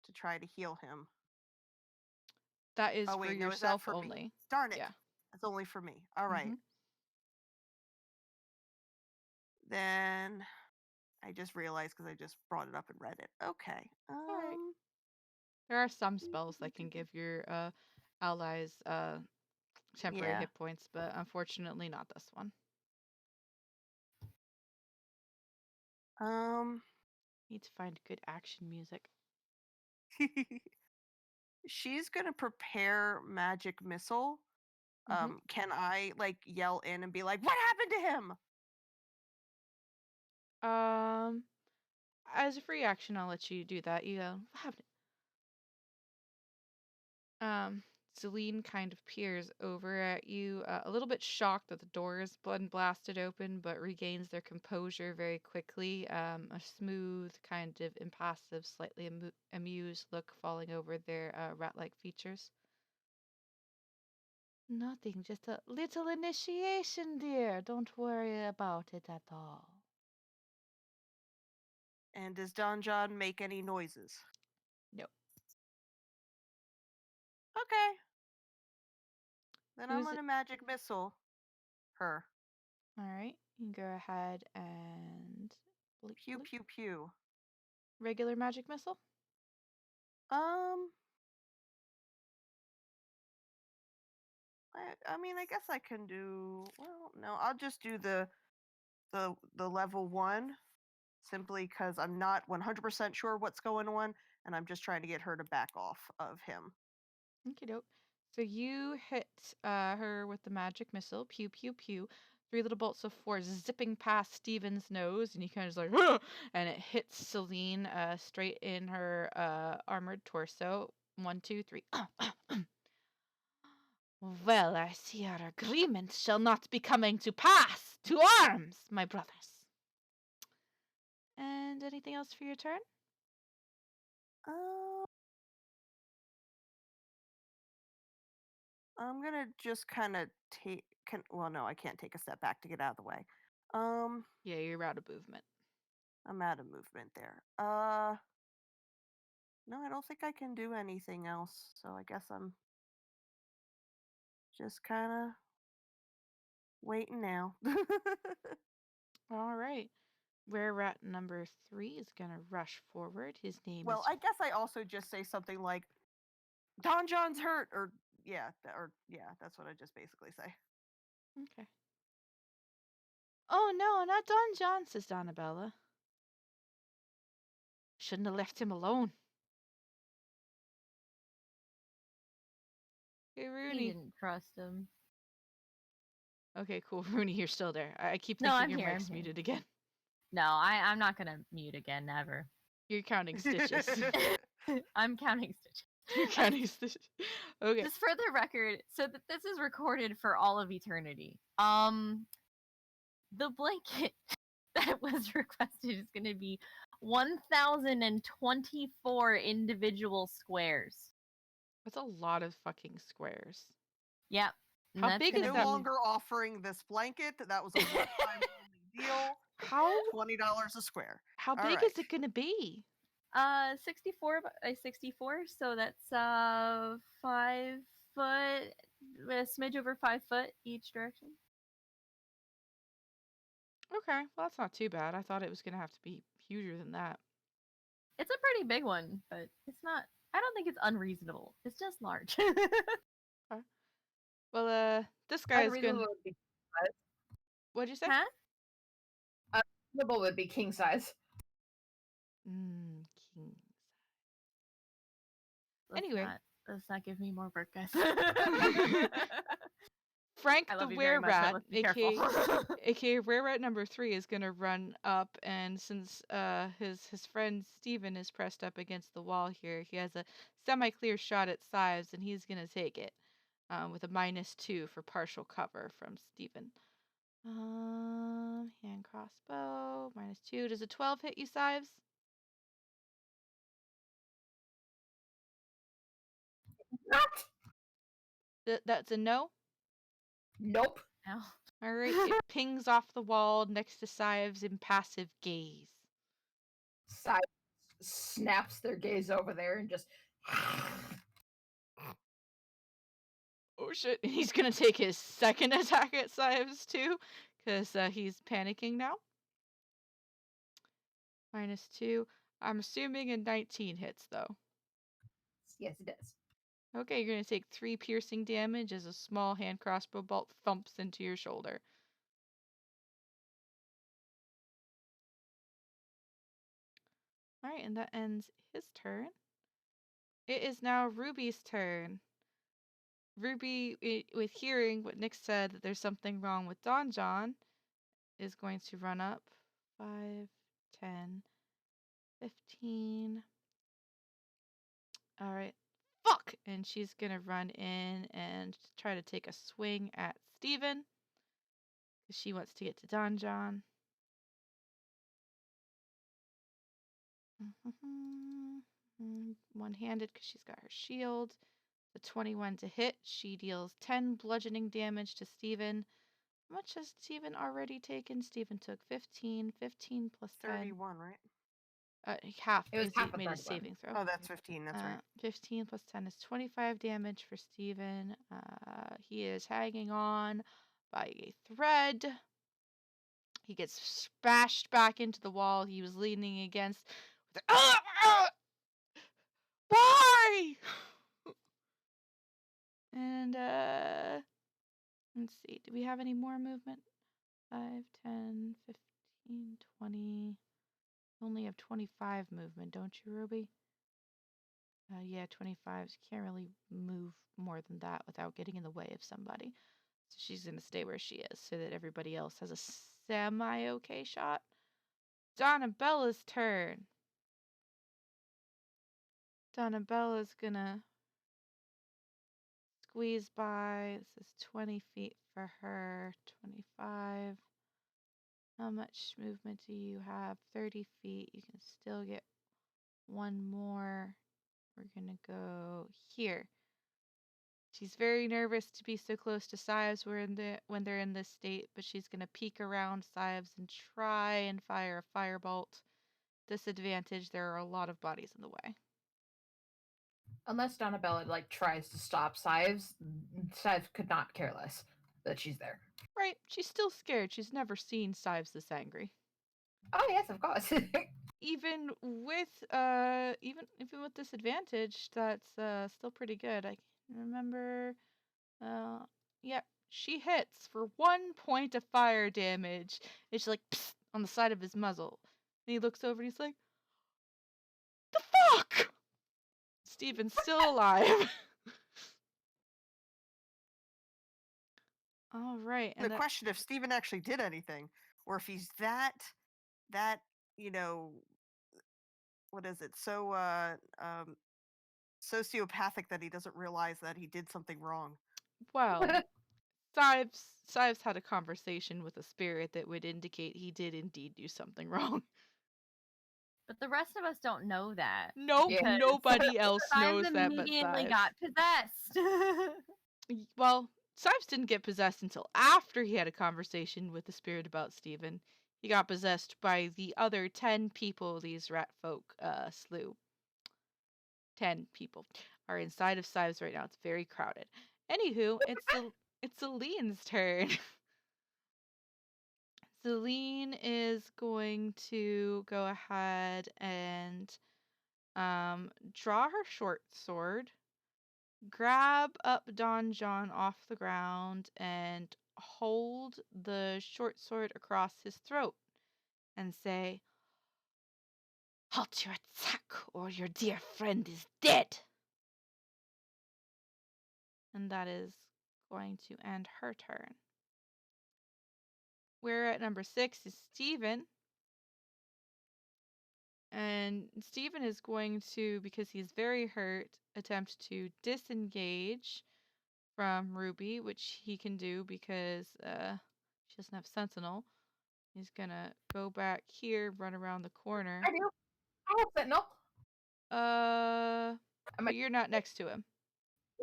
to try to heal him. That is Oh, for wait. No, is that yourself for only. me? Darn it. Yeah. That's only for me. All right. Mhm. Then I just realized because I just brought it up and read it. Okay. All right. There are some spells that can give your allies temporary Yeah. hit points, but unfortunately not this one. Need to find good action music. She's gonna prepare magic missile. Mhm. Can I like yell in and be like, "What happened to him?" As a free action, I'll let you do that. You go, what happened? Celine kind of peers over at you, a little bit shocked that the door is blasted open, but regains their composure very quickly. A smooth, kind of impassive, slightly amused look falling over their rat-like features. Nothing, just a little initiation, dear. Don't worry about it at all. And does Don John make any noises? No. Okay. Then I'm Who's gonna it? magic missile her. All right, you can go ahead and blink, Pew blink. pew pew. Regular magic missile. I mean, I guess I can do. Well, no, I'll just do the level 1, simply because I'm not 100% sure what's going on, and I'm just trying to get her to back off of him. Okie doke. So you hit her with the magic missile. Pew pew pew. 3 little bolts of force zipping past Steven's nose, and you kind of just like, "Huh!" And it hits Celine straight in her armored torso. 1, 2, 3. Well, I see our agreement shall not be coming to pass. To arms, my brothers. And anything else for your turn? I'm gonna just kind of take. Well, no, I can't take a step back to get out of the way. Yeah, you're out of movement. I'm out of movement there. No, I don't think I can do anything else. So I guess I'm just kind of waiting now. All right. Where rat number 3 is going to rush forward. His name Well, is... I guess I also just say something like, Don John's hurt, or yeah, that's what I just basically say. Okay. Oh, no, not Don John, says Donabella. Shouldn't have left him alone. Hey, He Rooney. didn't trust him. Okay, cool. Rooney, you're still there. I keep No, thinking I'm your here, mic's I'm here. muted again. No, I'm not gonna mute again, never. You're counting stitches. I'm counting stitches. You're counting stitches. Okay. Just for the record, so that this is recorded for all of eternity. The blanket that was requested is going to be 1,024 individual squares. That's a lot of fucking squares. Yep. And How that's big gonna is No that? longer offering this blanket. That was a one-time only deal. How $20 a square. how All big right. is it gonna be? 64 by 64, so that's 5 foot, a smidge over 5 foot each direction. Okay, well that's not too bad. I thought it was gonna have to be huger than that. It's a pretty big one, but it's not. I don't think it's unreasonable. It's just large. Okay. Well, this guy is Unreasonable gonna. would be size. What'd you say? Huh? Unreasonable would be king size. King. Let's Anyway. not give me more work, guys. Frank I the love you very much, but Were-Rat, let's be careful. aka Were-Rat number 3, is gonna run up, and since his friend Steven is pressed up against the wall here, he has a semi-clear shot at Sives, and he's gonna take it with a -2 for partial cover from Steven. Hand crossbow, -2. Does a 12 hit you, Sives? Not. That's a no? Nope. Ow. Alright, it pings off the wall next to Sives' impassive gaze. Side snaps their gaze over there and just. Oh shit, he's gonna take his second attack at Sives too, because he's panicking now. -2. I'm assuming a 19 hits though. Yes, it does. Okay, you're gonna take 3 piercing damage as a small hand crossbow bolt thumps into your shoulder. Alright, and that ends his turn. It is now Ruby's turn. Ruby, with hearing what Nick said, that there's something wrong with Don John, is going to run up 5, 10, 15. All right. Fuck! And she's gonna run in and try to take a swing at Steven. Because she wants to get to Don John. One-handed because she's got her shield. The 21 to hit. She deals 10 bludgeoning damage to Steven. How much has Steven already taken? Steven took 15. 15 plus 10. 31, right? Half. It was Because he half of made a 31. saving throw. Oh, that's 15. That's right. 15 plus 10 is 25 damage for Steven. He is hanging on by a thread. He gets bashed back into the wall he was leaning against. Why? And let's see. Do we have any more movement? 5, 10, 15, 20. Only have 25 movement, don't you, Ruby? Yeah, 25s. Can't really move more than that without getting in the way of somebody. So she's going to stay where she is so that everybody else has a semi-okay shot. Donnabella's turn. Donnabella's going to squeeze by. This is 20 feet for her. 25. How much movement do you have? 30 feet. You can still get one more. We're going to go here. She's very nervous to be so close to Sives when they're in this state, but she's going to peek around Sives and try and fire a firebolt. Disadvantage, there are a lot of bodies in the way. Unless Donabella tries to stop Sives, Sives could not care less that she's there. Right, she's still scared. She's never seen Sives this angry. Oh yes, of course. Even with disadvantage, that's still pretty good. I can remember. Yeah, she hits for 1 point of fire damage. It's like psst, on the side of his muzzle. And he looks over and he's like, "The fuck!" Steven's still alive. All right, and The question if Steven actually did anything, or if he's that what is it? So sociopathic that he doesn't realize that he did something wrong. well, Sives had a conversation with a spirit that would indicate he did indeed do something wrong. But the rest of us don't know that. Nope, Yeah. nobody else Sives knows that but immediately Sives. got possessed. Well, Sives didn't get possessed until after he had a conversation with the spirit about Stephen. He got possessed by the other 10 people these rat folk slew. 10 people are inside of Sives right now. It's very crowded. Anywho, it's Celine's turn. Celine is going to go ahead and draw her short sword, grab up Don John off the ground, and hold the short sword across his throat and say, "Halt your attack, or your dear friend is dead." And that is going to end her turn. We're at number 6 is Stephen. And Stephen is going to, because he's very hurt, attempt to disengage from Ruby, which he can do because she doesn't have Sentinel. He's gonna go back here, run around the corner. I do. I have Sentinel. But you're not next to him.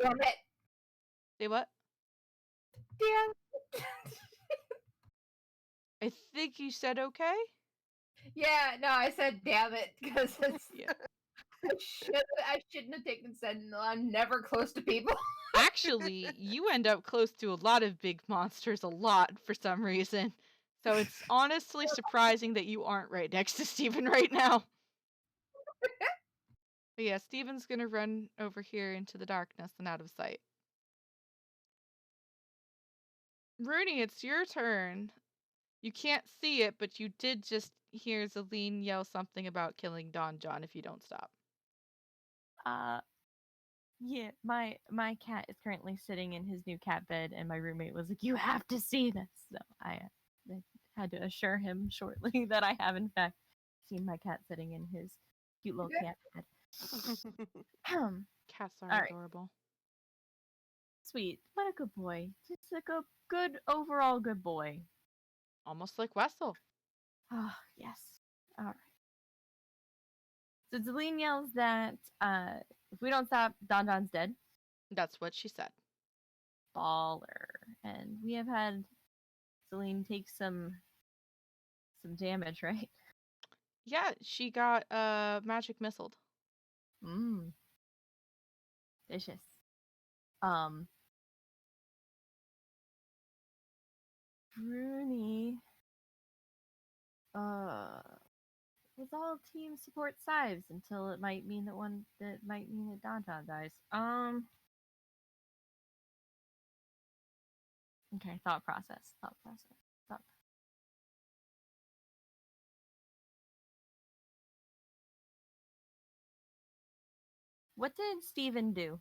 Damn it. Say what? Damn. I think you said okay? Yeah, no, I said damn it because it's. Yeah. I shouldn't have taken Sentinel. I'm never close to people. Actually, you end up close to a lot of big monsters a lot for some reason. So it's honestly surprising that you aren't right next to Steven right now. But yeah, Steven's gonna run over here into the darkness and out of sight. Rooney, it's your turn. You can't see it, but you did just hear Zeline yell something about killing Don John if you don't stop. Yeah, my cat is currently sitting in his new cat bed, and my roommate was like, "You have to see this." So I had to assure him shortly that I have in fact seen my cat sitting in his cute little cat bed. Cats are All right. adorable. Sweet, what a good boy. Just like a good overall good boy. Almost like Wessel. Oh yes. All right. So Celine yells that if we don't stop, Don Don's dead. That's what she said. Baller. And we have had Celine take some damage, right? Yeah, she got magic missiled. Mmm. Vicious. Rooney. Was all team support Sives until it might mean that Don Don dies. Okay, thought process. What did Steven do?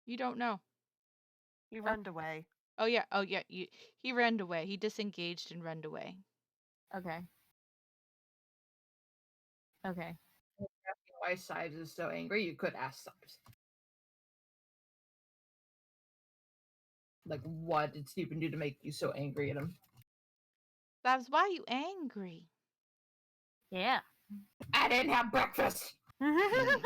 You don't know. He runned away. Oh yeah. He ran away. He disengaged and ran away. Okay. Okay. Why Sives is so angry? You could ask Sives. Like, what did Stephen do to make you so angry at him? That's why you angry. Yeah. I didn't have breakfast. Oh,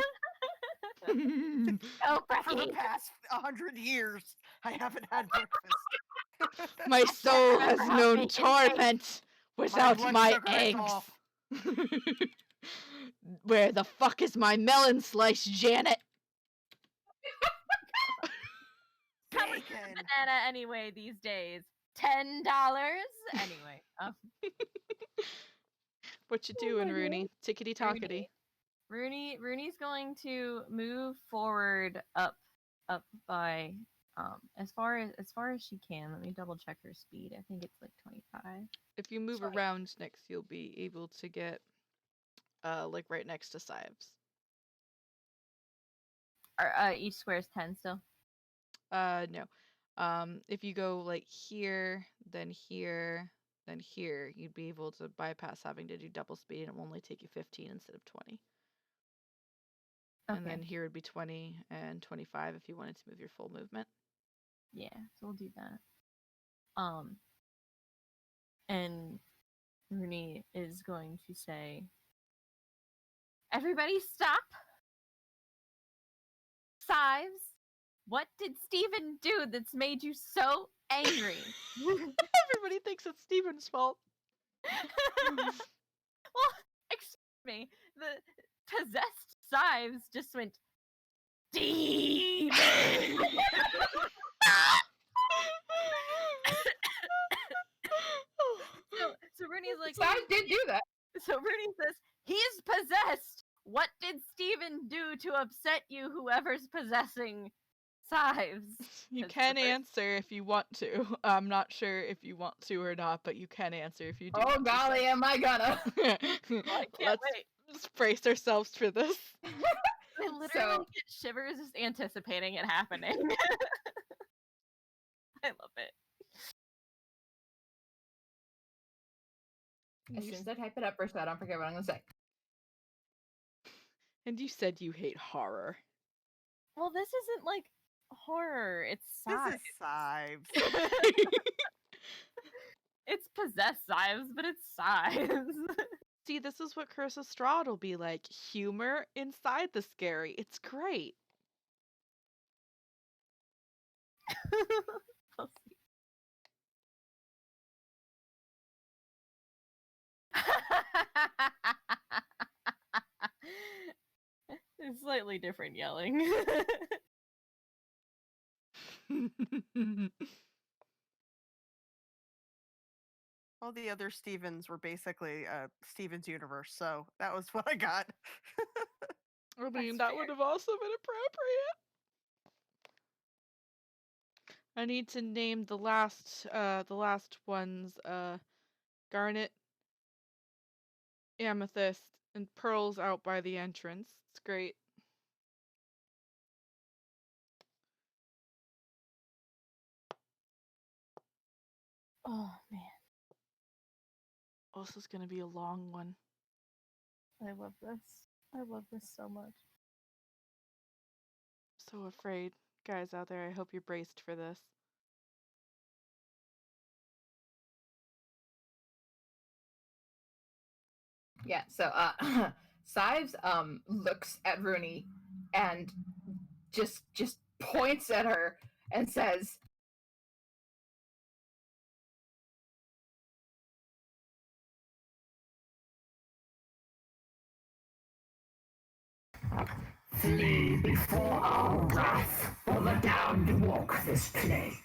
For the past 100 years, I haven't had breakfast. My soul has Remember how known bacon torment without blood my sugar is eggs. off. Where the fuck is my melon slice, Janet? How much is a Bacon. banana anyway these days? $10? Anyway. What you doing, Rooney? Tickety tockety. Rooney's going to move forward up by as far as she can. Let me double check her speed. I think it's like 25. If you move around next, you'll be able to get like right next to Sives. Each square is 10 still. No. If you go like here, then here, then here, you'd be able to bypass having to do double speed, and it will only take you 15 instead of 20. Okay. And then here would be 20 and 25 if you wanted to move your full movement. Yeah, so we'll do that. And Rooney is going to say, "Everybody stop. Sives, What did Steven do that's made you so angry? Everybody thinks it's Steven's fault. Well, excuse me. The possessed Sives just went, Steven! So Rooney's like, I did do that. so Rooney says, he's possessed! What did Steven do to upset you, whoever's possessing Sives? You That's can the first- answer if you want to. I'm not sure if you want to or not, but you can answer if you do. Oh want to, golly, am I gonna? I can't wait. Let's brace ourselves for this. I literally So- get shivers just anticipating it happening. I love it. As soon as I type it up first, so I don't forget what I'm gonna say. And you said you hate horror. Well, this isn't like horror. It's This Sives. is Sives. It's possessed Sives, but it's Sives. See, this is what Curse of Strahd will be like. Humor inside the scary. It's great. We'll see. It's slightly different yelling. All the other Stevens were basically Steven's universe, so that was what I got. I mean, That's that would have also been appropriate. I need to name the last ones, Garnet, Amethyst, and Pearls out by the entrance. It's great. Oh man, Oh, this is gonna be a long one. I love this. I love this so much. So afraid. Guys out there, I hope you're braced for this. Yeah, so Sives looks at Rooney and just points at her and says, Flee before our wrath, or the damned walk this plane.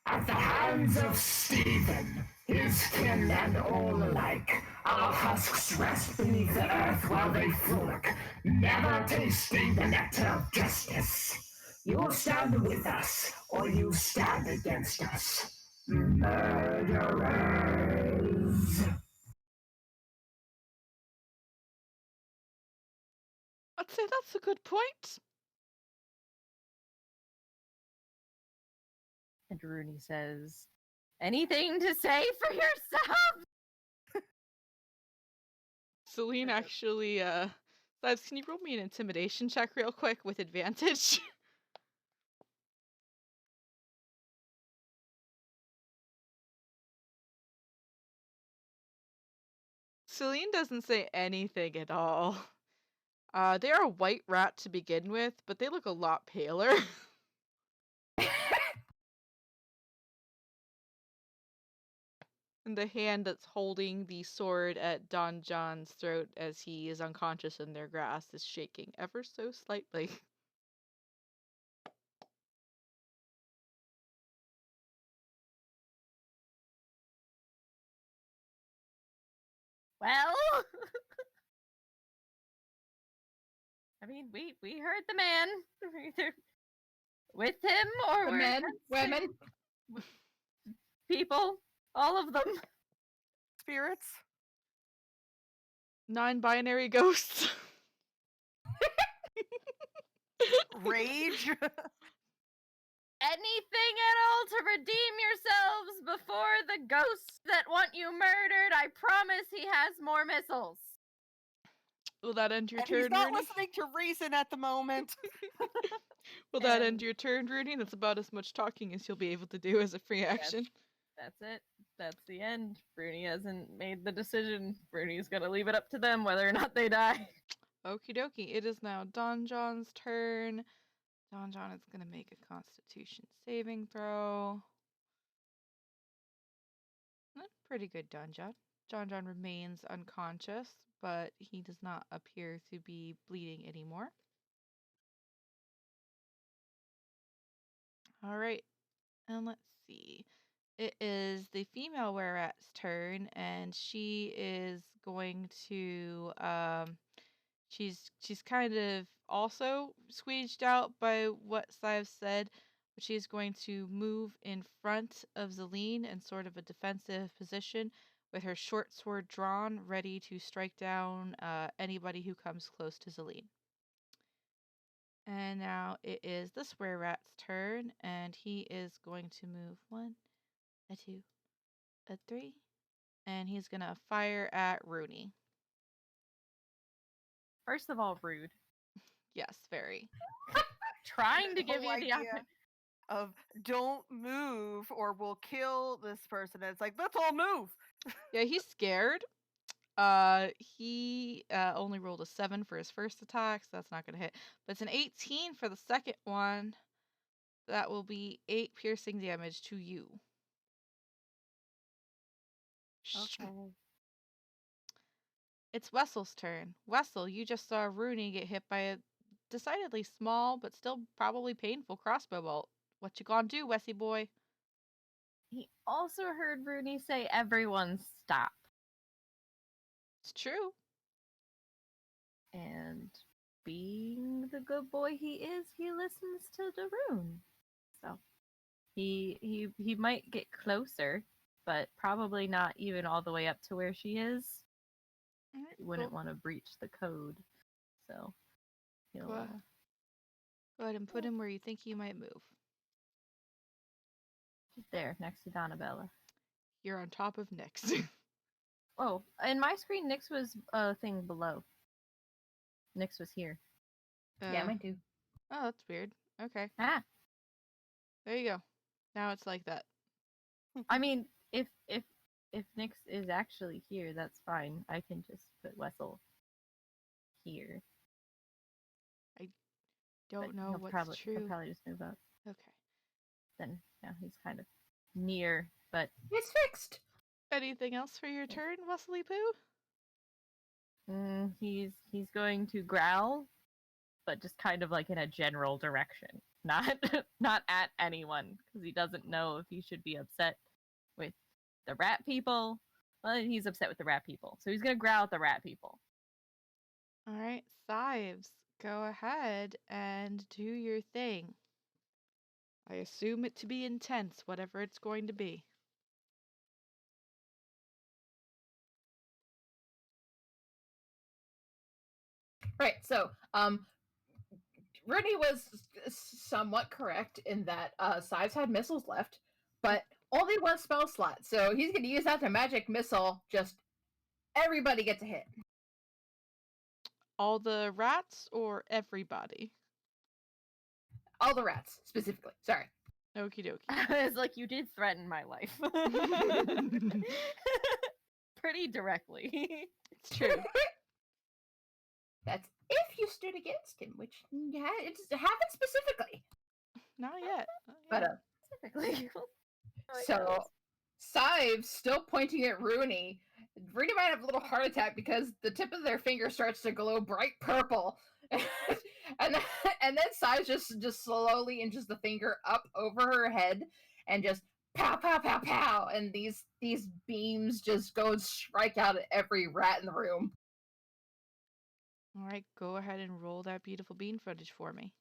At the hands of Stephen, his kin and all alike, our husks rest beneath the earth while they frolic, never tasting the nectar of justice. You stand with us, or you stand against us. Murderers! I'd say that's a good point. And Rooney says, anything to say for yourself? Celine actually, Sives, can you roll me an intimidation check real quick with advantage? Celine doesn't say anything at all. They are a white rat to begin with, but they look a lot paler. And the hand that's holding the sword at Don John's throat as he is unconscious in their grasp is shaking ever so slightly. Well, I mean, we heard the man. We're either with him or the we're men, against him. women. People, all of them. Spirits? Non-binary ghosts. Rage? Anything at all to redeem yourselves before the ghosts that want you murdered. I promise he has more missiles. Will that end your And turn, he's not Rooney? listening to reason at the moment. Will that And- end your turn, Rooney? That's about as much talking as you'll be able to do as a free action. That's it. That's the end. Bruni hasn't made the decision. Bruni's gonna leave it up to them whether or not they die. Okie dokie. It is now Don John's turn. John John is going to make a Constitution saving throw. Pretty good, John John. John John remains unconscious, but he does not appear to be bleeding anymore. All right, and let's see. It is the female were rat's turn, and she is going to she's kind of also squeezed out by what Sives said, but she's going to move in front of Zelene in sort of a defensive position with her short sword drawn, ready to strike down anybody who comes close to Zelene. And now it is the square rat's turn, and he is going to move 1, a 2, a 3, and he's gonna fire at Rooney. First of all, rude. Yes, very. Trying to The give whole you the idea of don't move or we'll kill this person. And it's like, let's all move. Yeah, he's scared. He only rolled a 7 for his first attack, so that's not gonna hit. But it's an 18 for the second one. That will be 8 piercing damage to you. Okay. It's Wessel's turn. Wessel, you just saw Rooney get hit by a decidedly small but still probably painful crossbow bolt. What you gonna do, Wessie boy? He also heard Rooney say, "Everyone stop." It's true. And being the good boy he is, he listens to the rune. So he might get closer, but probably not even all the way up to where she is. All right, He wouldn't want to breach the code. So he'll Go ahead and put him where you think he might move. just there next to Donabella. You're on top of Nyx. Oh, in my screen, Nyx was a thing below. Nyx was here. Yeah, mine too. Oh, that's weird. Okay. Ah, There you go. Now it's like that. I mean, if Nyx is actually here, that's fine. I can just put Wessel here. Don't know He'll what's probably, true. He'll probably just move up. Okay. Then yeah, he's kind of near, but It's fixed. Anything else for your turn, Wesley Pooh? he's going to growl, but just kind of like in a general direction, not not at anyone, because he doesn't know if he should be upset with the rat people. Well, he's upset with the rat people, so he's gonna growl at the rat people. All right, Sives, go ahead and do your thing. I assume it to be intense, whatever it's going to be. Right. So, Rudy was somewhat correct in that Sives had missiles left, but only one spell slot. So he's going to use that to magic missile. Just everybody gets a hit. All the rats or everybody? All the rats, specifically. Sorry. Okie dokie. It's like, you did threaten my life. Pretty directly. It's true. That's if you stood against him, which it happened specifically. Not yet. But Specifically. so Sives still pointing at Rooney. Rooney might have a little heart attack because the tip of their finger starts to glow bright purple. and then Sives just slowly inches the finger up over her head and just pow pow pow pow, and these beams just go and strike out at every rat in the room. All right, go ahead and roll that beautiful bean footage for me.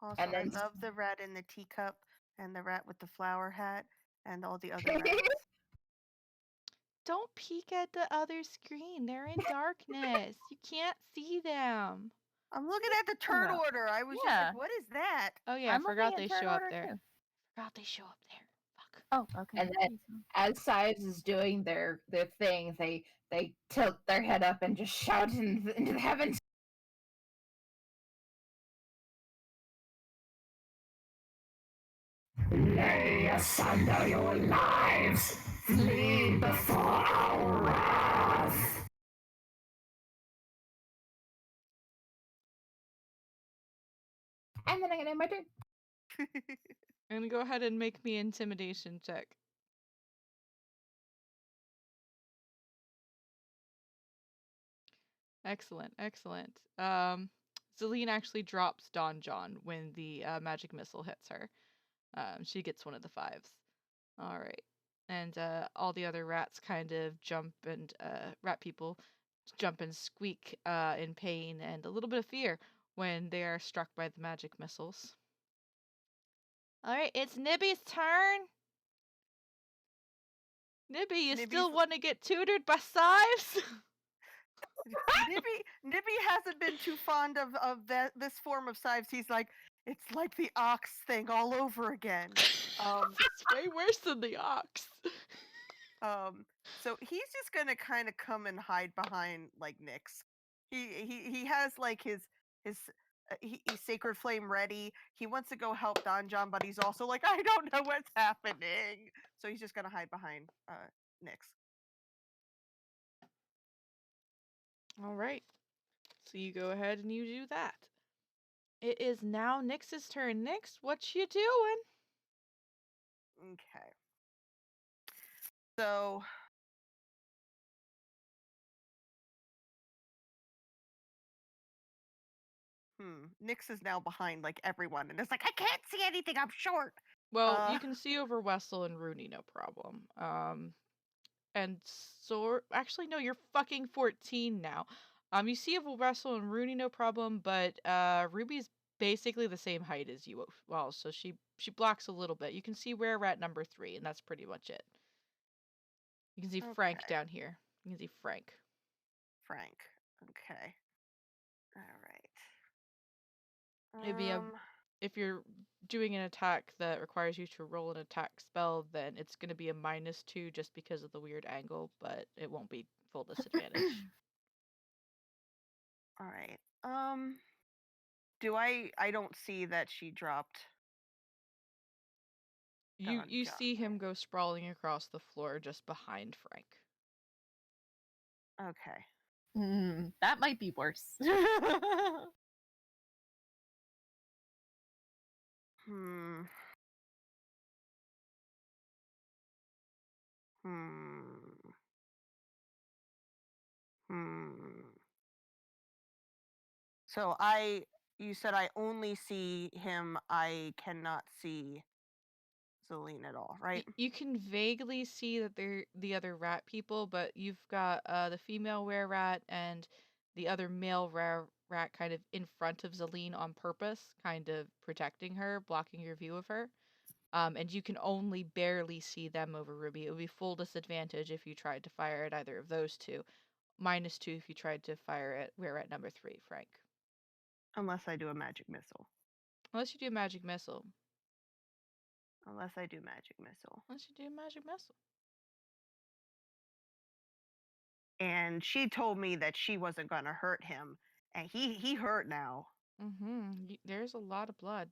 Also, And then- I love the rat in the teacup and the rat with the flower hat and all the other rats. Don't peek at the other screen. They're in darkness. You can't see them. I'm looking at the turn Yeah. order. I was just Yeah. like, what is that? Oh yeah, I'm I forgot they looking at show turn up order, there. too. Forgot they show up there. Fuck. Oh, okay. And then as Sives is doing their thing, they tilt their head up and just shout into the heavens. Lay asunder your lives, flee before our wrath. And then I'm gonna end my turn. I'm gonna go ahead and make me intimidation check. Excellent, excellent. Celine actually drops Don John when the magic missile hits her. She gets one of the 5s. All right. And all the other rats kind of jump and rat people jump and squeak in pain and a little bit of fear when they are struck by the magic missiles. All right, it's Nibby's turn. Nibby, you still Nibby's- want to get tutored by Sives? Nibby hasn't been too fond of this form of Sives. He's like, it's like the ox thing all over again. It's way worse than the ox. So he's just gonna kind of come and hide behind like Nyx. He has like his he's sacred flame ready. He wants to go help Don John, but he's also like, I don't know what's happening. So he's just gonna hide behind Nyx. All right. So you go ahead and you do that. It is now Nyx's turn. Nyx, what you doing? Okay. So Nyx is now behind like everyone, and it's like I can't see anything. I'm short. Well, you can see over Wessel and Rooney, no problem. And so actually no, you're fucking 14 now. You see over Wessel and Rooney, no problem, but Ruby's basically the same height as you. Well, so she blocks a little bit. You can see where we're at number 3, and that's pretty much it. You can see Frank Okay. down here. You can see Frank. Frank. Okay. All right. If you're doing an attack that requires you to roll an attack spell, then it's going to be a -2 just because of the weird angle, but it won't be full disadvantage. All right. Do I don't see that she dropped. You John. see him go sprawling across the floor just behind Frank. Okay. That might be worse. Hmm. Hmm. Hmm. So you said I only see him. I cannot see Celine at all, right? You can vaguely see that they're the other rat people, but you've got the female were-rat and the other male rat kind of in front of Celine on purpose, kind of protecting her, blocking your view of her. And you can only barely see them over Ruby. It would be full disadvantage if you tried to fire at either of those two. -2 if you tried to fire at were-rat number 3, Frank. Unless I do a magic missile. Unless you do a magic missile. Unless I do magic missile. Unless you do a magic missile. And she told me that she wasn't gonna hurt him, and he hurt now. There's a lot of blood.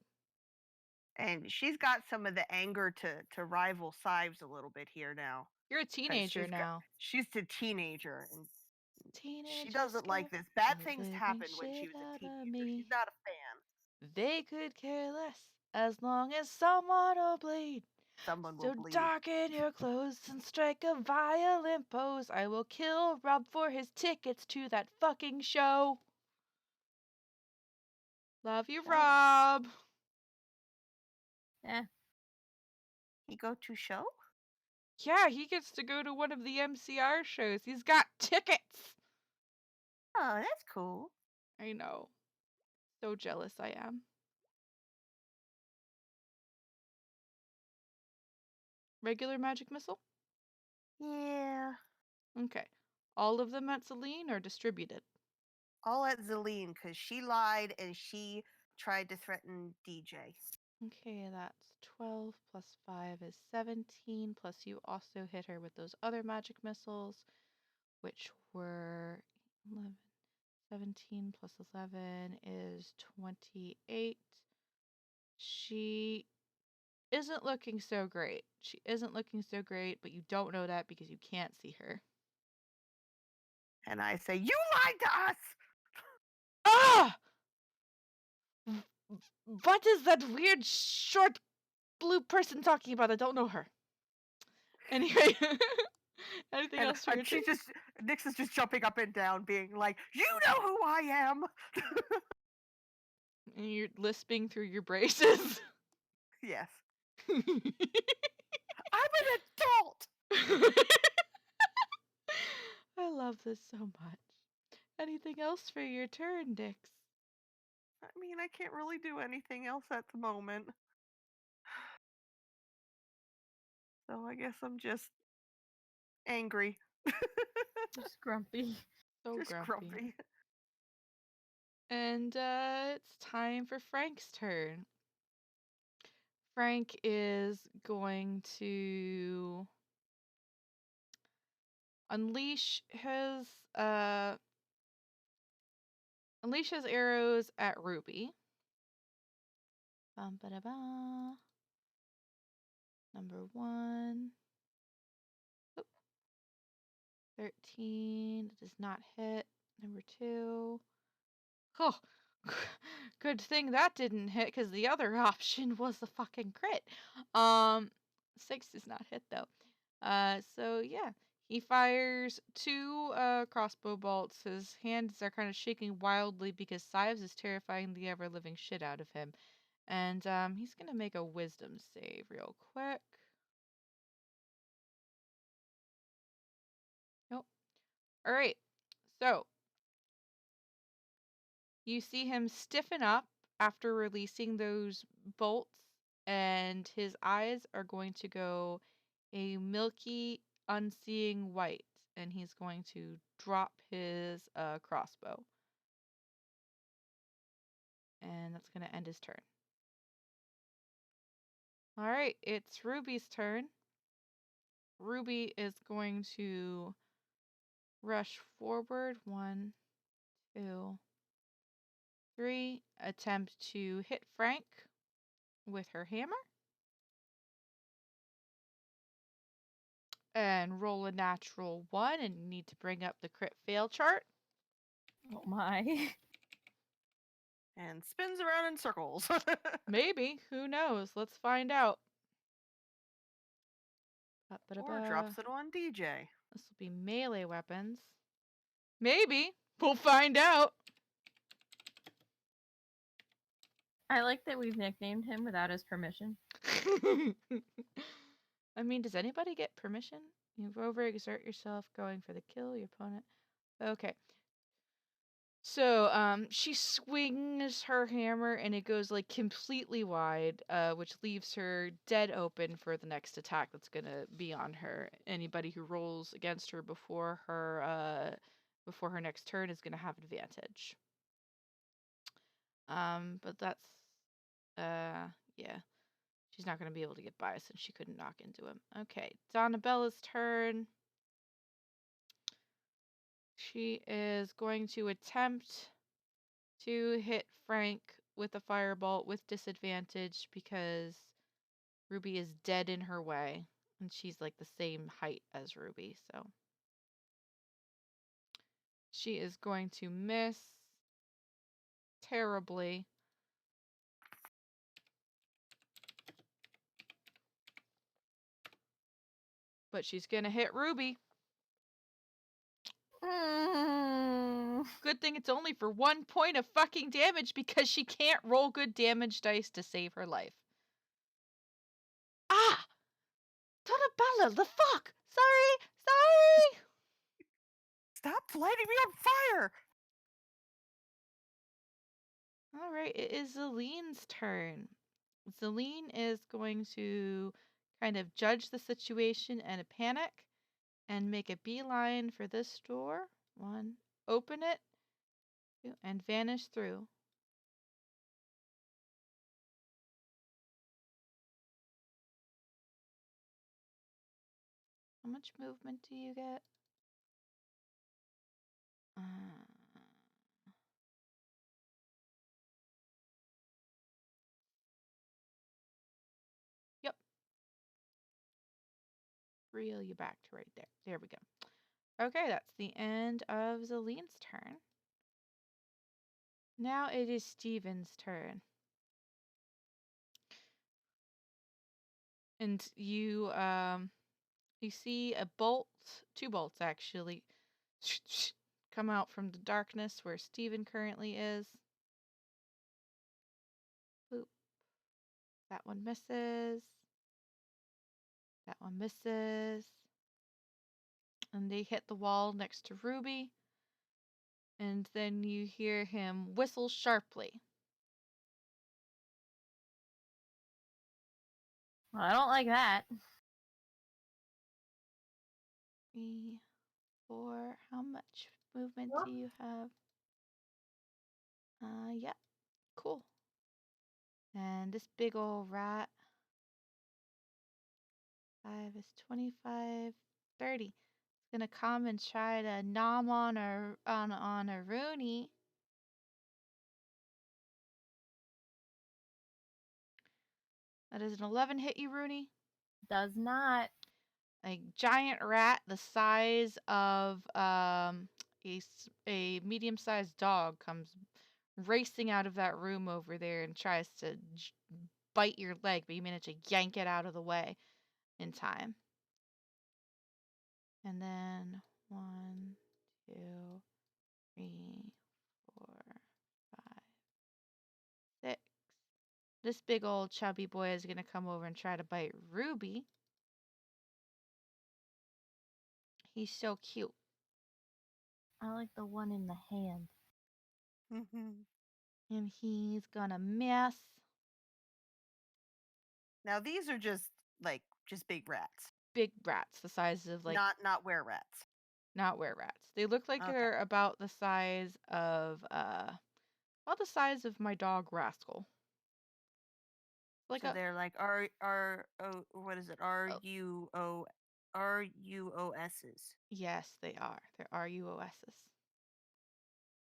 And she's got some of the anger to rival Sives a little bit here now. You're a teenager now. She's a teenager, and she Teenagers doesn't like scared this. Bad the things living happened when she shit was a out of teenager. me. She's not a fan. They could care less as long as someone will bleed. Someone So will bleed. darken your clothes and strike a violent pose. I will kill Rob for his tickets to that fucking show. Love you, Show. Rob. Eh. He go to show? Yeah, he gets to go to one of the MCR shows. He's got tickets. Oh, that's cool. I know. So jealous I am. Regular magic missile? Yeah. Okay. All of them at Celine or distributed? All at Celine, because she lied and she tried to threaten DJ. Okay, that's 12 plus 5 is 17, plus you also hit her with those other magic missiles, which were 11. 17 plus 11 is 28. She isn't looking so great. She isn't looking so great, but you don't know that because you can't see her. And I say, you lied to us! Ah! What is that weird short blue person talking about? I don't know her. Anyway, anything And else for your turn? Nyx is just jumping up and down, being like, "You know who I am." And you're lisping through your braces. Yes, I'm an adult. I love this so much. Anything else for your turn, Dix? I mean, I can't really do anything else at the moment, so I guess I'm just angry, Just grumpy. So just grumpy. grumpy. And it's time for Frank's turn. Frank is going to unleash his arrows at Ruby. Bum-ba-da-ba. Number 1. Oop. 13. Does not hit. Number 2. Oh, good thing that didn't hit because the other option was the fucking crit. 6 does not hit though. So yeah, he fires 2 crossbow bolts. His hands are kind of shaking wildly because Sives is terrifying the ever-living shit out of him. And he's gonna make a wisdom save real quick. Nope. All right. So you see him stiffen up after releasing those bolts, and his eyes are going to go a milky, unseeing white, and he's going to drop his crossbow. And that's going to end his turn. All right, it's Ruby's turn. Ruby is going to rush forward. 1, 2, 3. Attempt to hit Frank with her hammer. And roll a natural 1, and you need to bring up the crit fail chart. Oh my. And spins around in circles. Maybe. Who knows? Let's find out. Or drops it on DJ. This will be melee weapons. Maybe. We'll find out. I like that we've nicknamed him without his permission. I mean, does anybody get permission? You overexert yourself going for the kill your opponent. Okay. So, she swings her hammer and it goes like completely wide, which leaves her dead open for the next attack that's gonna be on her. Anybody who rolls against her before her next turn is gonna have advantage. But that's, yeah. She's not gonna be able to get by since she couldn't knock into him. Okay, Donnabella's turn. She is going to attempt to hit Frank with a firebolt with disadvantage because Ruby is dead in her way, and she's like the same height as Ruby, so she is going to miss terribly. But she's gonna hit Ruby. Good thing it's only for 1 point of fucking damage because she can't roll good damage dice to save her life. Ah! Donabella, the fuck! Sorry! Stop lighting me on fire! Alright, it is Zelene's turn. Zelene is going to kind of judge the situation and a panic and make a beeline for this door. 1, open it, 2, and vanish through. How much movement do you get? Yep. Reel you back to right there. There we go. Okay, that's the end of Zelene's turn. Now it is Steven's turn. And you see a bolt, 2 bolts actually, come out from the darkness where Steven currently is. Boop. That one misses. That one misses. And they hit the wall next to Ruby. And then you hear him whistle sharply. Well, I don't like that. 3, 4. How much movement What? do you have? Yeah. Cool. And this big old rat. 5 is 25, 30. It's gonna come and try to nom on a Rooney. That is an 11 hit you, Rooney. Does not. A giant rat the size of a medium-sized dog comes racing out of that room over there and tries to bite your leg, but you manage to yank it out of the way in time. And then 1, 2, 3, 4, 5, 6. This big old chubby boy is gonna come over and try to bite Ruby. He's so cute. I like the one in the hand. And he's gonna miss. Now these are just big rats, Big rats, the size of like not were rats. not were rats. They look like Okay. they're about the size of my dog Rascal. Like So a they're like what is it? RUOSs. yes, they are. They're RUOSs.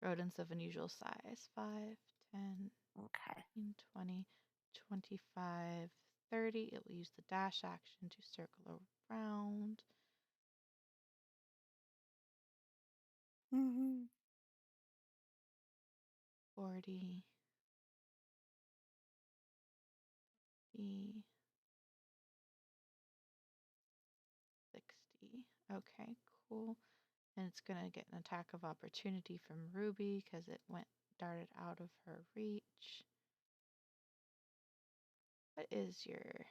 Rodents of unusual size. 5, 10, Okay. 15, 20, 25, 30. It will use the dash action to circle around. 40. 50, 60. Okay, cool. And it's going to get an attack of opportunity from Ruby because it darted out of her reach. What is your...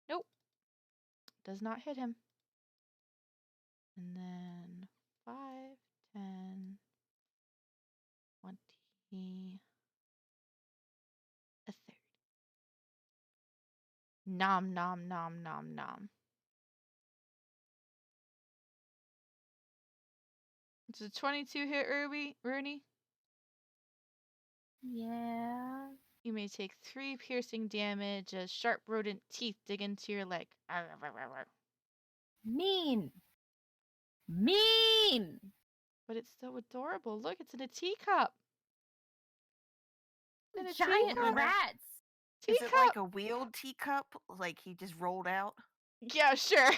Nope. Does not hit him. And then 5, 10, 20, a 30. Nom, nom, nom, nom, nom. It's a 22 hit Rooney. Yeah. You may take 3 piercing damage as sharp rodent teeth dig into your leg. Mean. Mean. But it's so adorable. Look, it's in a teacup. In a Giant teacup. rats. Is it like a wheeled teacup? Like he just rolled out? Yeah, sure.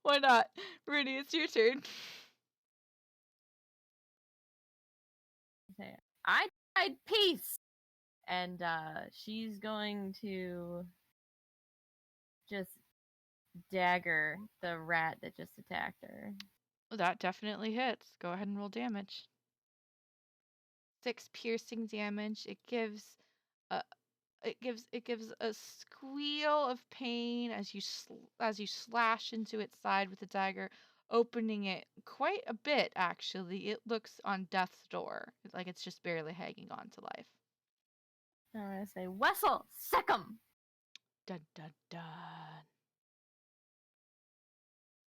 Why not? Rudy, it's your turn. Okay. I tried peace. And she's going to just dagger the rat that just attacked her. Well, that definitely hits. Go ahead and roll damage. 6 piercing damage. It gives a squeal of pain as you slash into its side with the dagger, opening it quite a bit actually. It looks on death's door, like it's just barely hanging on to life. I'm gonna say, Wessel, sick 'em! Dun dun dun.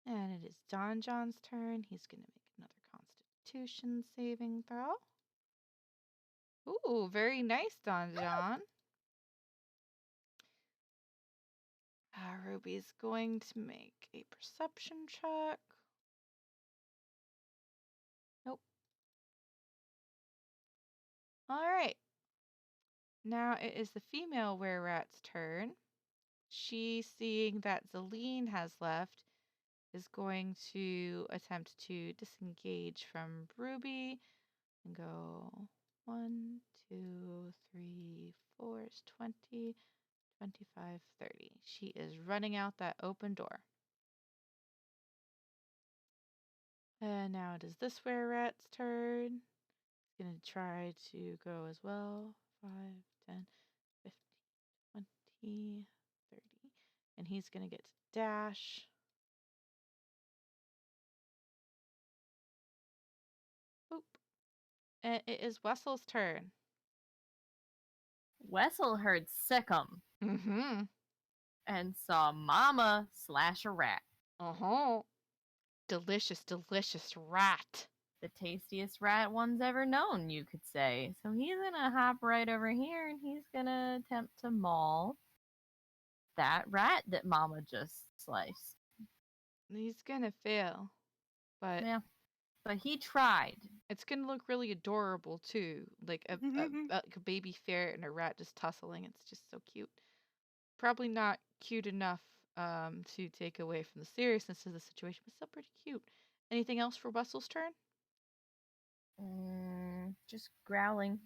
And it is Don John's turn. He's gonna make another Constitution saving throw. Ooh, very nice, Don John. Ruby's going to make a perception check. Nope. All right. Now it is the female were-rat's turn. She, seeing that Zelene has left, is going to attempt to disengage from Ruby and go 1, 2, 3, 4 is 20, 25, 30. She is running out that open door. And now it is this were rat's turn. He's going to try to go as well. 5, 10, 15, 20, 30. And he's going to get to dash. Oop. And it is Wessel's turn. Wessel heard Sickum Mm-hmm. and saw Mama slash a rat. Uh-huh. Delicious, delicious rat. The tastiest rat one's ever known, you could say. So he's gonna hop right over here and he's gonna attempt to maul that rat that Mama just sliced. He's gonna fail. But Yeah. But he tried. it's gonna look really adorable too. Like a baby ferret and a rat just tussling. It's just so cute. Probably not cute enough to take away from the seriousness of the situation, but still pretty cute. Anything else for Wessel's turn? Just growling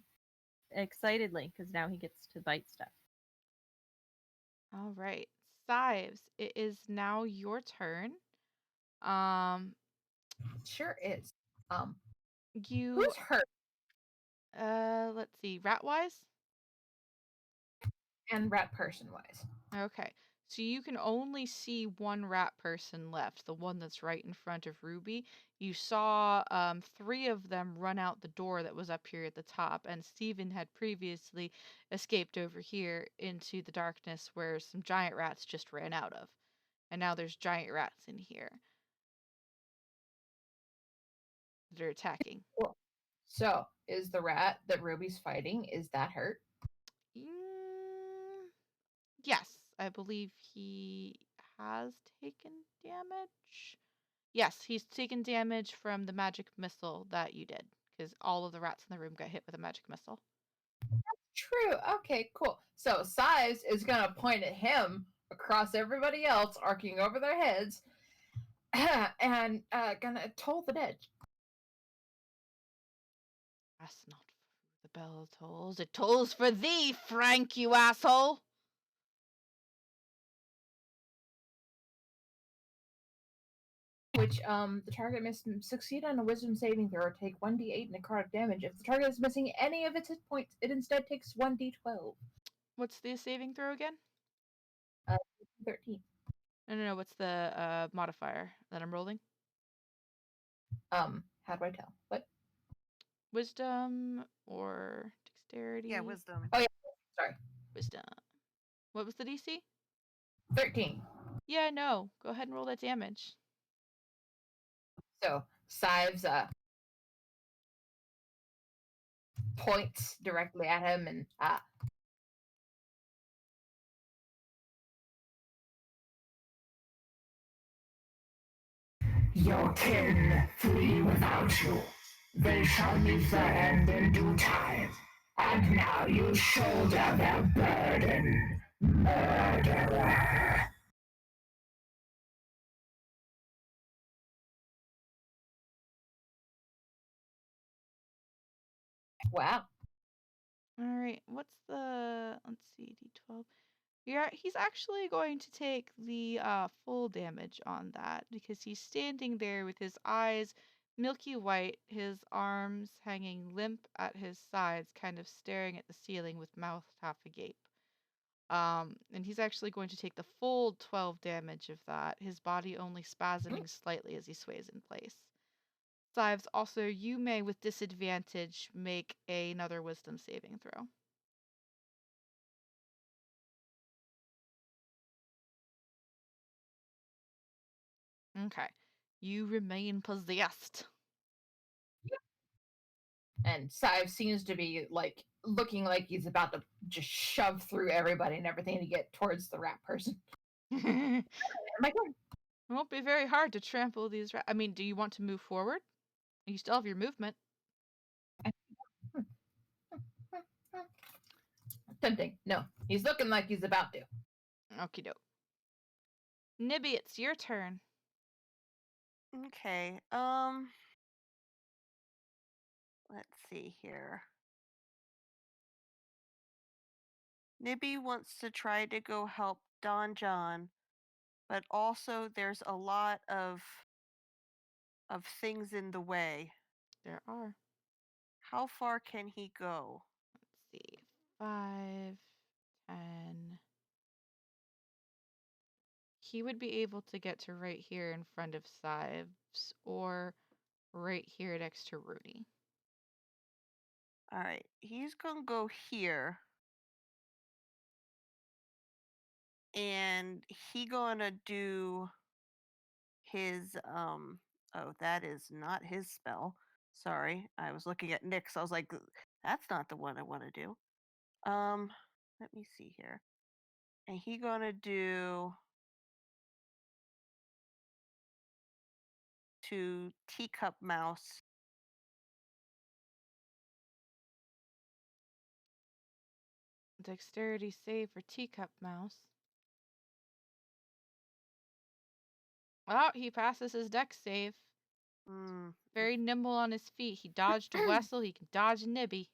excitedly because now he gets to bite stuff. All right. Sives, it is now your turn. Um Sure is. you Who's hurt let's see, rat wise? and rat person wise? Okay. So you can only see one rat person left, the one that's right in front of Ruby. You saw 3 of them run out the door that was up here at the top, and Steven had previously escaped over here into the darkness where some giant rats just ran out of. And now there's giant rats in here. They're attacking. Cool. So, is the rat that Ruby's fighting, is that hurt? Yes, I believe he has taken damage. Yes, he's taken damage from the magic missile that you did, because all of the rats in the room got hit with a magic missile. True. Okay, cool. So Sives is gonna point at him across everybody else, arcing over their heads, and gonna toll the dead. That's not for the bell tolls. It tolls for thee, Frank, you asshole! Which the target must succeed on a wisdom saving throw or take 1d8 necrotic damage. If the target is missing any of its hit points, it instead takes 1d12. What's the saving throw again? 13. No. What's the modifier that I'm rolling? How do I tell? What? Wisdom or dexterity? Yeah, wisdom. Oh yeah, sorry. Wisdom. What was the DC? 13. Yeah, no. Go ahead and roll that damage. So Sives points directly at him and Your kin flee without you. They shall meet their end in due time. And now you shoulder their burden, murderer. wow. All right. What's the? Let's see. D12. Yeah, he's actually going to take the full damage on that because he's standing there with his eyes milky white, his arms hanging limp at his sides, kind of staring at the ceiling with mouth half agape. And he's actually going to take the full 12 damage of that, his body only spasming slightly as he sways in place. Sives, also, you may, with disadvantage, make another wisdom saving throw. Okay. You remain possessed. And Sive seems to be like looking like he's about to just shove through everybody and everything to get towards the rat person. It My turn. won't be very hard to trample these I mean, do you want to move forward? You still have your movement. Tempting. No, he's looking like he's about to. Okie doke. Nibby, it's your turn. Okay. Let's see here. Nibby wants to try to go help Don John, but also there's a lot of things in the way. There are. How far can he go? Let's see. 5, 10. He would be able to get to right here in front of Sives or right here next to Rooney. All right, he's gonna go here, and he gonna do his Oh, that is not his spell. Sorry, I was looking at Nick's. I was like, that's not the one I want to do. Let me see here. And he gonna do to Teacup Mouse. Dexterity save for Teacup Mouse. Oh, he passes his dex save. Mm, Very nimble on his feet. He dodged a Wessel. He can dodge a Nibby.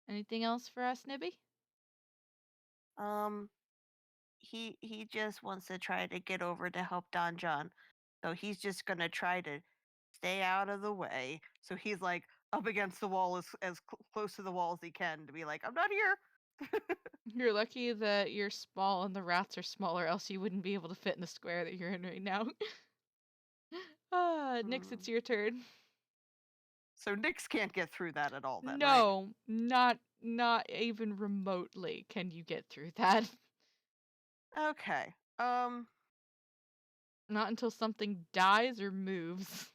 Anything else for us, Nibby? um, he just wants to try to get over to help Don John, so he's just gonna try to stay out of the way. So he's like up against the wall as close to the wall as he can to be like, I'm not here. You're lucky that you're small and the rats are smaller, else you wouldn't be able to fit in the square that you're in right now. Nyx, it's your turn. So Nyx can't get through that at all then, right? No, not even remotely can you get through that. Okay. Not until something dies or moves.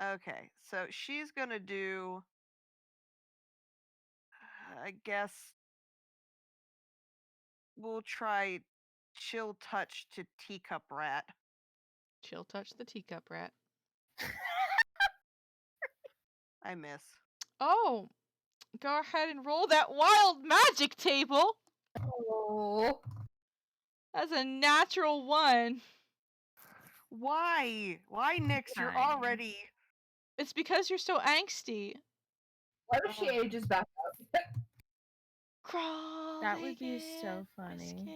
Okay. So she's gonna do, I guess we'll try chill touch to Teacup Rat. Chill touch the teacup rat. I miss. Oh, go ahead and roll that wild magic table. Oh. That's a natural 1. Why? Why, Nyx? You're Fine. already. It's because you're so angsty. What if she ages back up? Crawling That would be so in my funny. skin.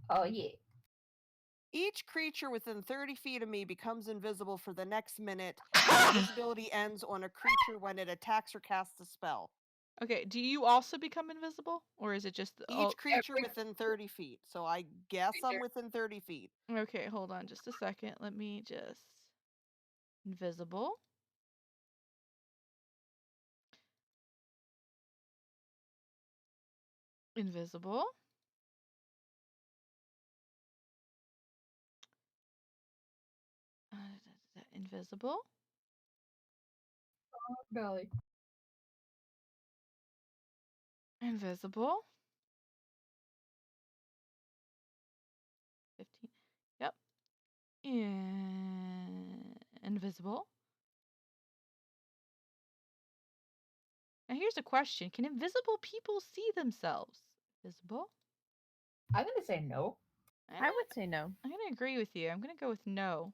Oh, yeah. Each creature within 30 feet of me becomes invisible for the next minute. Invisibility ends on a creature when it attacks or casts a spell. Okay, do you also become invisible? Or is it just the... Each creature within 30 feet. So I guess I'm within 30 feet. Okay, hold on just a second. Let me just... Invisible. Invisible. Invisible. Belly. Invisible. 15. Yep. Invisible. Now here's a question. Can invisible people see themselves? Visible? I'm gonna say no. I would say no. I'm gonna agree with you. I'm gonna go with no.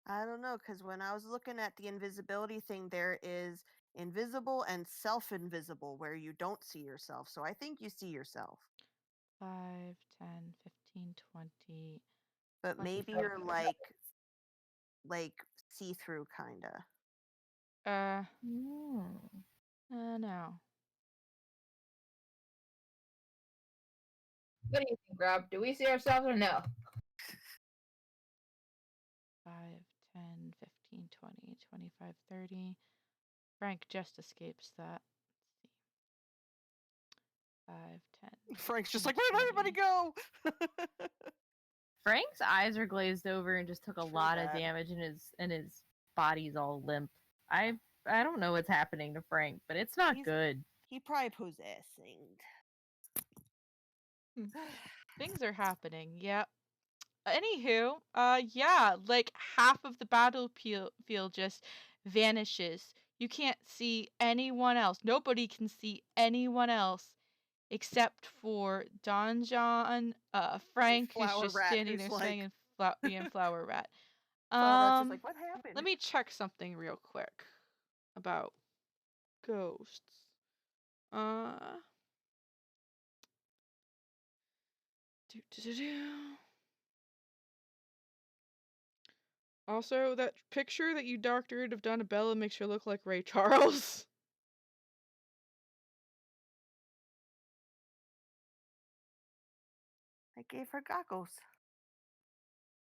I don't know, because when I was looking at the invisibility thing, there is invisible and self-invisible, where you don't see yourself. So I think you see yourself. 5, 10, 15, 20. But maybe you're like see-through kinda. No. What do you think, Rob? Do we see ourselves or no? 5, 10, 15, 20, 25, 30. Frank just escapes that. Let's see. 5, 10. Frank's just 15, like, where'd everybody 20. go? Frank's eyes are glazed over and just took a True lot of that. damage, and his body's all limp. I don't know what's happening to Frank, but it's not good. He probably possessing. Things are happening. Yep. Anywho, yeah, like half of the battlefield just vanishes. You can't see anyone else. Nobody can see anyone else except for Don John, Frank, who's Flower just Rat, standing who's there like- saying, and Flower Rat. That's just like, what happened? Let me check something real quick about ghosts. Also, that picture that you doctored of Donabella makes her look like Ray Charles. I gave her goggles.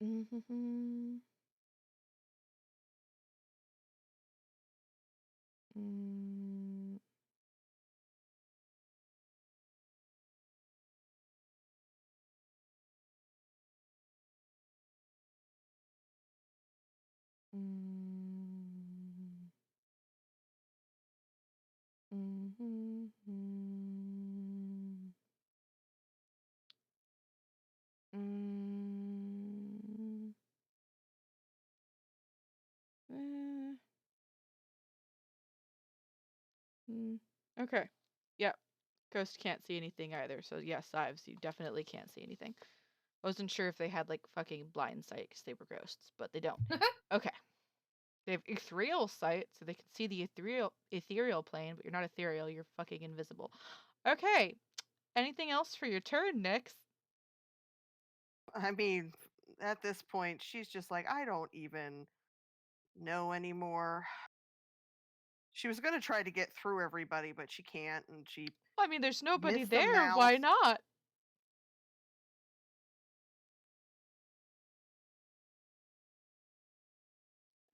Mm-hmm. Mm. Mm. Mm-hmm. Mm. Eh. Mm. Okay. Yep. Ghost can't see anything either. So yes, Sives, you definitely can't see anything. I wasn't sure if they had like fucking blind sight because they were ghosts, but they don't. Okay. They have ethereal sight, so they can see the ethereal plane, but you're not ethereal, you're fucking invisible. Okay. Anything else for your turn, Nyx? I mean, at this point, she's just like, I don't even know anymore. She was going to try to get through everybody, but she can't, and she I mean, there's nobody missed the there. mouse. Why not?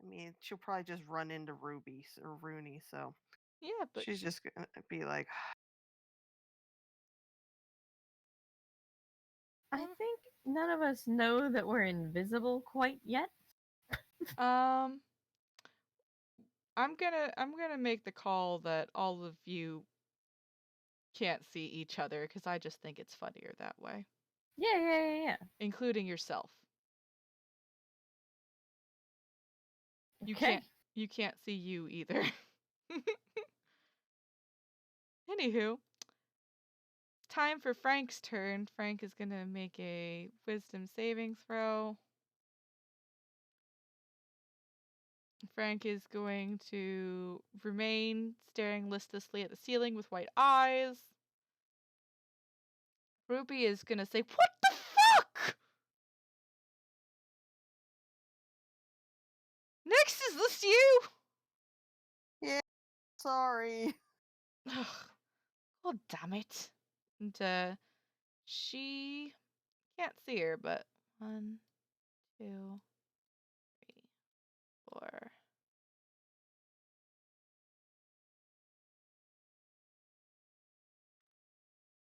I mean, she'll probably just run into Ruby or Rooney, so Yeah, but she's just going to be like, I think none of us know that we're invisible quite yet. I'm gonna make the call that all of you can't see each other because I just think it's funnier that way, Yeah. including yourself. You Okay. can't see you either. Anywho, time for Frank's turn. Frank is gonna make a wisdom saving throw. Frank is going to remain staring listlessly at the ceiling with white eyes. Ruby is gonna say, "What the fuck? Next, is this you?" yeah, sorry. Ugh. God damn it. And she can't see her, but 1, 2, 3, 4.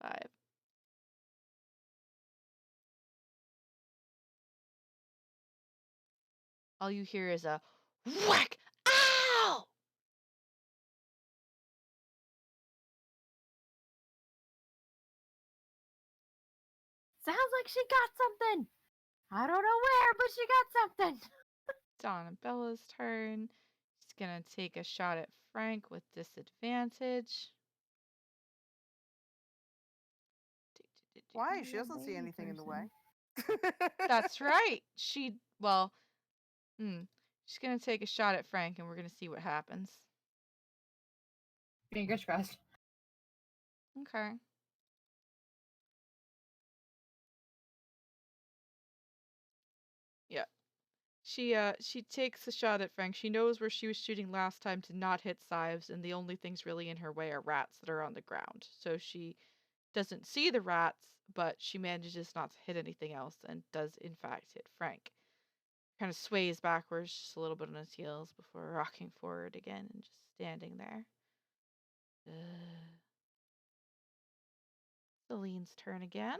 5. All you hear is a whack! Ow! Sounds like she got something. I don't know where, but she got something. Donnabella's turn. She's gonna take a shot at Frank with disadvantage. Why? She doesn't see anything in the way. That's right. She's gonna take a shot at Frank, and we're gonna see what happens. Fingers crossed. Okay. Yeah. She takes a shot at Frank. She knows where she was shooting last time to not hit Sives, and the only things really in her way are rats that are on the ground. So she doesn't see the rats, but she manages not to hit anything else and does in fact hit Frank. Kind of sways backwards just a little bit on his heels before rocking forward again and just standing there. Celine's turn again.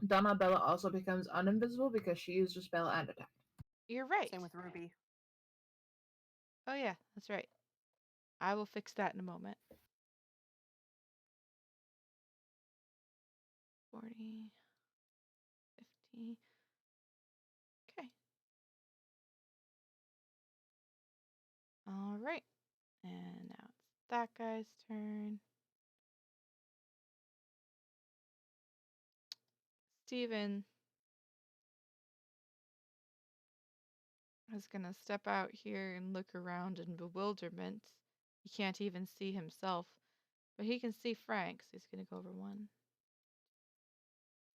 Donabella also becomes uninvisible because she used her spell and attack. You're right. Same with Ruby. Oh yeah, that's right. I will fix that in a moment. 40, 50. Okay. All right. And now it's that guy's turn. Steven is gonna step out here and look around in bewilderment. He can't even see himself, but he can see Frank, so he's gonna go over one.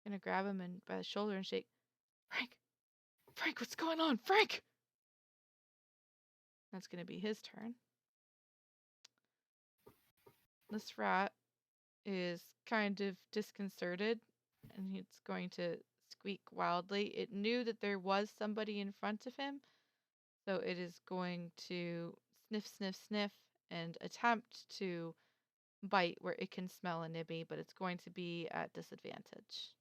Gonna grab him and by the shoulder and shake. Frank! Frank, what's going on? Frank! That's gonna be his turn. This rat is kind of disconcerted and it's going to squeak wildly. It knew that there was somebody in front of him, so it is going to sniff, sniff, sniff and attempt to bite where it can smell a nibby, but it's going to be at disadvantage.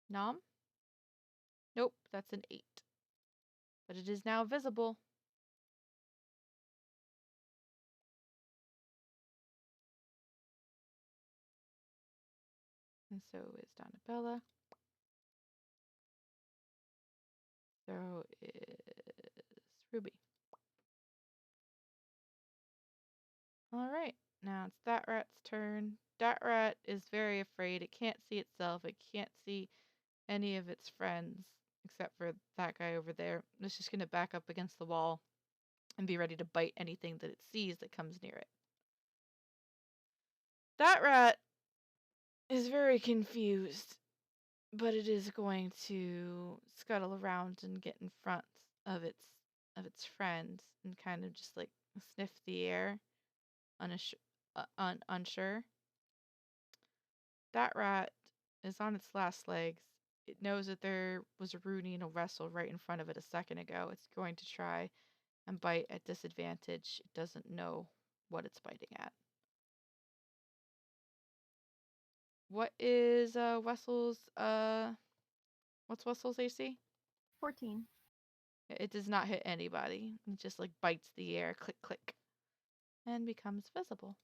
Nom? Nope, that's an 8. But it is now visible. And so is Donabella. So is Ruby. Alright, now it's that rat's turn. That rat is very afraid. It can't see itself. It can't see any of its friends except for that guy over there. It's just going to back up against the wall and be ready to bite anything that it sees that comes near it. That rat is very confused, but it is going to scuttle around and get in front of its friends and kind of just like sniff the air, unsure. That rat is on its last legs. It knows that there was a Rooney in a vessel right in front of it a second ago. It's going to try and bite at disadvantage. It doesn't know what it's biting at. What is Wessel's what's Wessel's AC? 14. It does not hit anybody. It just like bites the air, click click, and becomes visible.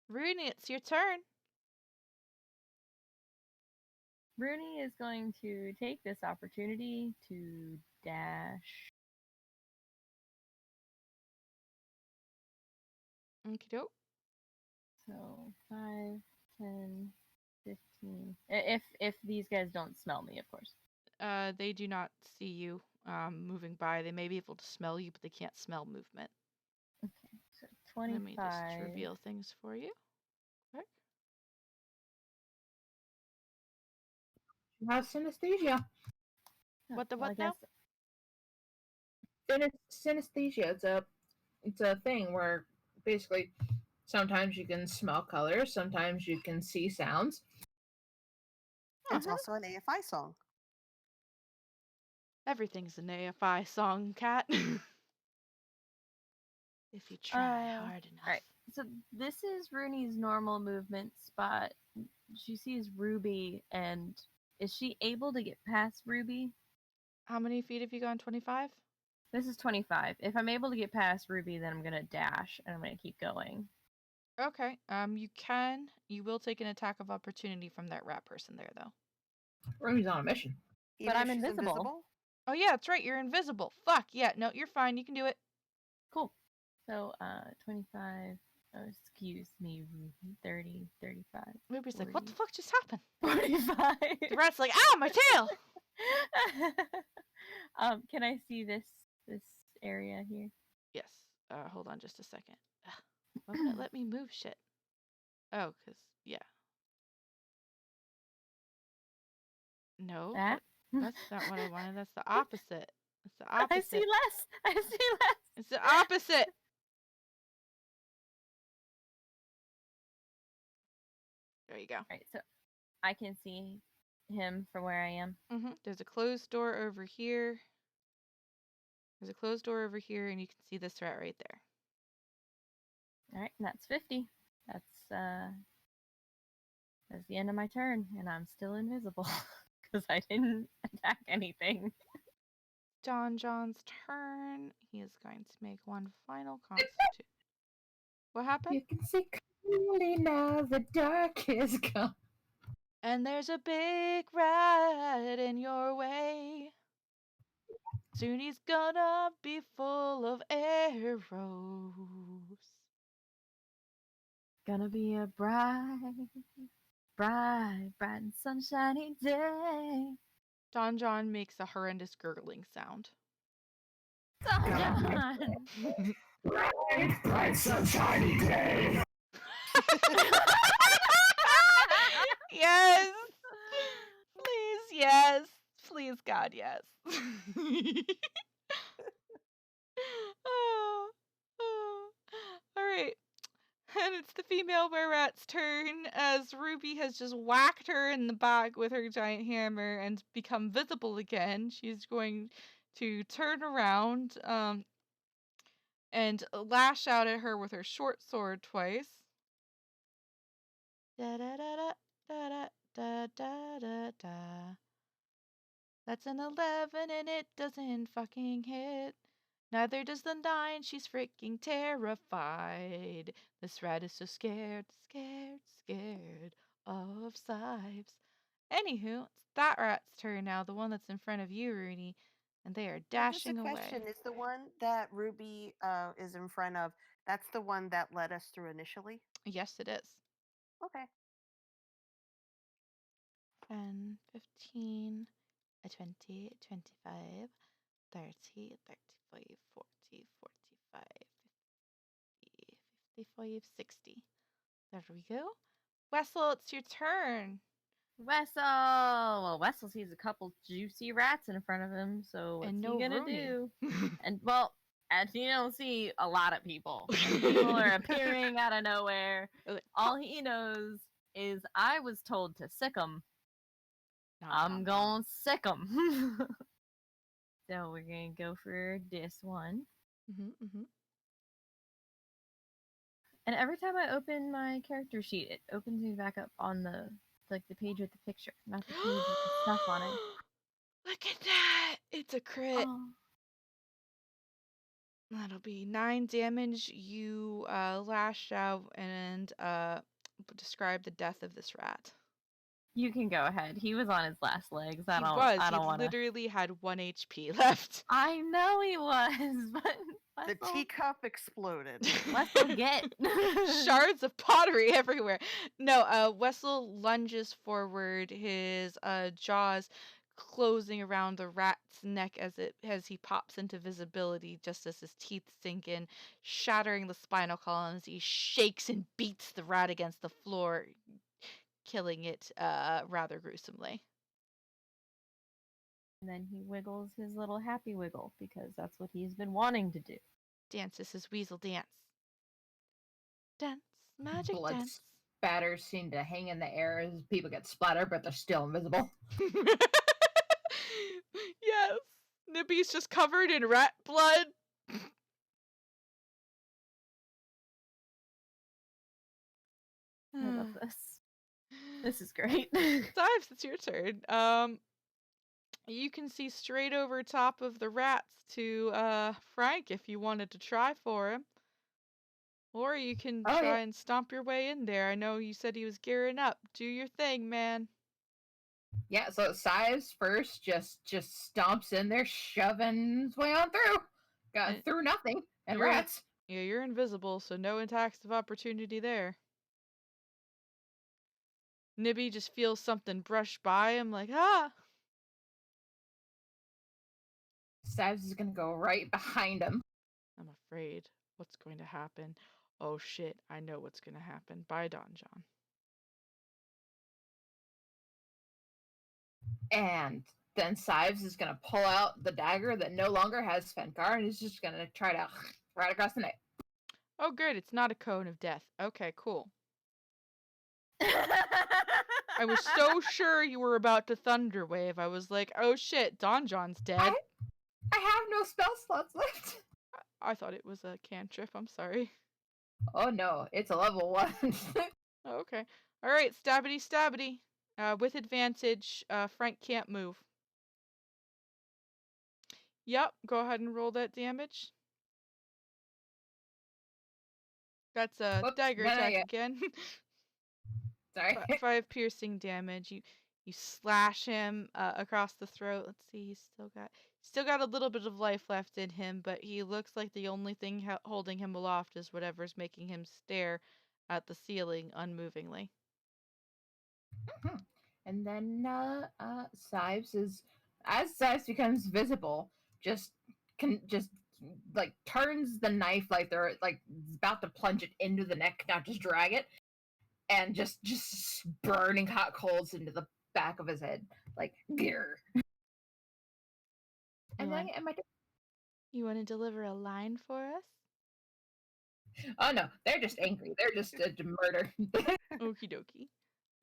Rooney, it's your turn. Rooney is going to take this opportunity to dash. Okie doke. So 5, 10, 15. If these guys don't smell me, of course. They do not see you moving by. They may be able to smell you, but they can't smell movement. Okay, so 25. Let me just reveal things for you. Quick. You have synesthesia. Oh, What the well, what I now? guess Synesthesia. It's a thing where basically sometimes you can smell colors, sometimes you can see sounds. It's also an AFI song. Everything's an AFI song, Cat. If you try hard enough. Alright, so this is Rooney's normal movement spot. She sees Ruby, and is she able to get past Ruby? How many feet have you gone? 25? This is 25. If I'm able to get past Ruby, then I'm gonna dash, and I'm gonna keep going. Okay. You will take an attack of opportunity from that rat person there, though. Ruby's on a mission. Even But if I'm she's invisible. Oh yeah, that's right. You're invisible. Fuck yeah. No, you're fine. You can do it. Cool. So, 25. Oh, excuse me, Ruby. 30, 35. Ruby's like, 40, what the fuck just happened? 45. The rat's like, ow, my tail! Can I see this area here? Yes. Hold on just a second. Why wouldn't it let me move shit? Oh, yeah. No, That? that's not what I wanted. That's the opposite. It's the opposite. I see less. I see less. It's the opposite. There you go. Alright, so I can see him from where I am. There's a closed door over here. There's a closed door over here, and you can see this rat right there. Alright, and that's 50. That's the end of my turn, and I'm still invisible because I didn't attack anything. John's turn. He is going to make one final constitution. What happened? You can see clearly now, the dark is gone. And there's a big rat in your way. Soon he's gonna be full of arrows. gonna be a bright, bright, bright and sunshiny day. Don John makes a horrendous gurgling sound. Don John. Bright, bright, sunshiny day. Yes! Please, yes. Please, God, yes. Oh, oh. All right. And it's the female were-rat's turn as Ruby has just whacked her in the back with her giant hammer and become visible again. She's going to turn around and lash out at her with her short sword twice. Da da da da da da da da da. That's an 11 and it doesn't fucking hit. Neither does the 9, she's freaking terrified. This rat is so scared, scared, scared of Sives. Anywho, it's that rat's turn now, the one that's in front of you, Rooney, and they are dashing Just a away. question: is the one that Ruby is in front of? That's the one that led us through initially. Yes, it is. Okay. 10, 15, 20, 25, 30, 35, 40, 45, 50, 55, 60. There we go. Wessel, it's your turn. Wessel. Well, Wessel sees a couple juicy rats in front of him, so what's And he no gonna Rooney. do? And well, and you don't see a lot of people. And people are appearing out of nowhere. Like, All he knows is I was told to sick 'em. nom, I'm nom, nom. gonna sick 'em. So we're gonna go for this one. And every time I open my character sheet, it opens me back up on the page with the picture, not the page with the stuff on it. Look at that! It's a crit. Oh. That'll be 9 damage. You lash out and describe the death of this rat. You can go ahead. He was on his last legs. I He don't. was. I He don't want to. literally had 1 HP left. I know he was, but The Wessel, teacup exploded. Wessel get Shards of pottery everywhere. No, Wessel lunges forward, his jaws closing around the rat's neck as he pops into visibility just as his teeth sink in, shattering the spinal column as he shakes and beats the rat against the floor, killing it rather gruesomely. And then he wiggles his little happy wiggle because that's what he's been wanting to do. Dances his weasel dance. Dance, magic Blood dance. spatters seem to hang in the air as people get splattered, but they're still invisible. Yes. Nibby's just covered in rat blood. I love this. This is great. Sives, it's your turn. You can see straight over top of the rats to Frank if you wanted to try for him. Or you can try and stomp your way in there. I know you said he was gearing up. Do your thing, man. Yeah, so Sives first just stomps in there, shoving his way on through. Got through nothing. And rats. Yeah, you're invisible, so no attacks of opportunity there. Nibby just feels something brush by him like, ah! Sives is gonna go right behind him. I'm afraid. What's going to happen? Oh shit, I know what's going to happen. Bye, Don John. And then Sives is gonna pull out the dagger that no longer has Fenkar and he's just gonna try to right across the neck. Oh, great, it's not a cone of death. Okay, cool. I was so sure you were about to thunder wave. I was like, oh shit, Don John's dead. I have no spell slots left. I thought it was a cantrip. I'm sorry. Oh no, it's a level 1. Oh, okay. All right, stabbity stabbity. With advantage, Frank can't move. Yep, go ahead and roll that damage. That's a dagger attack again. Sorry. 5 piercing damage. You slash him across the throat. Let's see, he's still got a little bit of life left in him, but he looks like the only thing holding him aloft is whatever's making him stare at the ceiling unmovingly. Mhm. And then Sives is as Sives becomes visible, just just like turns the knife like they're like about to plunge it into the neck, not just drag it, and just burning hot coals into the back of his head, like gear. You And then want am I? you want to deliver a line for us? Oh no, they're just angry. They're just murder. Okie dokie.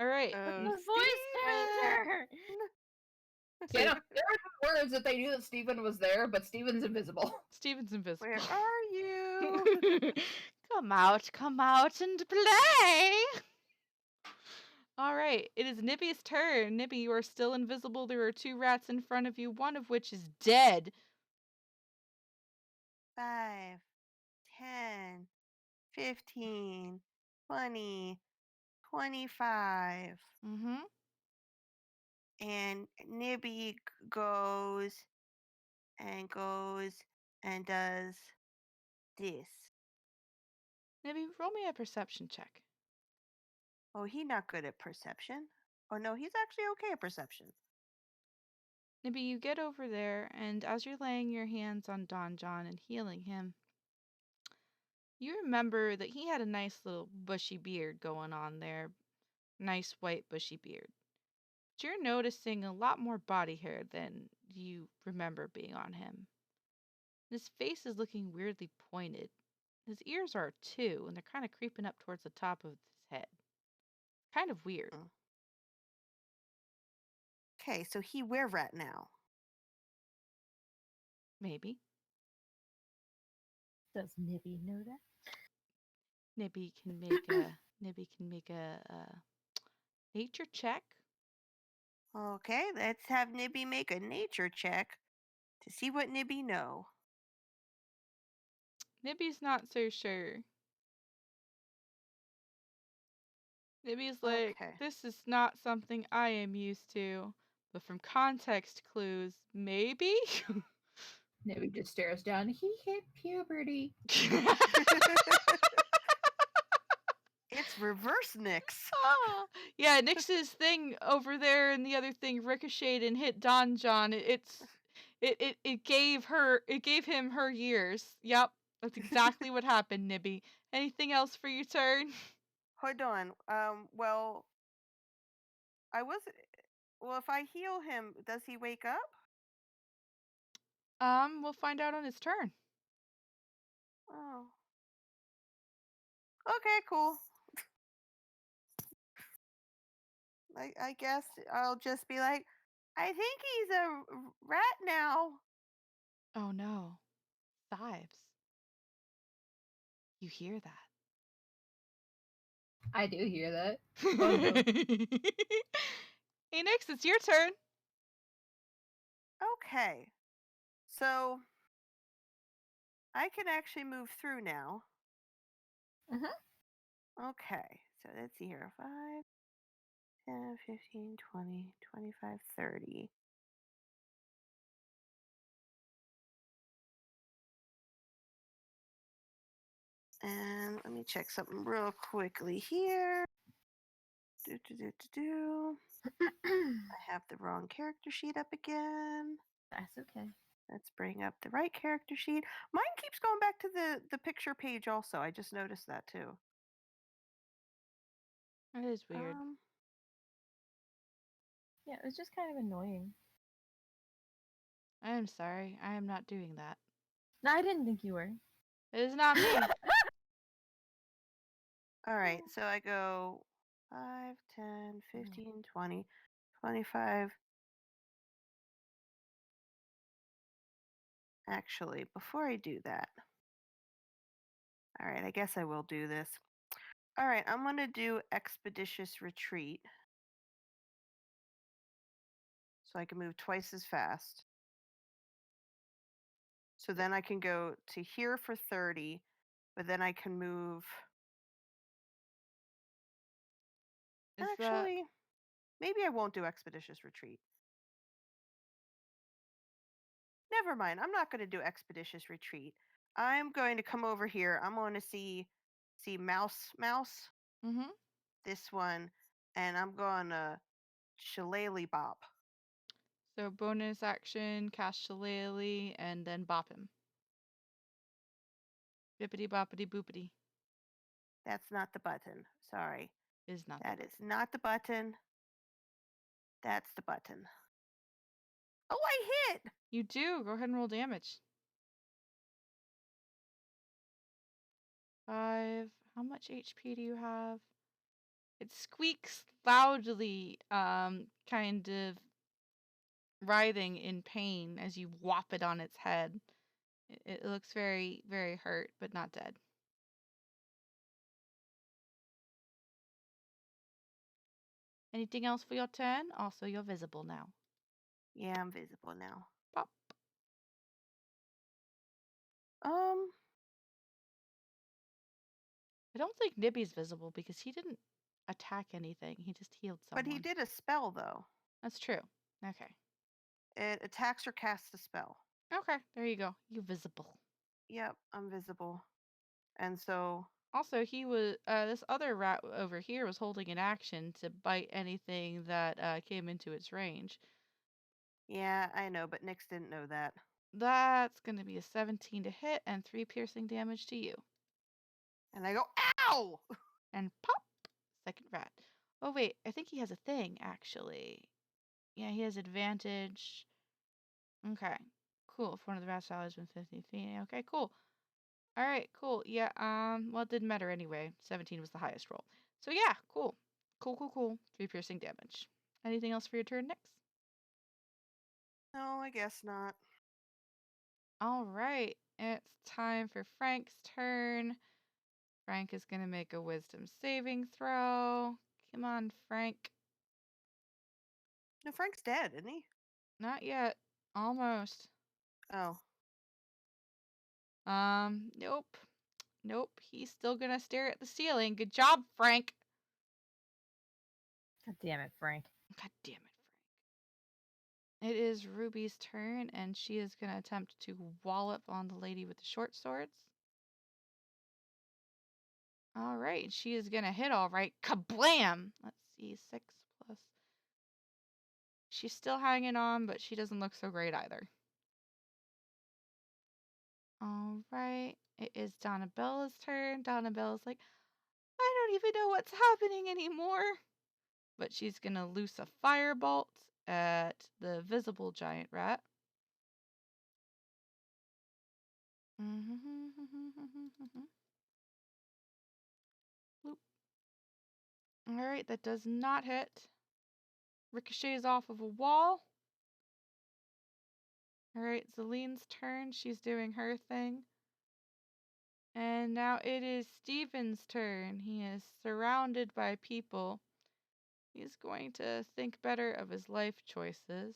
All right. Oh, The voice Steven! changer. You know, So there were words that they knew that Steven was there, but Steven's invisible. Steven's invisible. Where are you? Come out and play. All right, it is Nibby's turn. Nibby, you are still invisible. There are 2 rats in front of you, one of which is dead. 5, 10, 15, 20, 25. Mm-hmm. And Nibby goes and does this. Nibby, roll me a perception check. Oh, he not good at perception. Oh no, he's actually okay at perception. Nibby, you get over there, and as you're laying your hands on Don John and healing him, you remember that he had a nice little bushy beard going on there. Nice white bushy beard. But you're noticing a lot more body hair than you remember being on him. His face is looking weirdly pointed. His ears are too, and they're kind of creeping up towards the top of his head. Kind of weird. Okay, so he were rat now. Maybe. Does Nibby know that? Nibby can make a nature check. Okay, let's have Nibby make a nature check to see what Nibby know. Nibby's not so sure. Nibby's like, Okay. this is not something I am used to. But from context clues, maybe? Nibby just stares down. He hit puberty. It's reverse Nyx. Ah, yeah, Nyx's thing over there and the other thing ricocheted and hit Don John. It gave him her years. Yep, that's exactly what happened, Nibby. Anything else for your turn? Hold on. Well, I was. Well, if I heal him, does he wake up? We'll find out on his turn. Oh. Okay, cool. I guess I'll just be like, I think he's a rat now. Oh no, Sives. You hear that? I do hear that. Oh no. Hey, Nyx, it's your turn. Okay. So I can actually move through now. Okay. So let's see here. 5, 10, 15, 20, 25, 30. And let me check something real quickly here. I have the wrong character sheet up again. That's okay. Let's bring up the right character sheet. Mine keeps going back to the picture page also. I just noticed that too. That is weird. Yeah, it was just kind of annoying. I am sorry. I am not doing that. No, I didn't think you were. It is not me. All right, so I go 5, 10, 15, 20, 25. Actually, before I do that, all right, I guess I will do this. All right, I'm going to do Expeditious Retreat so I can move twice as fast. So then I can go to here for 30, but then I can move. Is that Actually, maybe I won't do Expeditious Retreat. Never mind. I'm not going to do Expeditious Retreat. I'm going to come over here. I'm going to see see mouse, Mm-hmm. this one, and I'm gonna shillelagh bop. So bonus action, cast Shillelagh, and then bop him. Bippity boppity boopity That's not the button. Sorry. is not That the is not the button. That's the button. Oh, I hit! You do. Go ahead and roll damage. 5. How much HP do you have? It squeaks loudly, kind of writhing in pain as you whop it on its head. It looks very, very hurt, but not dead. Anything else for your turn? Also, you're visible now. Yeah, I'm visible now. Pop. I don't think Nibby's visible because he didn't attack anything. He just healed someone. But he did a spell though. That's true. Okay. It attacks or casts a spell. Okay, there you go. You visible. Yep, I'm visible. And so Also, he was this other rat over here was holding an action to bite anything that came into its range. yeah, I know, but Nyx didn't know that. That's going to be a 17 to hit and 3 piercing damage to you. And I go, ow! And pop, second rat. Oh wait, I think he has a thing actually. Yeah, he has advantage. Okay, cool. If one of the rats allies within 50 feet. Okay, cool. All right, cool. Yeah, well, it didn't matter anyway. 17 was the highest roll. So yeah, cool. Cool. 3 piercing damage. Anything else for your turn next? No, I guess not. All right, it's time for Frank's turn. Frank is going to make a wisdom saving throw. Come on, Frank. No, Frank's dead, isn't he? Not yet. Almost. Oh. Nope. Nope. He's still going to stare at the ceiling. Good job, Frank. God damn it, Frank. God damn it, Frank. It is Ruby's turn, and she is going to attempt to wallop on the lady with the short swords. All right, she is going to hit all right. Kablam! Let's see, 6 plus. She's still hanging on, but she doesn't look so great either. All right, it is Donnabella's turn. Donnabella's like, I don't even know what's happening anymore. But she's going to loose a firebolt at the visible giant rat. Bloop. All right, that does not hit. Ricochets off of a wall. All right, Zelene's turn. She's doing her thing. And now it is Steven's turn. He is surrounded by people. He's going to think better of his life choices.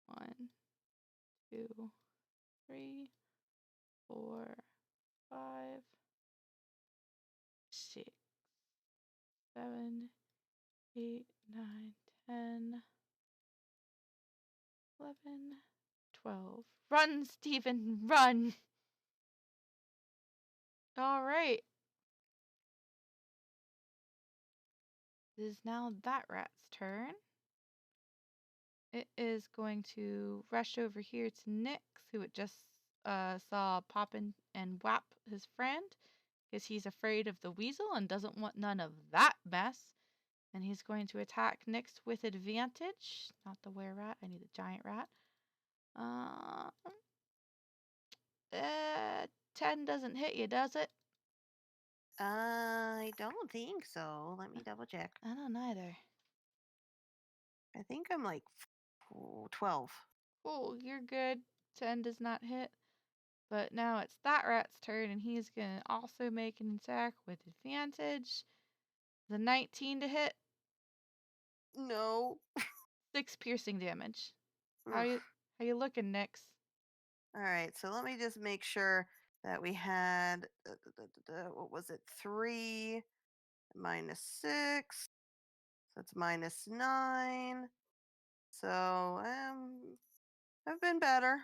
1, 2, 3, 4, 5, 6, 7, 8, 9, 10, 11, 12. Run, Steven, run! All right. It is now that rat's turn. It is going to rush over here to Nyx, who it just saw pop in and whap his friend, because he's afraid of the weasel and doesn't want none of that mess. And he's going to attack Nyx with advantage. Not the were rat, I need the giant rat. 10 doesn't hit you, does it? I don't think so. Let me double check. I don't either. I think I'm like 12. Oh, you're good. 10 does not hit. But now it's that rat's turn, and he's going to also make an attack with advantage. The 19 to hit, No. 6 piercing damage. Oof. How you looking, Nyx? All right, so let me just make sure that we had, what was it, 3 minus 6. So it's minus 9. So I've been better.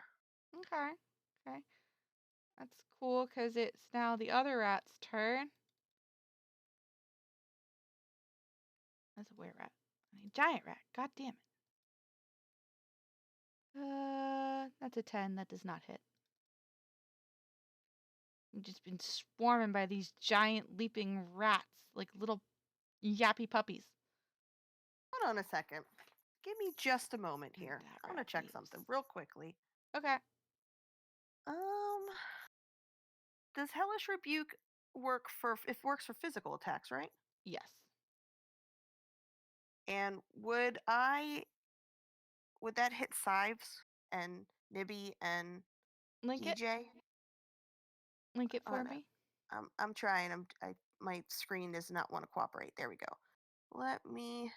Okay. That's cool because it's now the other rat's turn. That's a were rat. A giant rat. God damn it. That's a 10. That does not hit. I've just been swarming by these giant leaping rats, like little yappy puppies. Hold on a second. Give me just a moment here. That I want to rat check leaves. something real quickly. Okay. Does Hellish Rebuke work for physical attacks, right? Yes. And would that hit Sives and Nibby and Link it. DJ? Link it for No. me. I'm trying. My screen does not want to cooperate. There we go. Let me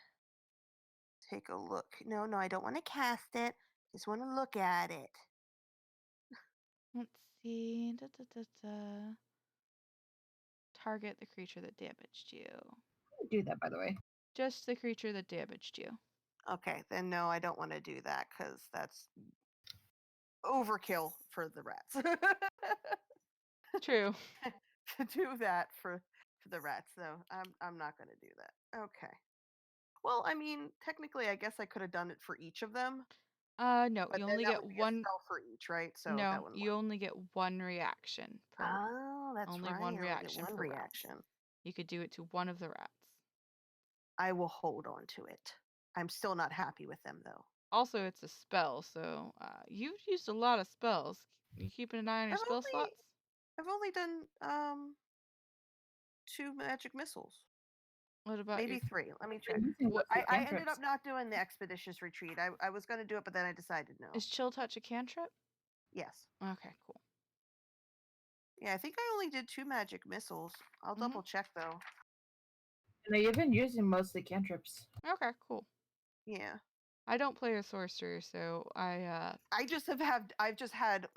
take a look. No, I don't want to cast it. Just want to look at it. Let's see. Target the creature that damaged you. Do that, by the way. Just the creature that damaged you. Okay, then no, I don't want to do that because that's overkill for the rats. True. To do that for the rats, though, I'm not going to do that. Okay. Well, I mean, technically, I guess I could have done it for each of them, No, but you then only that get would be a one. spell for each, right? So that No, wouldn't you work. only get one reaction per. Oh, that's only right. one I only get reaction one per round. reaction. You could do it to one of the rats. I will hold on to it. I'm still not happy with them, though. Also, it's a spell, so you've used a lot of spells. You keeping an eye on your spell slots? I've only done 2 magic missiles. What about Maybe your 3. Let me check. What- I ended up not doing the expeditious retreat. I was going to do it, but then I decided no. Is chill touch a cantrip? Yes. Okay, cool. Yeah, I think I only did 2 magic missiles. I'll double check though. No, you've been using mostly cantrips. Okay, cool. Yeah. I don't play a sorcerer, so I've just had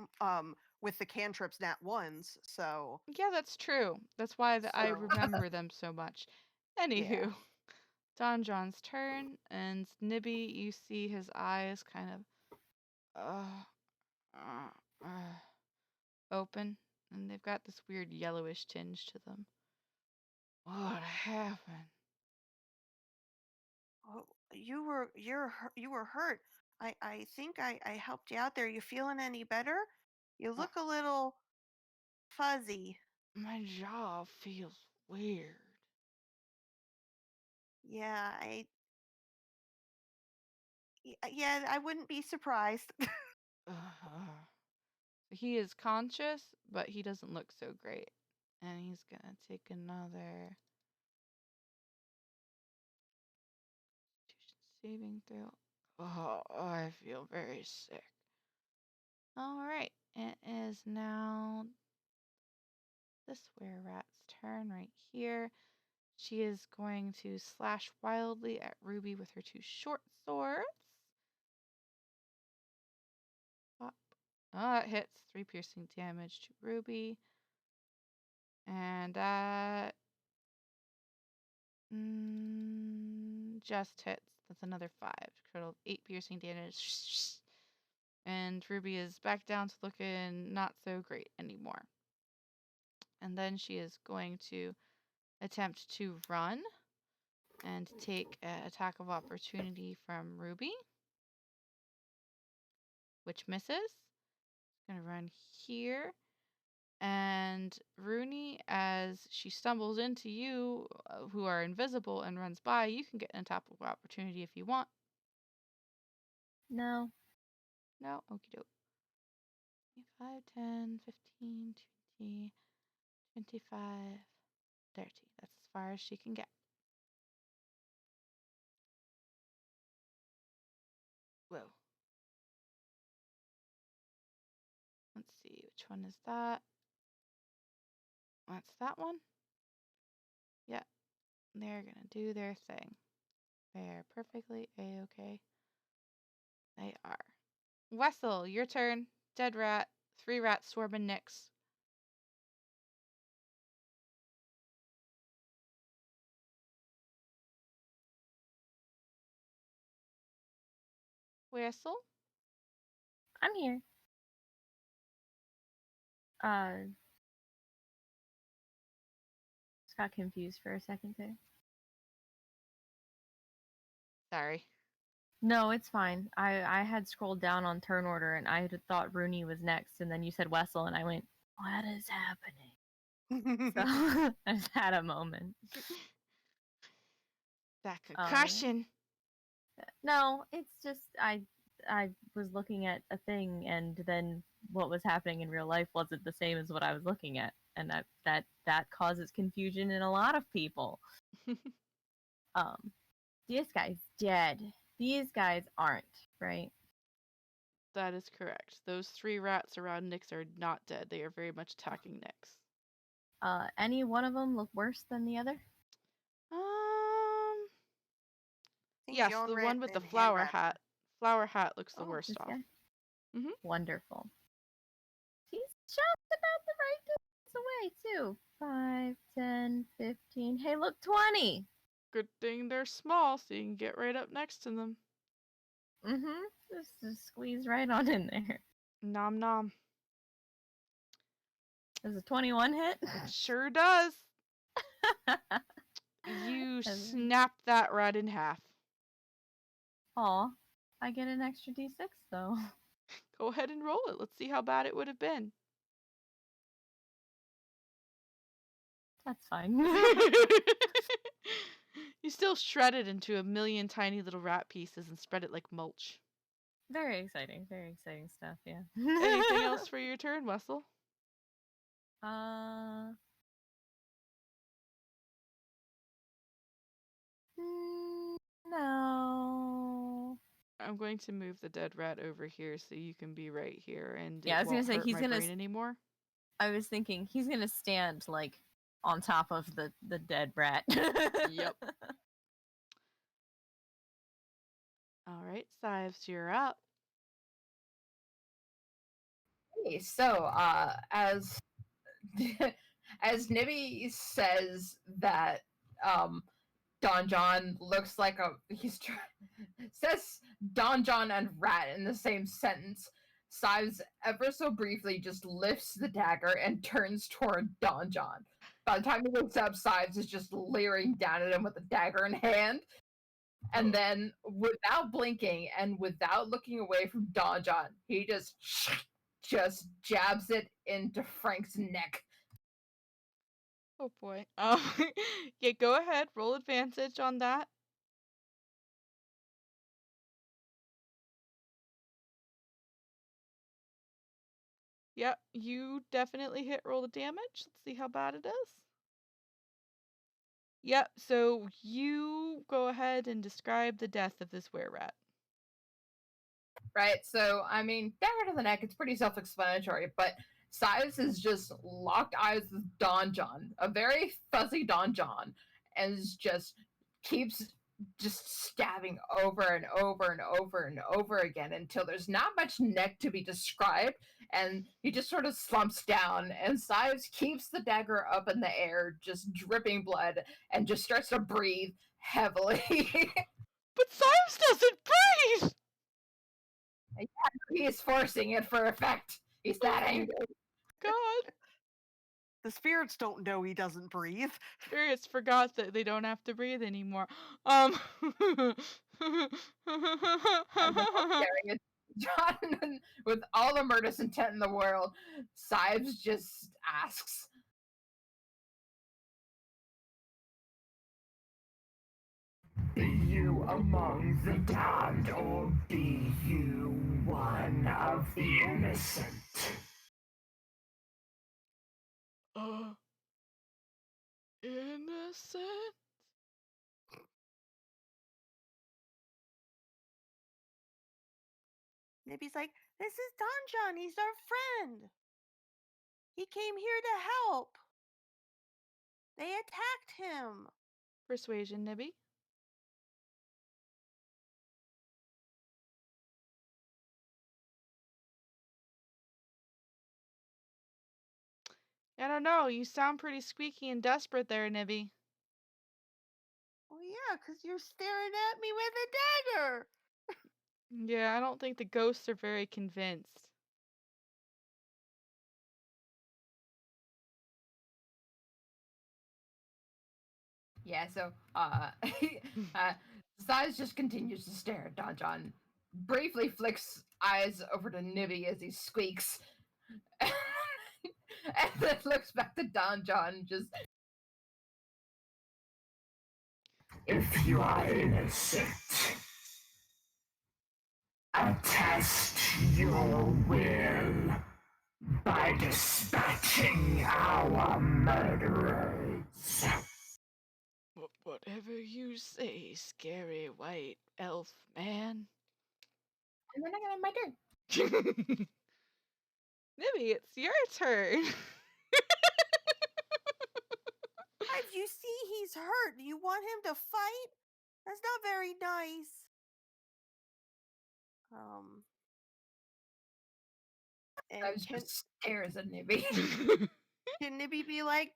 with the cantrips nat ones, so yeah, that's true. That's why I So- remember them so much. Anywho, Yeah. Don John's turn, and Nibby, you see his eyes kind of open, and they've got this weird yellowish tinge to them. What happened? Oh, you were hurt. I think I helped you out there. You feeling any better? You look a little fuzzy. My jaw feels weird. Yeah, yeah, I wouldn't be surprised. He is conscious, but he doesn't look so great. And he's gonna take another saving throw. Oh, I feel very sick. All right, it is now this were rat's turn right here. She is going to slash wildly at Ruby with her 2 short swords. Pop. Oh, that hits. 3 piercing damage to Ruby. And that just hits. That's another 5. Total 8 piercing damage. And Ruby is back down to looking not so great anymore. And then she is going to attempt to run and take an attack of opportunity from Ruby, which misses. Gonna run here. And Rooney, as she stumbles into you, who are invisible, and runs by, you can get an attack of opportunity if you want. No. No? Okie doke. 5, 10, 15, 20, 25, 30. That's as far as she can get. Whoa. Let's see, which one is that? That's that one? Yeah, they're gonna do their thing. They are perfectly a-okay. They are. Wessel, your turn. Dead rat. 3 rats swarming Nyx. Wessel? I'm here. Just got confused for a second there. Sorry. No, it's fine. I had scrolled down on turn order and I had thought Rooney was next, and then you said Wessel, and I went, "What is happening?" So I just had a moment. That concussion. No, it's just I was looking at a thing, and then what was happening in real life wasn't the same as what I was looking at, and that causes confusion in a lot of people. This guy's dead. These guys aren't, right? That is correct. Those 3 rats around Nyx are not dead. They are very much attacking Nyx. Any one of them look worse than the other? think Yes, Joan the Rat one with the and flower Hand Rat hat. Flower hat looks the Oh, worst this off. guy. Mhm. Wonderful. He's just about the right distance away too. 5, 10, 15. Hey, look, 20. Good thing they're small, so you can get right up next to them. Just squeeze right on in there. Nom nom. Does a 21 hit? It sure does. You snap that rat in half. Aw, I get an extra d6 though. Go ahead and roll it. Let's see how bad it would have been. That's fine. You still shred it into a million tiny little rat pieces and spread it like mulch. Very exciting stuff, yeah. Anything else for your turn, Wessel? No. I'm going to move the dead rat over here so you can be right here, and Yeah, I was it won't gonna say hurt he's my gonna. brain anymore. I was thinking he's gonna stand like on top of the dead rat. Yep. All right, Sives, you're up. Okay, so as as Nibby says that Don John looks like says Don John and rat in the same sentence. Sives ever so briefly just lifts the dagger and turns toward Don John. By the time he looks up, Sives is just leering down at him with the dagger in hand. And then, without blinking and without looking away from Don John, he just jabs it into Frank's neck. Oh boy. Yeah, go ahead. Roll advantage on that. Yep, you definitely hit roll the damage. Let's see how bad it is. Yep, so you go ahead and describe the death of this were-rat. Right? So, I mean, dagger to the neck, it's pretty self explanatory, but Sives is just locked eyes with Don John, a very fuzzy Don John, and just keeps just stabbing over and over and over and over again until there's not much neck to be described, and he just sort of slumps down, and Sives keeps the dagger up in the air, just dripping blood, and just starts to breathe heavily. But Sives doesn't breathe! He is forcing it for effect. He's that angry. God. The spirits don't know he doesn't breathe. Spirits forgot that they don't have to breathe anymore. And then staring at John with all the murderous intent in the world, Sives just asks, Be you among the damned, or be you one of the innocent? Innocent? Nibby's like, this is Don John. He's our friend. He came here to help. They attacked him. Persuasion, Nibby. I don't know. You sound pretty squeaky and desperate there, Nibby. Well, yeah, because you're staring at me with a dagger. Yeah, I don't think the ghosts are very convinced. Yeah, so Size just continues to stare at Don John, briefly flicks eyes over to Nibby as he squeaks, and then looks back to Don John, just If you are innocent, attest your will by dispatching our murderers. Whatever you say, scary white elf man. and then I got my turn. Nibby, it's your turn. Ives, you see he's hurt. You want him to fight? That's not very nice. I And just stares at Nibby. can Nibby be like,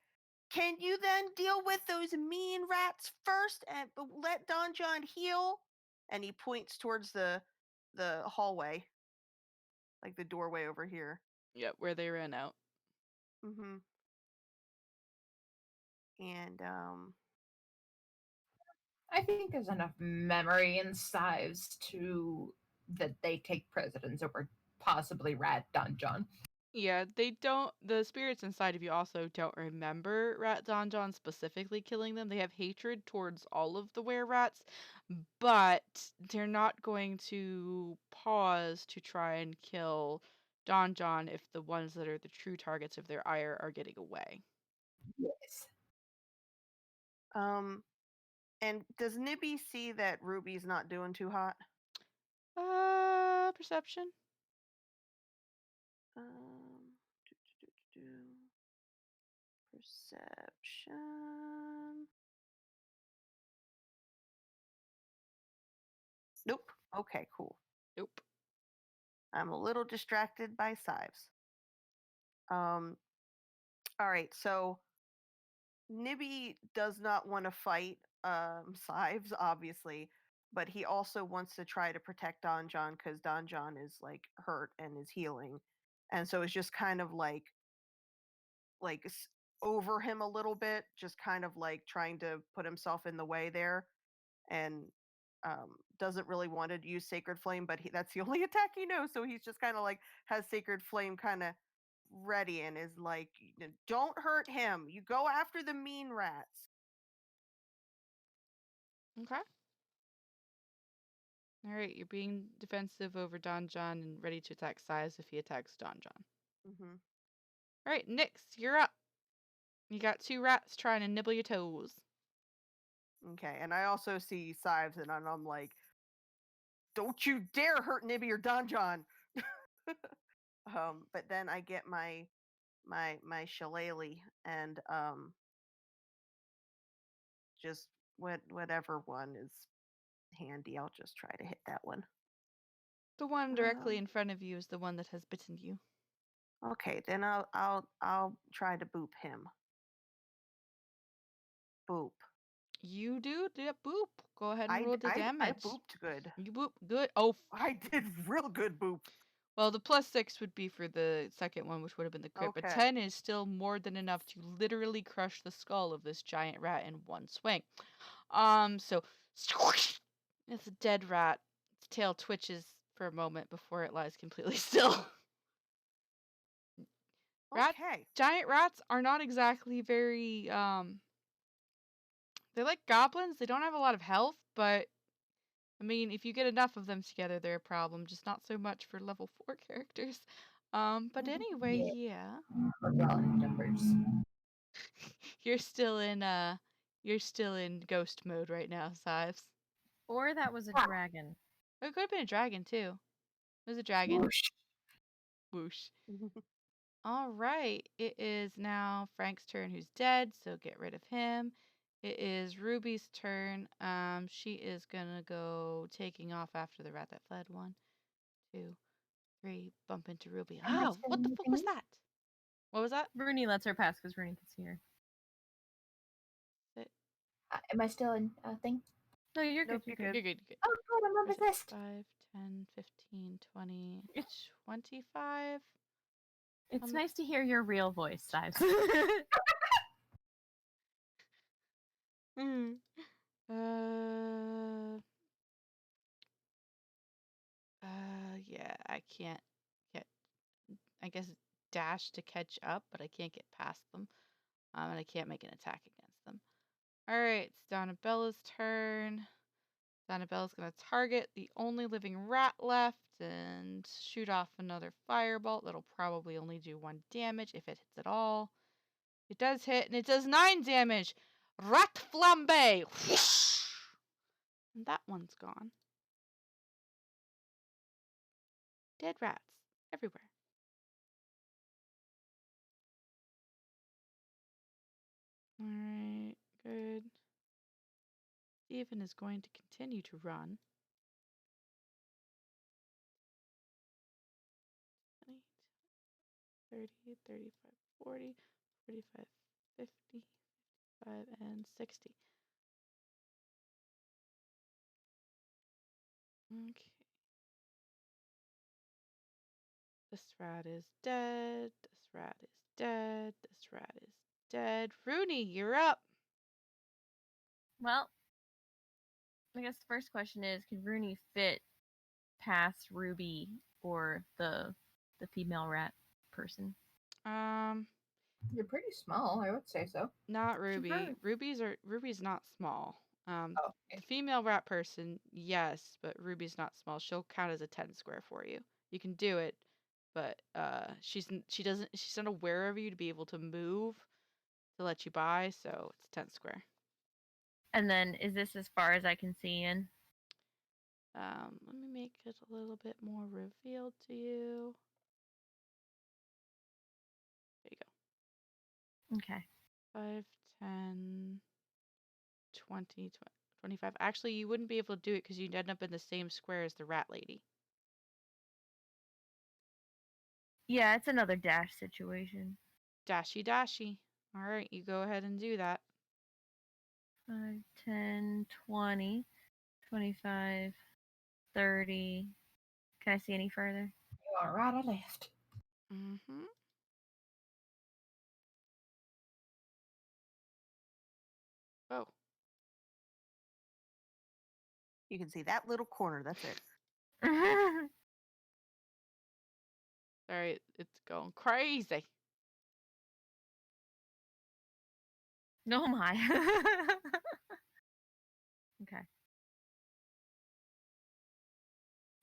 can you then deal with those mean rats first and let Don John heal? And he points towards the hallway, like the doorway over here. Yep, where they ran out. Mm-hmm. And I think there's enough memory in Sives to that they take precedence over possibly Rat Don John. Yeah, they don't. The spirits inside of you also don't remember Rat Donjon specifically killing them. They have hatred towards all of the were-rats, but they're not going to pause to try and kill Donjon if the ones that are the true targets of their ire are getting away. Yes. and does Nibby see that Ruby's not doing too hot? Perception. Perception. Nope. Okay, cool. Nope. I'm a little distracted by Sives. All right, so Nibby does not want to fight Sives, obviously, but he also wants to try to protect Don John because Don John is like hurt and is healing, and so it's just kind of like over him a little bit, just kind of like trying to put himself in the way there, and doesn't really want to use Sacred Flame, but that's the only attack he knows, so he's just kind of like has Sacred Flame kind of ready and is like, don't hurt him. You go after the mean rats. Okay. All right, you're being defensive over Donjon and ready to attack Size if he attacks Donjon. Mm-hmm. All right, Nyx, you're up. You got 2 rats trying to nibble your toes. Okay, and I also see Sives, and I'm like, don't you dare hurt Nibby or Don John. But then I get my shillelagh and just whatever one is handy. I'll just try to hit that one. The one directly in front of you is the one that has bitten you. Okay, then I'll try to boop him. Boop. You do? Yeah, boop. Go ahead and roll the damage. I booped good. You boop good. Oh, I did real good boop. well, the +6 would be for the second one, which would have been the crit. Okay. But 10 is still more than enough to literally crush the skull of this giant rat in one swing. So it's a dead rat. Its tail twitches for a moment before it lies completely still. Okay. Giant rats are not exactly very they're like goblins. They don't have a lot of health, but I mean, if you get enough of them together, they're a problem. Just not so much for level 4 characters. But anyway, yeah. Well, in numbers. You're still in ghost mode right now, Sives. Or that was a dragon. It could have been a dragon too. It was a dragon. Whoosh. Whoosh. All right. It is now Frank's turn, who's dead, so get rid of him. It is Ruby's turn. She is gonna go taking off after the rat that fled. 1, 2, 3. Bump into Ruby. Am I Oh, still what the in fuck was thingy? that? What was that? Rooney lets her pass because Rooney can see her. Am I still in thing? No, you're Nope, good. you're You're good. You're good. Oh, good. I'm on Where's the it? list. 5, 10, 15, 20, 25. It's nice to hear your real voice, Sives. Mm. Uh, yeah, I can't get, I guess, dash to catch up, but I can't get past them. And I can't make an attack against them. All right, it's Donnabella's turn. Donnabella's gonna target the only living rat left and shoot off another firebolt. That'll probably only do 1 damage if it hits at all. It does hit, and it does 9 damage. Rat flambe! And that one's gone. Dead rats everywhere. All right, good. Steven is going to continue to run. 20, 30, 35, 40, 45, 50, 55, and 60. Okay. This rat is dead. This rat is dead. This rat is dead. Rooney, you're up. Well, I guess the first question is, can Rooney fit past Ruby or the female rat person? You're pretty small, I would say so. Not She's Ruby. very- Ruby's not small. Oh, The female rat person, yes, but Ruby's not small. She'll count as a 10 square for you. You can do it, but she's not aware of you to be able to move to let you by, so it's 10 square. And then, is this as far as I can see in? Let me make it a little bit more revealed to you. There you go. Okay. 5, 10, 20, 25. Actually, you wouldn't be able to do it because you'd end up in the same square as the rat lady. Yeah, it's another dash situation. Dashy dashy. All right, you go ahead and do that. 5, 10, 20, 25, 30. Can I see any further? you are right or left. Mm-hmm. Oh, You can see that little corner. That's it. sorry, it's going crazy. No, my. Okay.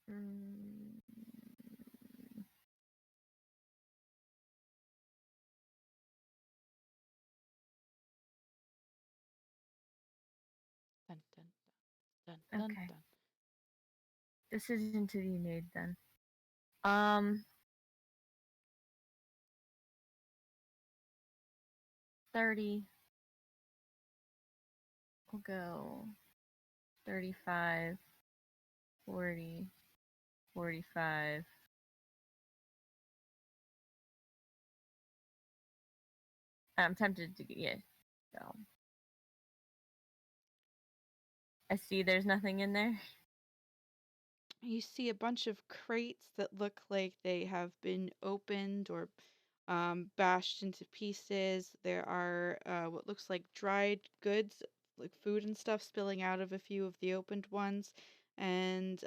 Mm, Dun, dun, dun, dun, Okay. dun. Decision to be made then. Um, 30. We'll go 35, 40, 45. I'm tempted to get. So I see there's nothing in there. You see a bunch of crates that look like they have been opened or bashed into pieces. There are what looks like dried goods, like food and stuff, spilling out of a few of the opened ones, and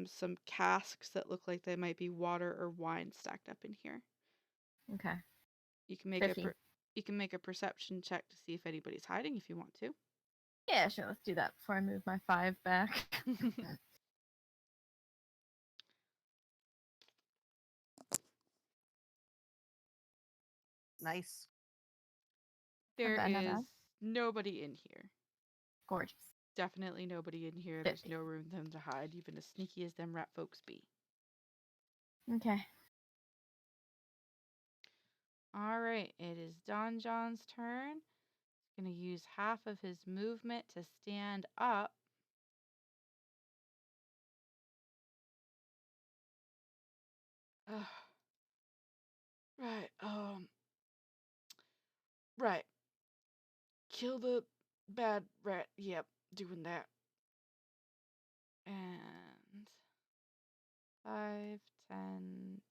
some casks that look like they might be water or wine stacked up in here. Okay. You can make 50. you can make a perception check to see if anybody's hiding if you want to. Yeah, sure. Let's do that before I move my 5 back. Nice. There bad, not is bad. nobody in here. Gorgeous. Definitely nobody in here. There's 50. no room for them to hide, even as sneaky as them rat folks be. Okay. All right, it is Don John's turn. He's going to use half of his movement to stand up. Ugh. Right, right. Kill the bad rat. Yep, doing that. And 5, 10,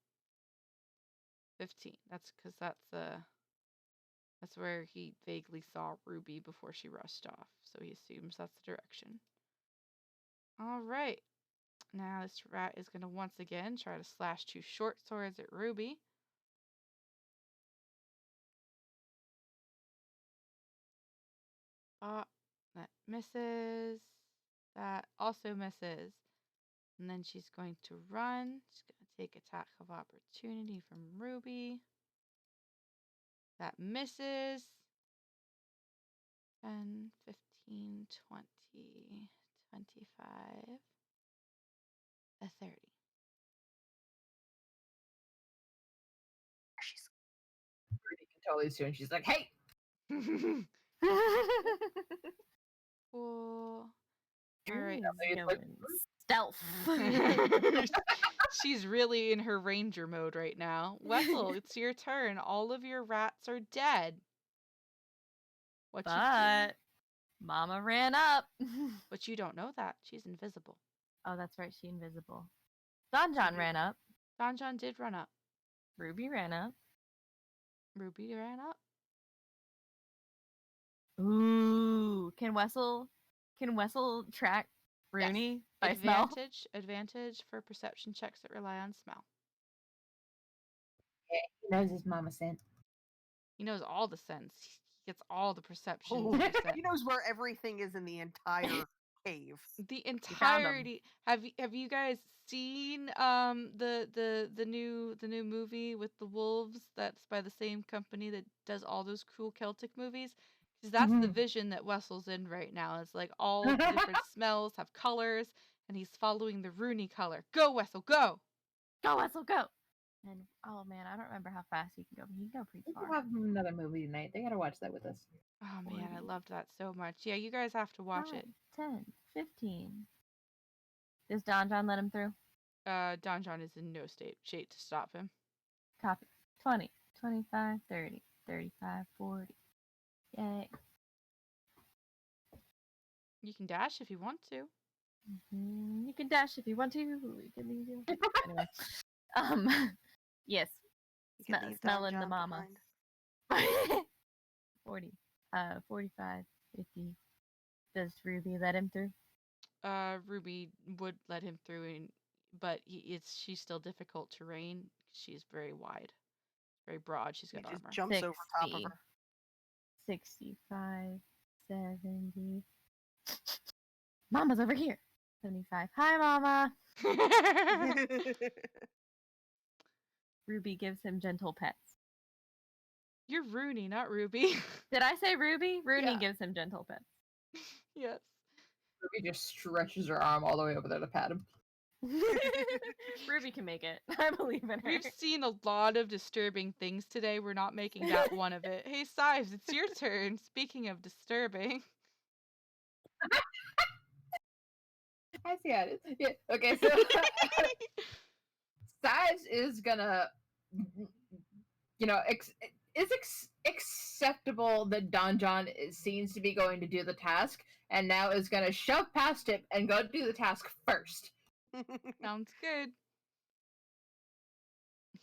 15. That's because that's That's where he vaguely saw Ruby before she rushed off, so he assumes that's the direction. All right. Now this rat is going to once again try to slash 2 short swords at Ruby. That misses. That also misses. And then she's going to run. She's going to take attack of opportunity from Ruby. That misses. 10, 15, 20, 25, a 30. She's pretty can totally see, and she's like, "Hey, Cool. All right. Ruby's it's like- going stealth. She's really in her ranger mode right now. Wessel, it's your turn. All of your rats are dead. What you do? But Mama ran up. But you don't know that. She's invisible. Oh, that's right. She invisible. Don John ran up. Don John did run up. Ruby ran up. Ruby ran up. Ooh, can Wessel track Rooney by smell? Advantage for perception checks that rely on smell. yeah, he knows his mama scent." He knows all the scents. He gets all the perception. Oh, for scent. he knows where everything is in the entire cave. The found 'em. entirety. Have you guys seen the new movie with the wolves? That's by the same company that does all those cool Celtic movies. Because that's the vision that Wessel's in right now. It's like all the different smells have colors, and he's following the Rooney color. Go Wessel, go! Go, Wessel, go! And oh man, I don't remember how fast he can go, but he can go pretty We can far. have another movie tonight. They gotta watch that with us. Oh man, I 40. loved that so much. Yeah, you guys have to watch 5, it. 10, 15. Does Don John let him through? Don John is in no shape to stop him. Copy. 20, 25, 30, 35, 40. Yay. You can dash if you want to. You can dash if you want to. You can leave your... Anyway. Yes. You can leave Don Smelling the John mama. behind. 40. 45, 50. Does Ruby let him through? Ruby would let him through, but she's still difficult terrain. She's very wide, very broad. She's He got just armor. jumps over top of 60. her. 65, 70. Mama's over here. 75. Hi, Mama. Ruby gives him gentle pets. You're Rooney, not Ruby. Did I say Ruby? Rooney Yeah. gives him gentle pets. Yes. Ruby just stretches her arm all the way over there to pat him. Ruby can make it. I believe in her. We've seen a lot of disturbing things today. We're not making that one of it. Hey, Sives, it's your turn. Speaking of disturbing. I see how it is. Yeah. Okay, so Sives is gonna, acceptable that Don John seems to be going to do the task, and now is gonna shove past him and go do the task first. Sounds good.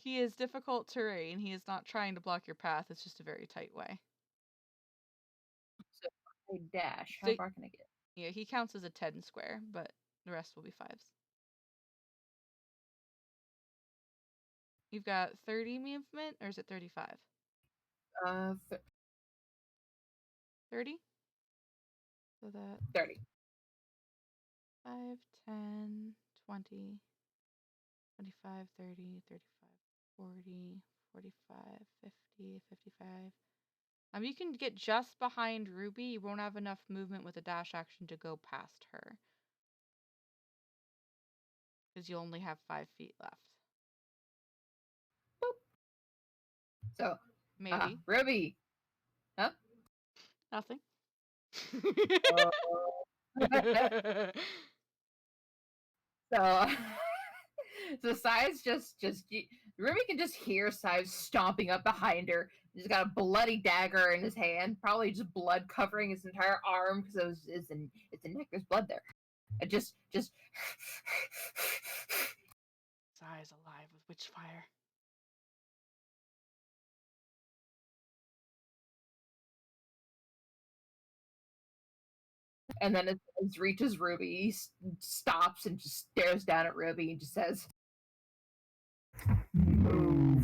He is difficult terrain. He is not trying to block your path. It's just a very tight way. So I dash. How So- far can I get? Yeah, he counts as a 10 square, but the rest will be 5s. You've got 30 movement, or is it 35? 30? So that 30. 5, 10, 20, 25, 30, 35, 40, 45, 50, 55. You can get just behind Ruby. You won't have enough movement with a dash action to go past her. Because you only have 5 feet left. So, Maybe. Ruby. Huh? Nothing. So, so Sives Ruby can just hear Sives stomping up behind her. He's got a bloody dagger in his hand, probably just blood covering his entire arm because it's a neck. There's blood there. It just. His eyes alive with witch fire. And then it reaches Ruby, stops and just stares down at Ruby and just says, Move.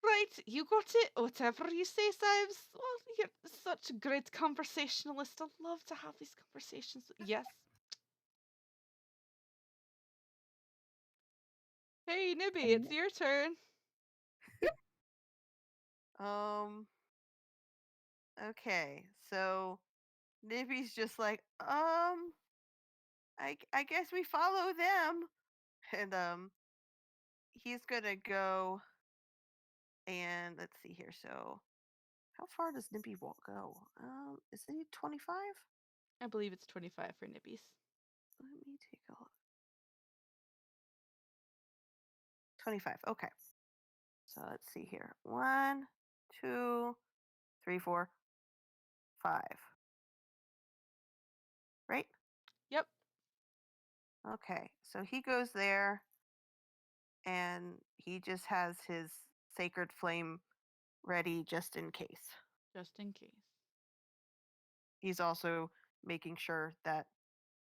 Right, you got it. Whatever you say, Sives. Well, you're such a great conversationalist. I love to have these conversations. Yes. Hey, Nibby, it's your turn. Okay, so Nibby's just like, I guess we follow them. And he's gonna go and let's see here. So how far does Nibby go? Is he 25? I believe it's 25 for Nibbies. Let me take a look. 25. Okay. So let's see here. 1, 2, 3, 4, 5. Right? Yep. Okay. So he goes there and he just has his sacred flame ready just in case. Just in case. He's also making sure that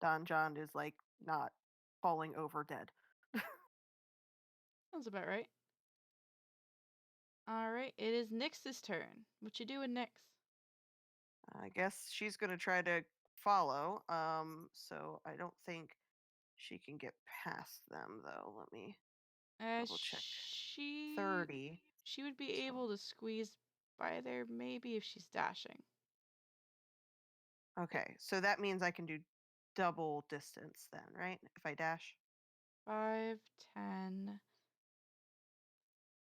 Don John is like not falling over dead. Sounds about right. Alright, it is Nyx's turn. What you doing, Nyx? I guess she's gonna try to follow. So I don't think she can get past them though. Let me double check. She 30. She would be So- able to squeeze by there maybe if she's dashing. Okay, so that means I can do double distance then, right? If I dash. 5, 10,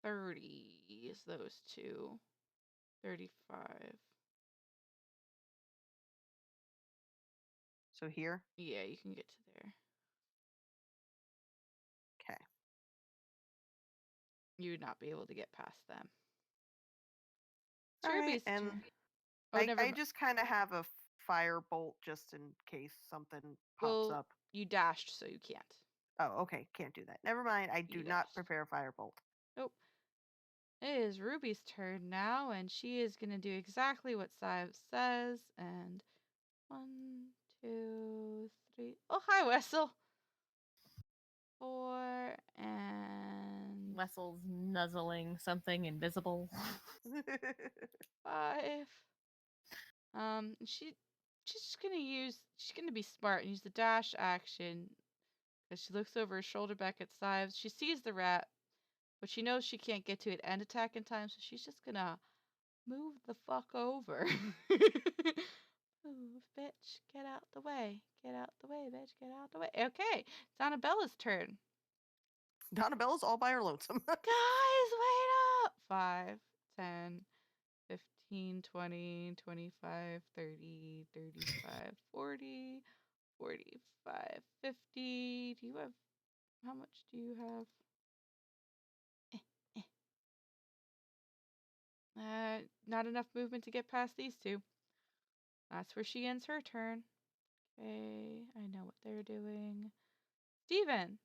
30 is those two. 35. So here. Yeah, you can get to there. Okay. You would not be able to get past them. All right, Ruby's and turn. Oh, never I mind. just kind of have a fire bolt just in case something pops Well, up. you dashed, so you can't. Oh, okay. Can't do that. Never mind. I do You not dashed. prepare firebolt. Nope. It is Ruby's turn now, and she is going to do exactly what Sives says. And 1, 2, 3. Oh, hi, Wessel. 4 and Wessel's nuzzling something invisible. 5. She's just gonna she's gonna be smart and use the dash action as she looks over her shoulder back at Sives. She sees the rat, but she knows she can't get to it and attack in time, so she's just gonna move the fuck over. Move, bitch. Get out the way. Get out the way, bitch. Get out the way. Okay, it's Annabella's turn. Donnabella's all by her lonesome. Guys, wait up! 5, 10, 15, 20, 25, 30, 35, 40, 45, 50. Do you have, how much do you have? Not enough movement to get past these two. That's where she ends her turn. Okay, I know what they're doing. Steven!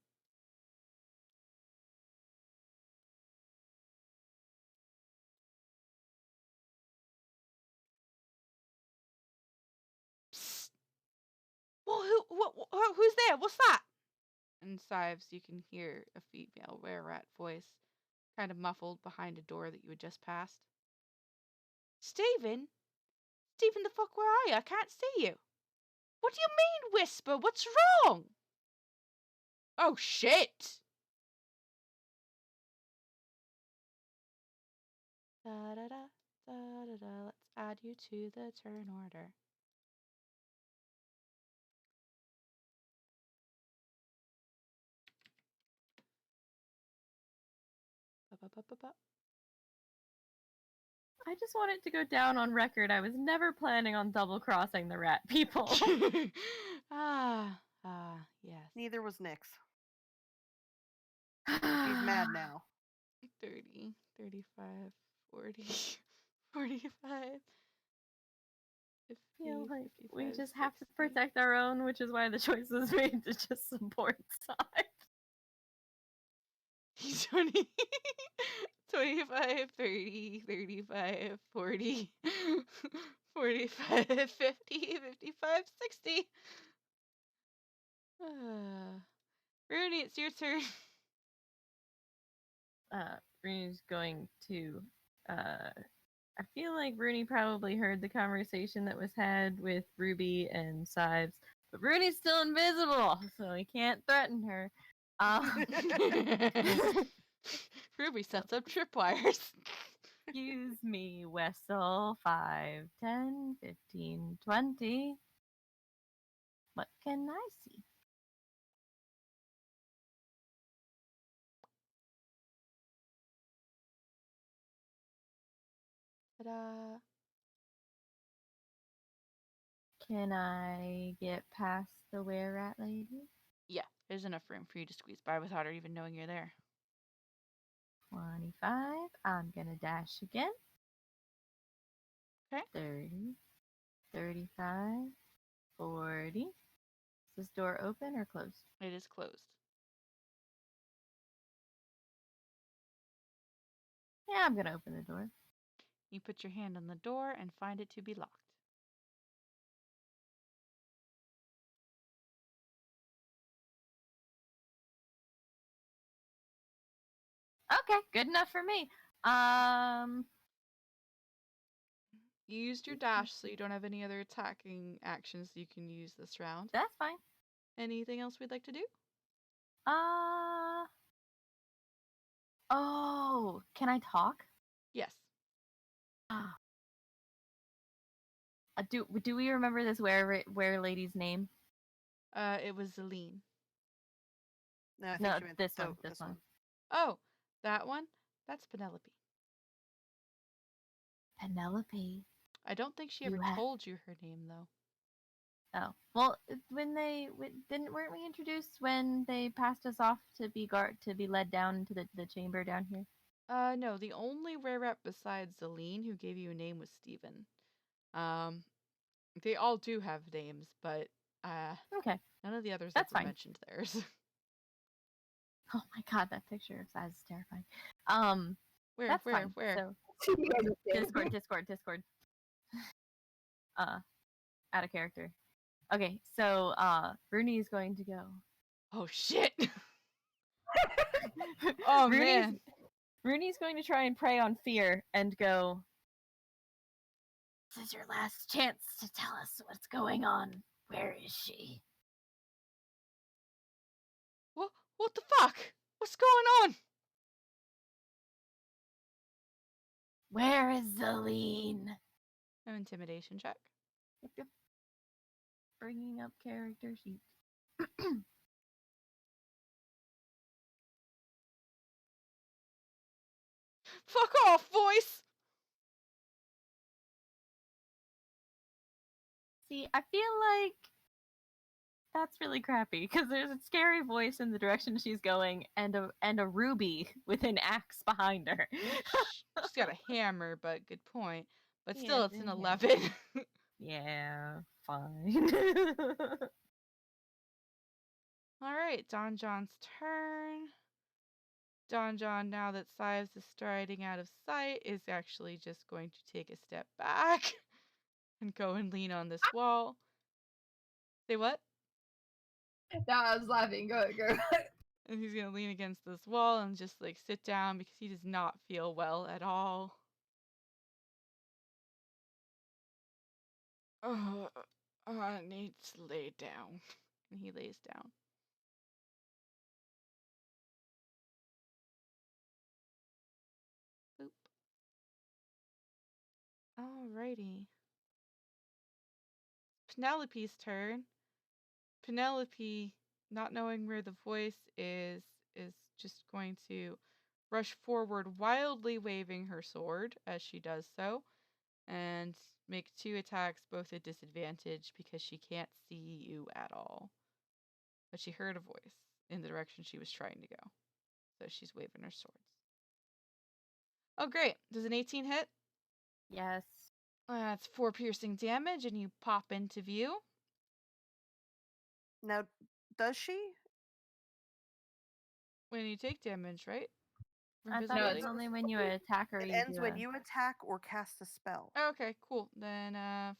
Psst! Well, who's there? What's that? And Sives, you can hear a female were-rat voice, kind of muffled behind a door that you had just passed. Steven? Steven, the fuck, where are you? I can't see you. What do you mean, Whisper? What's wrong? Oh, shit! Da-da-da, da-da-da. Let's add you to the turn order. Ba-ba-ba-ba-ba. I just want it to go down on record. I was never planning on double crossing the rat people. Yes. Neither was Nyx. She's mad now. 30, 35, 40, 45, 50, Feel like 55, we just have to 60. protect our own, which is why the choice was made to just support side. 20, 25, 30, 35, 40, 45, 50, 55, 60. Rooney, it's your turn. Rooney's going to. I feel like Rooney probably heard the conversation that was had with Ruby and Sives, but Rooney's still invisible, so he can't threaten her. Ruby sets up tripwires. Excuse me, Wessel. 5, 10, 15, 20. What can I see? Ta-da. Can I get past the were-rat lady? Yeah, there's enough room for you to squeeze by without her even knowing you're there. 25. I'm gonna dash again. Okay. 30, 35, 40. Is this door open or closed? It is closed. Yeah, I'm gonna open the door. You put your hand on the door and find it to be locked. Okay, good enough for me. You used your dash, so you don't have any other attacking actions you can use this round. That's fine. Anything else we'd like to do? Oh, can I talk? Yes. Do we remember this were lady's name? It was Zelene. No, I think No, she meant this one. Oh, that one? That's Penelope. Penelope. I don't think she You ever have- told you her name, though. Oh, well, weren't we introduced when they passed us off to be led down into the chamber down here? No, the only rare rep besides Zelene who gave you a name was Steven. They all do have names, but Okay, none of the others That's ever fine. mentioned theirs. oh my god, that picture of Size is terrifying. Where? That's fine. So Discord. Out of character. Okay, so Rooney is going to go. Oh shit! Oh man! Rooney's going to try and prey on fear and go. This is your last chance to tell us what's going on. Where is she? What the fuck? What's going on? Where is Zelene? An intimidation check. Yep. Bringing up character sheet. Fuck off, voice! See, I feel like that's really crappy because there's a scary voice in the direction she's going, and a ruby with an axe behind her. She's got a hammer, but good point. But She still, has it's a an hammer. 11. Yeah, fine. Alright, Don John's turn. Don John, now that Sives is striding out of sight, is actually just going to take a step back and go and lean on this wall. Say what? No, I was laughing. Go. And he's gonna lean against this wall and just like sit down because he does not feel well at all. I need to lay down. And he lays down. Boop. Alrighty. Penelope's turn. Penelope, not knowing where the voice is just going to rush forward, wildly waving her sword as she does so, and make 2 attacks, both at disadvantage because she can't see you at all. But she heard a voice in the direction she was trying to go. So she's waving her swords. Oh, great. Does an 18 hit? Yes. That's 4 piercing damage, and you pop into view. Now, does she? When you take damage, right? I thought it Invisibility? was only when you attack or It you ends do when a... you attack or cast a spell. Okay, cool. Then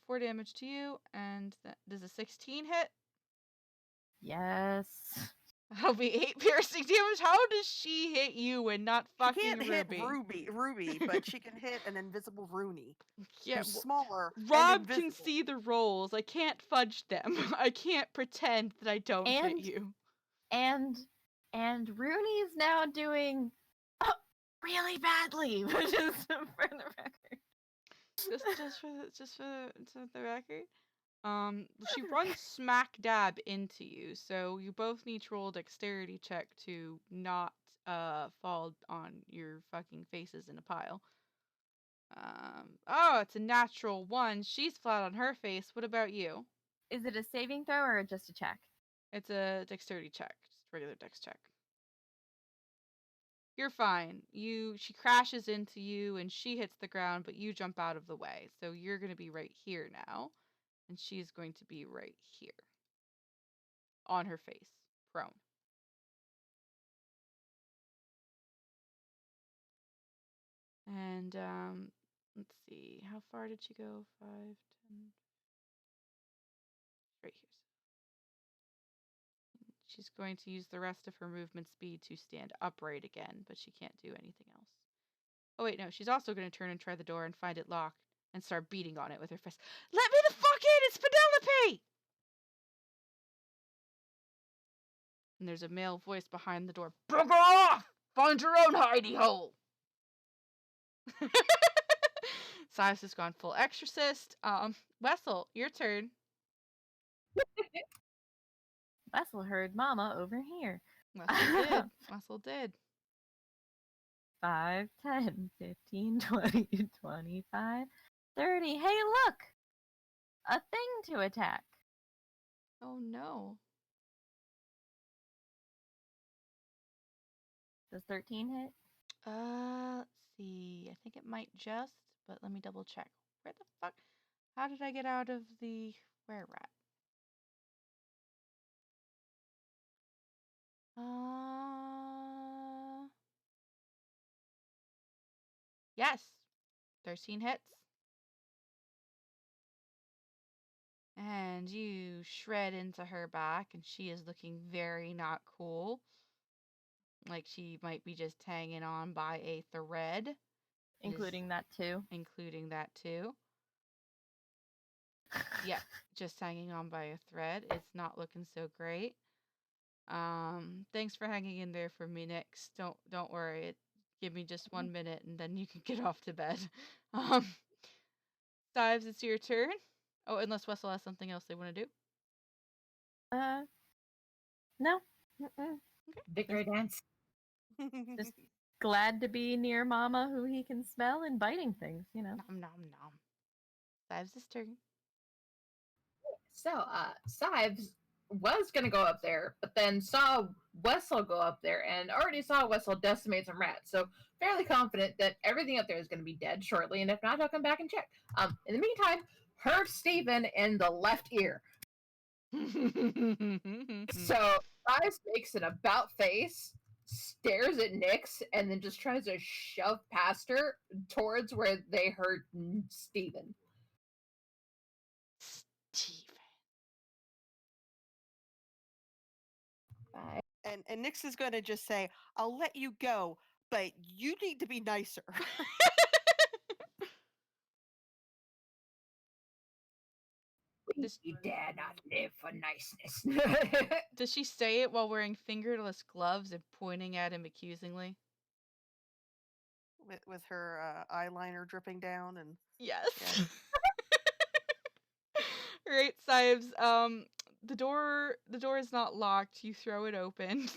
4 damage to you, and does a 16 hit? Yes. That'll be 8 piercing damage. How does she hit you and not She fucking can't hit Ruby? Ruby, but she can hit an invisible Rooney. Yeah, Who's smaller and Rob can invisible. see the rolls. I can't fudge them. I can't pretend that I don't hit And- you. And Rooney's now doing really badly, which is for the record. Just for the record. She runs smack dab into you, so you both need to roll a dexterity check to not fall on your fucking faces in a pile. Oh, it's a natural 1. She's flat on her face. What about you? Is it a saving throw or just a check? It's a dexterity check, just regular dex check. You're fine. She crashes into you and she hits the ground, but you jump out of the way. So you're going to be right here now, and she's going to be right here. On her face, prone. And let's see, how far did she go? 5, 10. Right here. She's going to use the rest of her movement speed to stand upright again, but she can't do anything else. Oh wait, no, she's also going to turn and try the door and find it locked and start beating on it with her fist. Let me the fuck in! It's Penelope! And there's a male voice behind the door. Bugger off! Find your own hidey hole! Sives has gone full exorcist. Wessel, your turn. Wessel heard Mama over here. Wessel did. Wessel did. 5, 10, 15, 20, 25, 30. Hey, look! A thing to attack. Oh no. Does 13 hit? Let's see. I think it might just, but let me double check. Where the fuck? How did I get out of the where rat? Yes. 13 hits. And you shred into her back, and she is looking very not cool. Like she might be just hanging on by a thread. Including that too. Including that too. Yep, just hanging on by a thread. It's not looking so great. Thanks for hanging in there for me, Nix. Don't worry. Give me just 1 minute, and then you can get off to bed. Sives, it's your turn. Oh, unless Wessel has something else they want to do. No. Mm-mm. Victory dance. Just glad to be near Mama, who he can smell, and biting things, you know. Nom nom nom. Sives' turn. So, Sives was gonna go up there, but then saw Wessel go up there and already saw Wessel decimate some rats. So, fairly confident that everything up there is gonna be dead shortly, and if not, he'll come back and check. In the meantime, heard Steven in the left ear. So, Sives makes an about face, stares at Nyx, and then just tries to shove past her towards where they heard Steven. Steven. Bye. And Nyx is going to just say, "I'll let you go, but you need to be nicer." We dare not live for niceness. Does she say it while wearing fingerless gloves and pointing at him accusingly? with her eyeliner dripping down and Yes. Right, Sives. The door is not locked. You throw it open.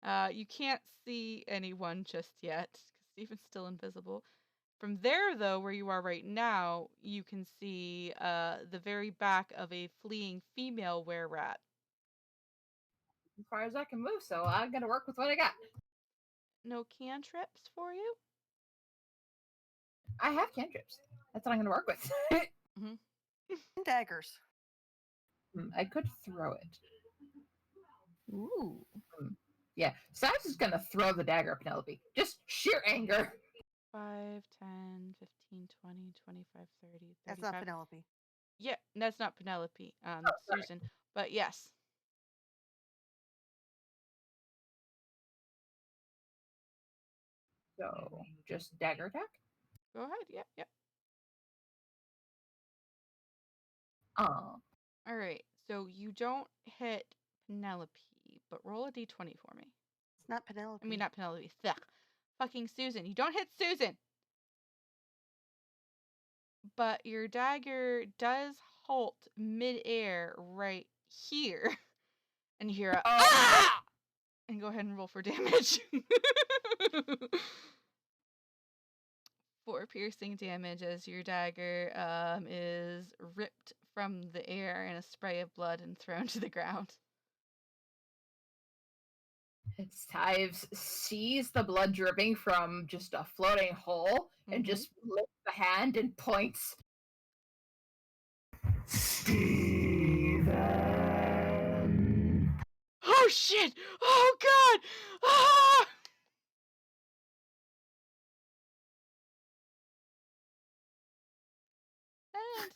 You can't see anyone just yet because Steven's still invisible. From there, though, where you are right now, you can see the very back of a fleeing female were-rat. As far as I can move, so I gotta work with what I got. No cantrips for you? I have cantrips. That's what I'm gonna work with. and daggers. I could throw it. Ooh. Yeah, Sives is gonna throw the dagger at Penelope. Just sheer anger. 5, 10, 15, 20, 25, 30, That's not 35. Penelope. Yeah, that's not Penelope. Right. Susan. But yes. So just dagger attack. Go ahead. Yep, yep. Oh, All right. So you don't hit Penelope, but roll a d20 for me. It's not Penelope. I mean, not Penelope. Ugh. Fucking Susan. You don't hit Susan. But your dagger does halt midair right here. And you hear a ah! And go ahead and roll for damage. 4 piercing damage as your dagger is ripped from the air in a spray of blood and thrown to the ground. Sives sees the blood dripping from just a floating hole and just lifts the hand and points. Steven. Oh shit! Oh god! Ah!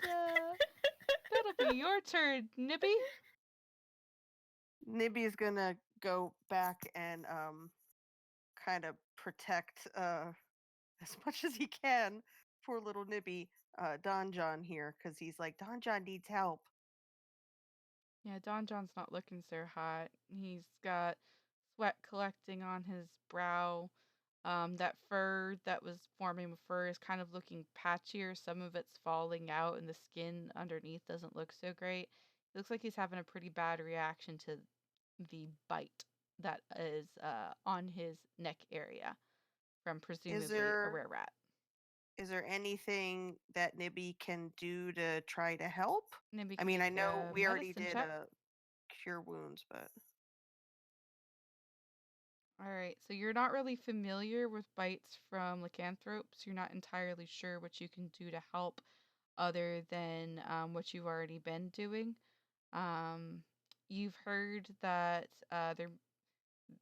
And that'll be your turn, Nibby. Nibby's gonna go back and kind of protect as much as he can. Poor little Nibby, Don John here, because he's like, Don John needs help. Yeah, Don John's not looking so hot. He's got sweat collecting on his brow. That fur that was forming with fur is kind of looking patchier. Some of it's falling out, and the skin underneath doesn't look so great. It looks like he's having a pretty bad reaction to the bite that is on his neck area from Is presumably a there rare rat. is there anything that Nibby can do to try to help? Nibby I can mean, I make know a we already medicine did check. cure wounds, but All right, so you're not really familiar with bites from lycanthropes. You're not entirely sure what you can do to help other than what you've already been doing. You've heard that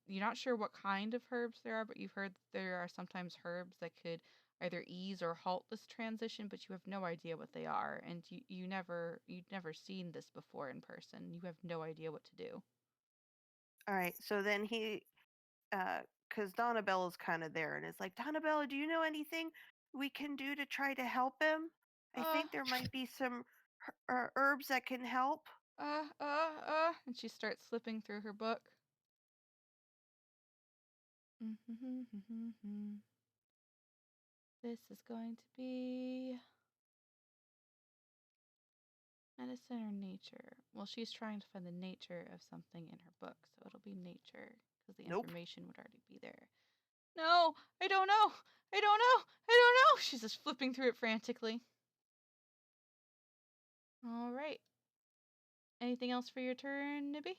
you're not sure what kind of herbs there are, but you've heard that there are sometimes herbs that could either ease or halt this transition, but you have no idea what they are, and you'd never seen this before in person. You have no idea what to do. all right. So then because Donnabella's kind of there and is like, Donnabella, do you know anything we can do to try to help him? I Uh, think there might be some herbs that can help. and she starts slipping through her book. This is going to be medicine or nature. Well, she's trying to find the nature of something in her book, so it'll be nature because the Nope. information would already be there. No, I don't know. I don't know. I don't know. She's just flipping through it frantically. All right. Anything else for your turn, Nibby?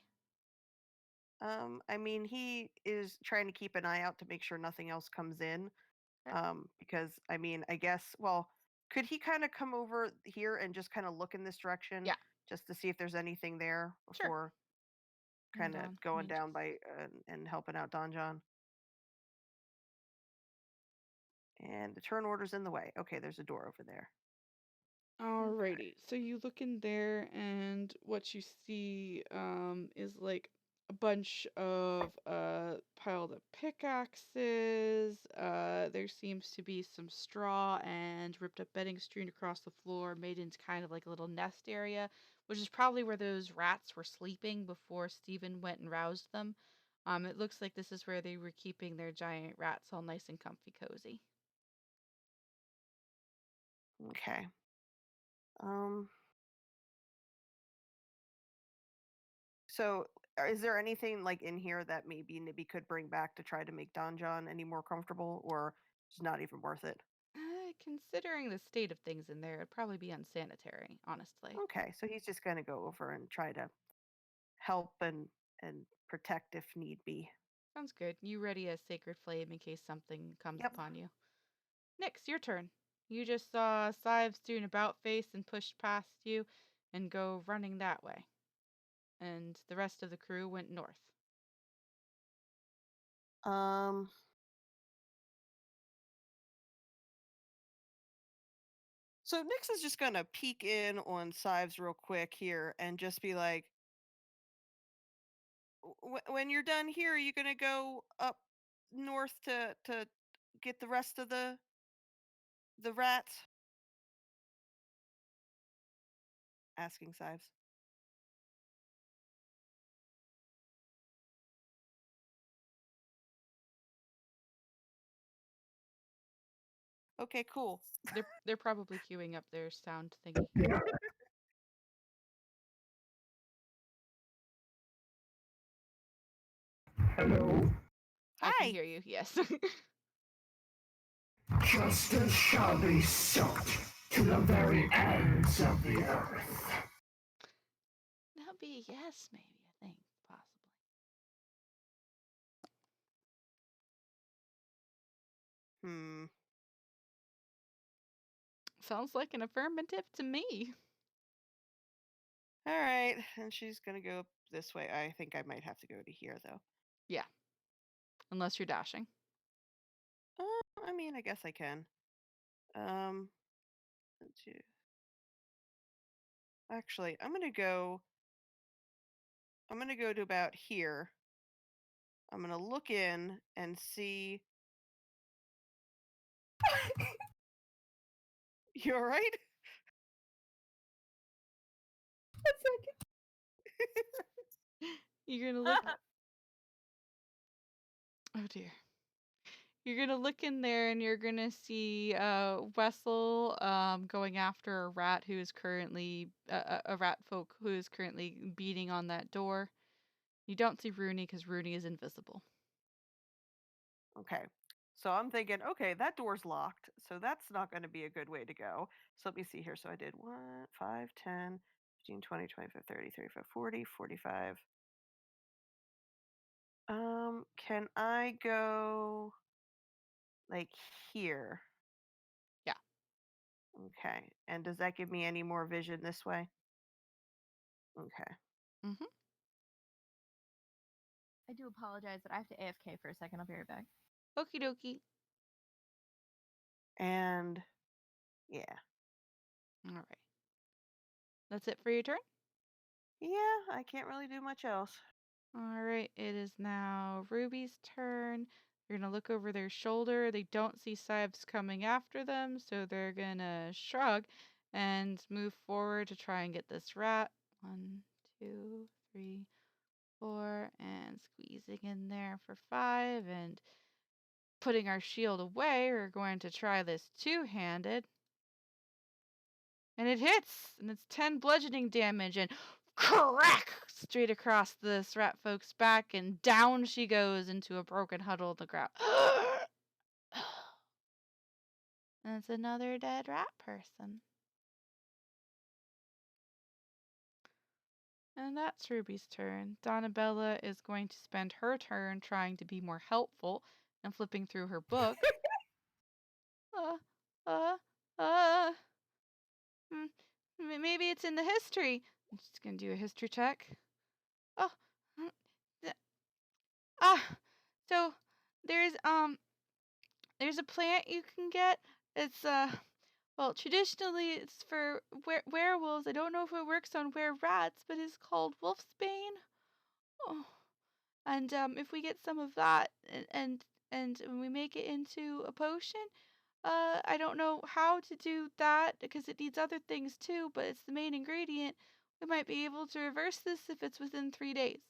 I mean, he is trying to keep an eye out to make sure nothing else comes in. Okay. Because I mean, I guess, well, could he kind of come over here and just kind of look in this direction? Yeah. Just to see if there's anything there Sure. before Hold kind of on. going down by and helping out Don John. And the turn order's in the way. Okay, there's a door over there. Alrighty, so you look in there, and what you see is like a bunch of piled up pickaxes. There seems to be some straw and ripped up bedding strewn across the floor, made into kind of like a little nest area, which is probably where those rats were sleeping before Stephen went and roused them. It looks like this is where they were keeping their giant rats all nice and comfy cozy. Okay. Um. So, is there anything like in here that maybe Nibby could bring back to try to make Don John any more comfortable, or it's not even worth it? Considering the state of things in there, it'd probably be unsanitary, honestly. Okay, so he's just gonna go over and try to help and protect if need be. Sounds good. You ready a sacred flame in case something comes Yep. upon you. Nix, your turn. You just saw Sives do an about face and pushed past you and go running that way. And the rest of the crew went north. Um. So Nyx is just gonna peek in on Sives real quick here and just be like, When you're done here, are you gonna go up north to get the rest of the rats?" Asking Sives. Okay, cool. They're probably queuing up their sound thingy. Yeah. Hello. I can Hi. hear you. Yes. Justice shall be sought to the very ends of the earth. That'll be a yes, maybe. I think possibly. Hmm. Sounds like an affirmative to me. All right, and she's gonna go this way. I think I might have to go to here though. Yeah. Unless you're dashing. I mean, I guess I can. Um, two. Actually, I'm gonna go to about here. I'm gonna look in and see. You all right? You're gonna look. Oh dear. You're gonna look in there and you're gonna see Wessel going after a rat who is currently a rat folk who is currently beating on that door. You don't see Rooney because Rooney is invisible. Okay. So I'm thinking, okay, that door's locked, so that's not going to be a good way to go. So let me see here. So I did 1, 5, 10, 15, 20, 25, 30, 35, 40, 45. Can I go like here? Yeah. Okay. And does that give me any more vision this way? Okay. Mm-hmm. I do apologize, but I have to AFK for a second. I'll be right back. Okie dokie. And yeah. All right. That's it for your turn? Yeah, I can't really do much else. All right. It is now Ruby's turn. They're going to look over their shoulder. They don't see Sives coming after them, so they're going to shrug and move forward to try and get this rat. 1, 2, 3, 4, and squeezing in there for 5, and putting our shield away. We're going to try this two-handed. And it hits, and it's 10 bludgeoning damage, and crack straight across this rat folk's back, and down she goes into a broken huddle on the ground. That's another dead rat person. And that's Ruby's turn. Donabella is going to spend her turn trying to be more helpful and flipping through her book. uh, uh, uh, maybe it's in the history. I'm just gonna do a history check. Oh, mm, th- ah, so there's a plant you can get. It's well, traditionally it's for werewolves. I don't know if it works on were-rats, but it's called wolfsbane. Oh, and if we get some of that and we make it into a potion, I don't know how to do that because it needs other things too, but it's the main ingredient. We might be able to reverse this if it's within 3 days.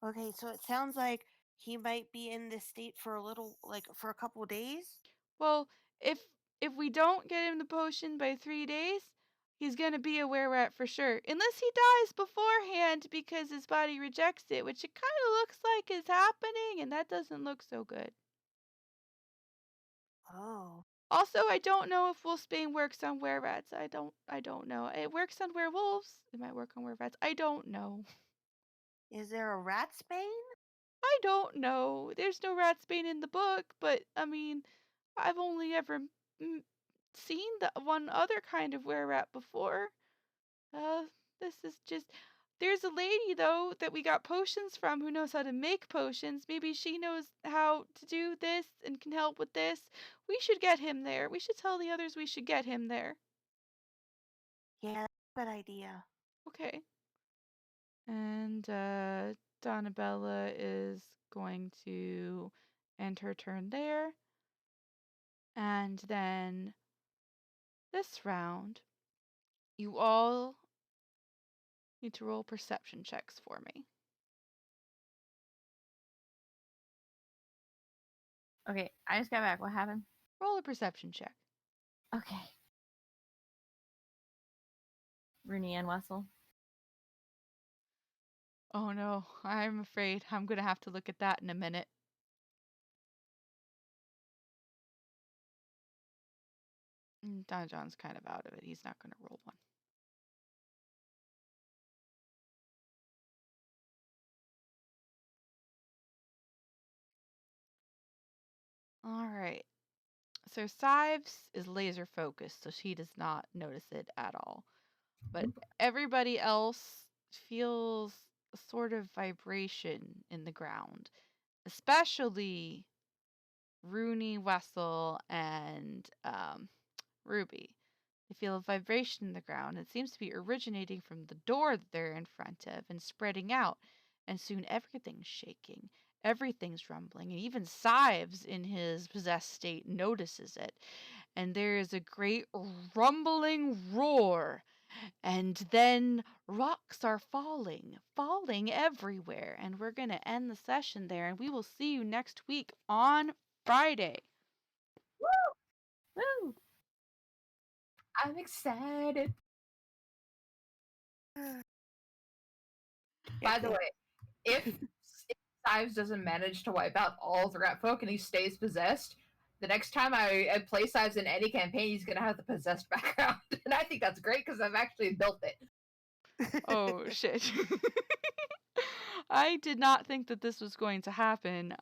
Okay, so it sounds like he might be in this state for a little, like for a couple days. Well, if if we don't get him the potion by 3 days, he's gonna be a were-rat for sure. Unless he dies beforehand because his body rejects it, which it kind of looks like is happening, and that doesn't look so good. Oh. Also, I don't know if wolfsbane works on were-rats. I don't know. It works on werewolves. It might work on were-rats. I don't know. Is there a rat's bane? I don't know. There's no ratsbane in the book, but I mean, I've only ever seen the one other kind of were-rat before. Uh, this is just There's a lady, though, that we got potions from who knows how to make potions. Maybe she knows how to do this and can help with this. We should get him there. We should tell the others we should get him there. Yeah, good idea. Okay. And Donabella is going to end her turn there. And then this round, you all need to roll perception checks for me. Okay, I just got back. What happened? Roll a perception check. Okay. Rooney and Wessel. Oh no, I'm afraid I'm going to have to look at that in a minute. Don John's kind of out of it. He's not going to roll one. All right. So Sives is laser focused, so she does not notice it at all. But everybody else feels a sort of vibration in the ground, especially Rooney, Wessel, and Ruby. They feel a vibration in the ground. It seems to be originating from the door that they're in front of and spreading out. And soon everything's shaking, everything's rumbling, and even Sives, in his possessed state, notices it. And there is a great rumbling roar. And then rocks are falling everywhere. And we're going to end the session there. And we will see you next week on Friday. Woo! I'm excited. By the way, if Sives doesn't manage to wipe out all the rat folk and he stays possessed, the next time I play Sives in any campaign, he's gonna have the possessed background, and I think that's great because I've actually built it. Oh shit. I did not think that this was going to happen.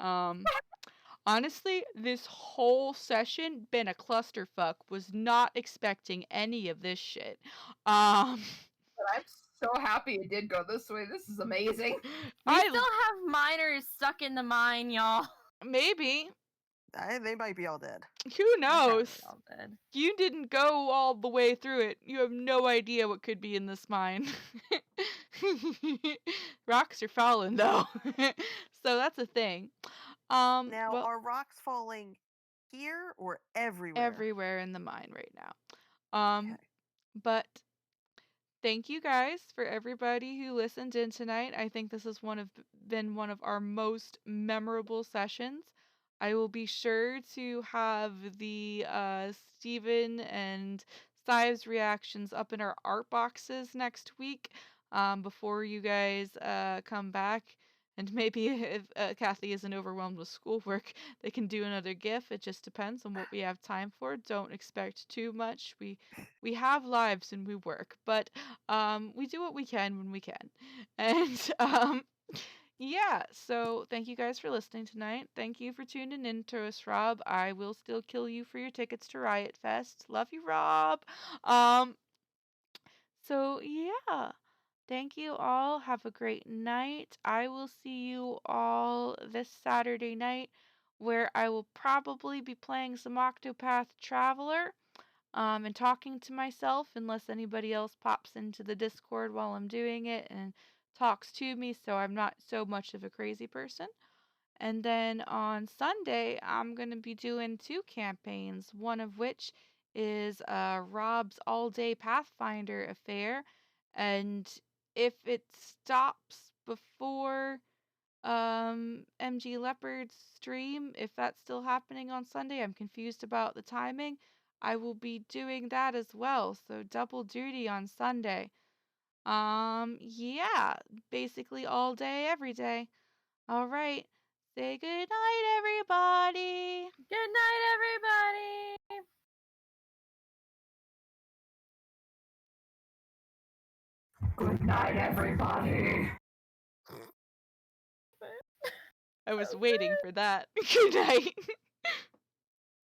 Honestly, this whole session been a clusterfuck. Was not expecting any of this shit. But I'm so happy it did go this way. This is amazing. We still have miners stuck in the mine, y'all. Maybe. They might be all dead. Who knows? All dead. You didn't go all the way through it. You have no idea what could be in this mine. Rocks are falling though. So that's a thing. Now, well, are rocks falling here or everywhere? everywhere in the mine right now. Okay. But thank you guys for everybody who listened in tonight. I think this has been one of our most memorable sessions. I will be sure to have the Steven and Sives reactions up in our art boxes next week before you guys come back. And maybe if Kathy isn't overwhelmed with schoolwork, they can do another GIF. It just depends on what we have time for. Don't expect too much. We have lives and we work, but we do what we can when we can. And yeah, so thank you guys for listening tonight. Thank you for tuning in to us, Rob. I will still kill you for your tickets to Riot Fest. Love you, Rob. So yeah. Thank you all. Have a great night. I will see you all this Saturday night where I will probably be playing some Octopath Traveler and talking to myself unless anybody else pops into the Discord while I'm doing it and talks to me so I'm not so much of a crazy person. And then on Sunday, I'm going to be doing 2 campaigns, one of which is Rob's all-day Pathfinder affair. And if it stops before MG Leopard's stream, if that's still happening on Sunday, I'm confused about the timing. I will be doing that as well, so double duty on Sunday. Yeah, basically all day, every day. All right. Say good night, everybody. Good night, everybody. Good night, everybody. I was waiting for that. Good night.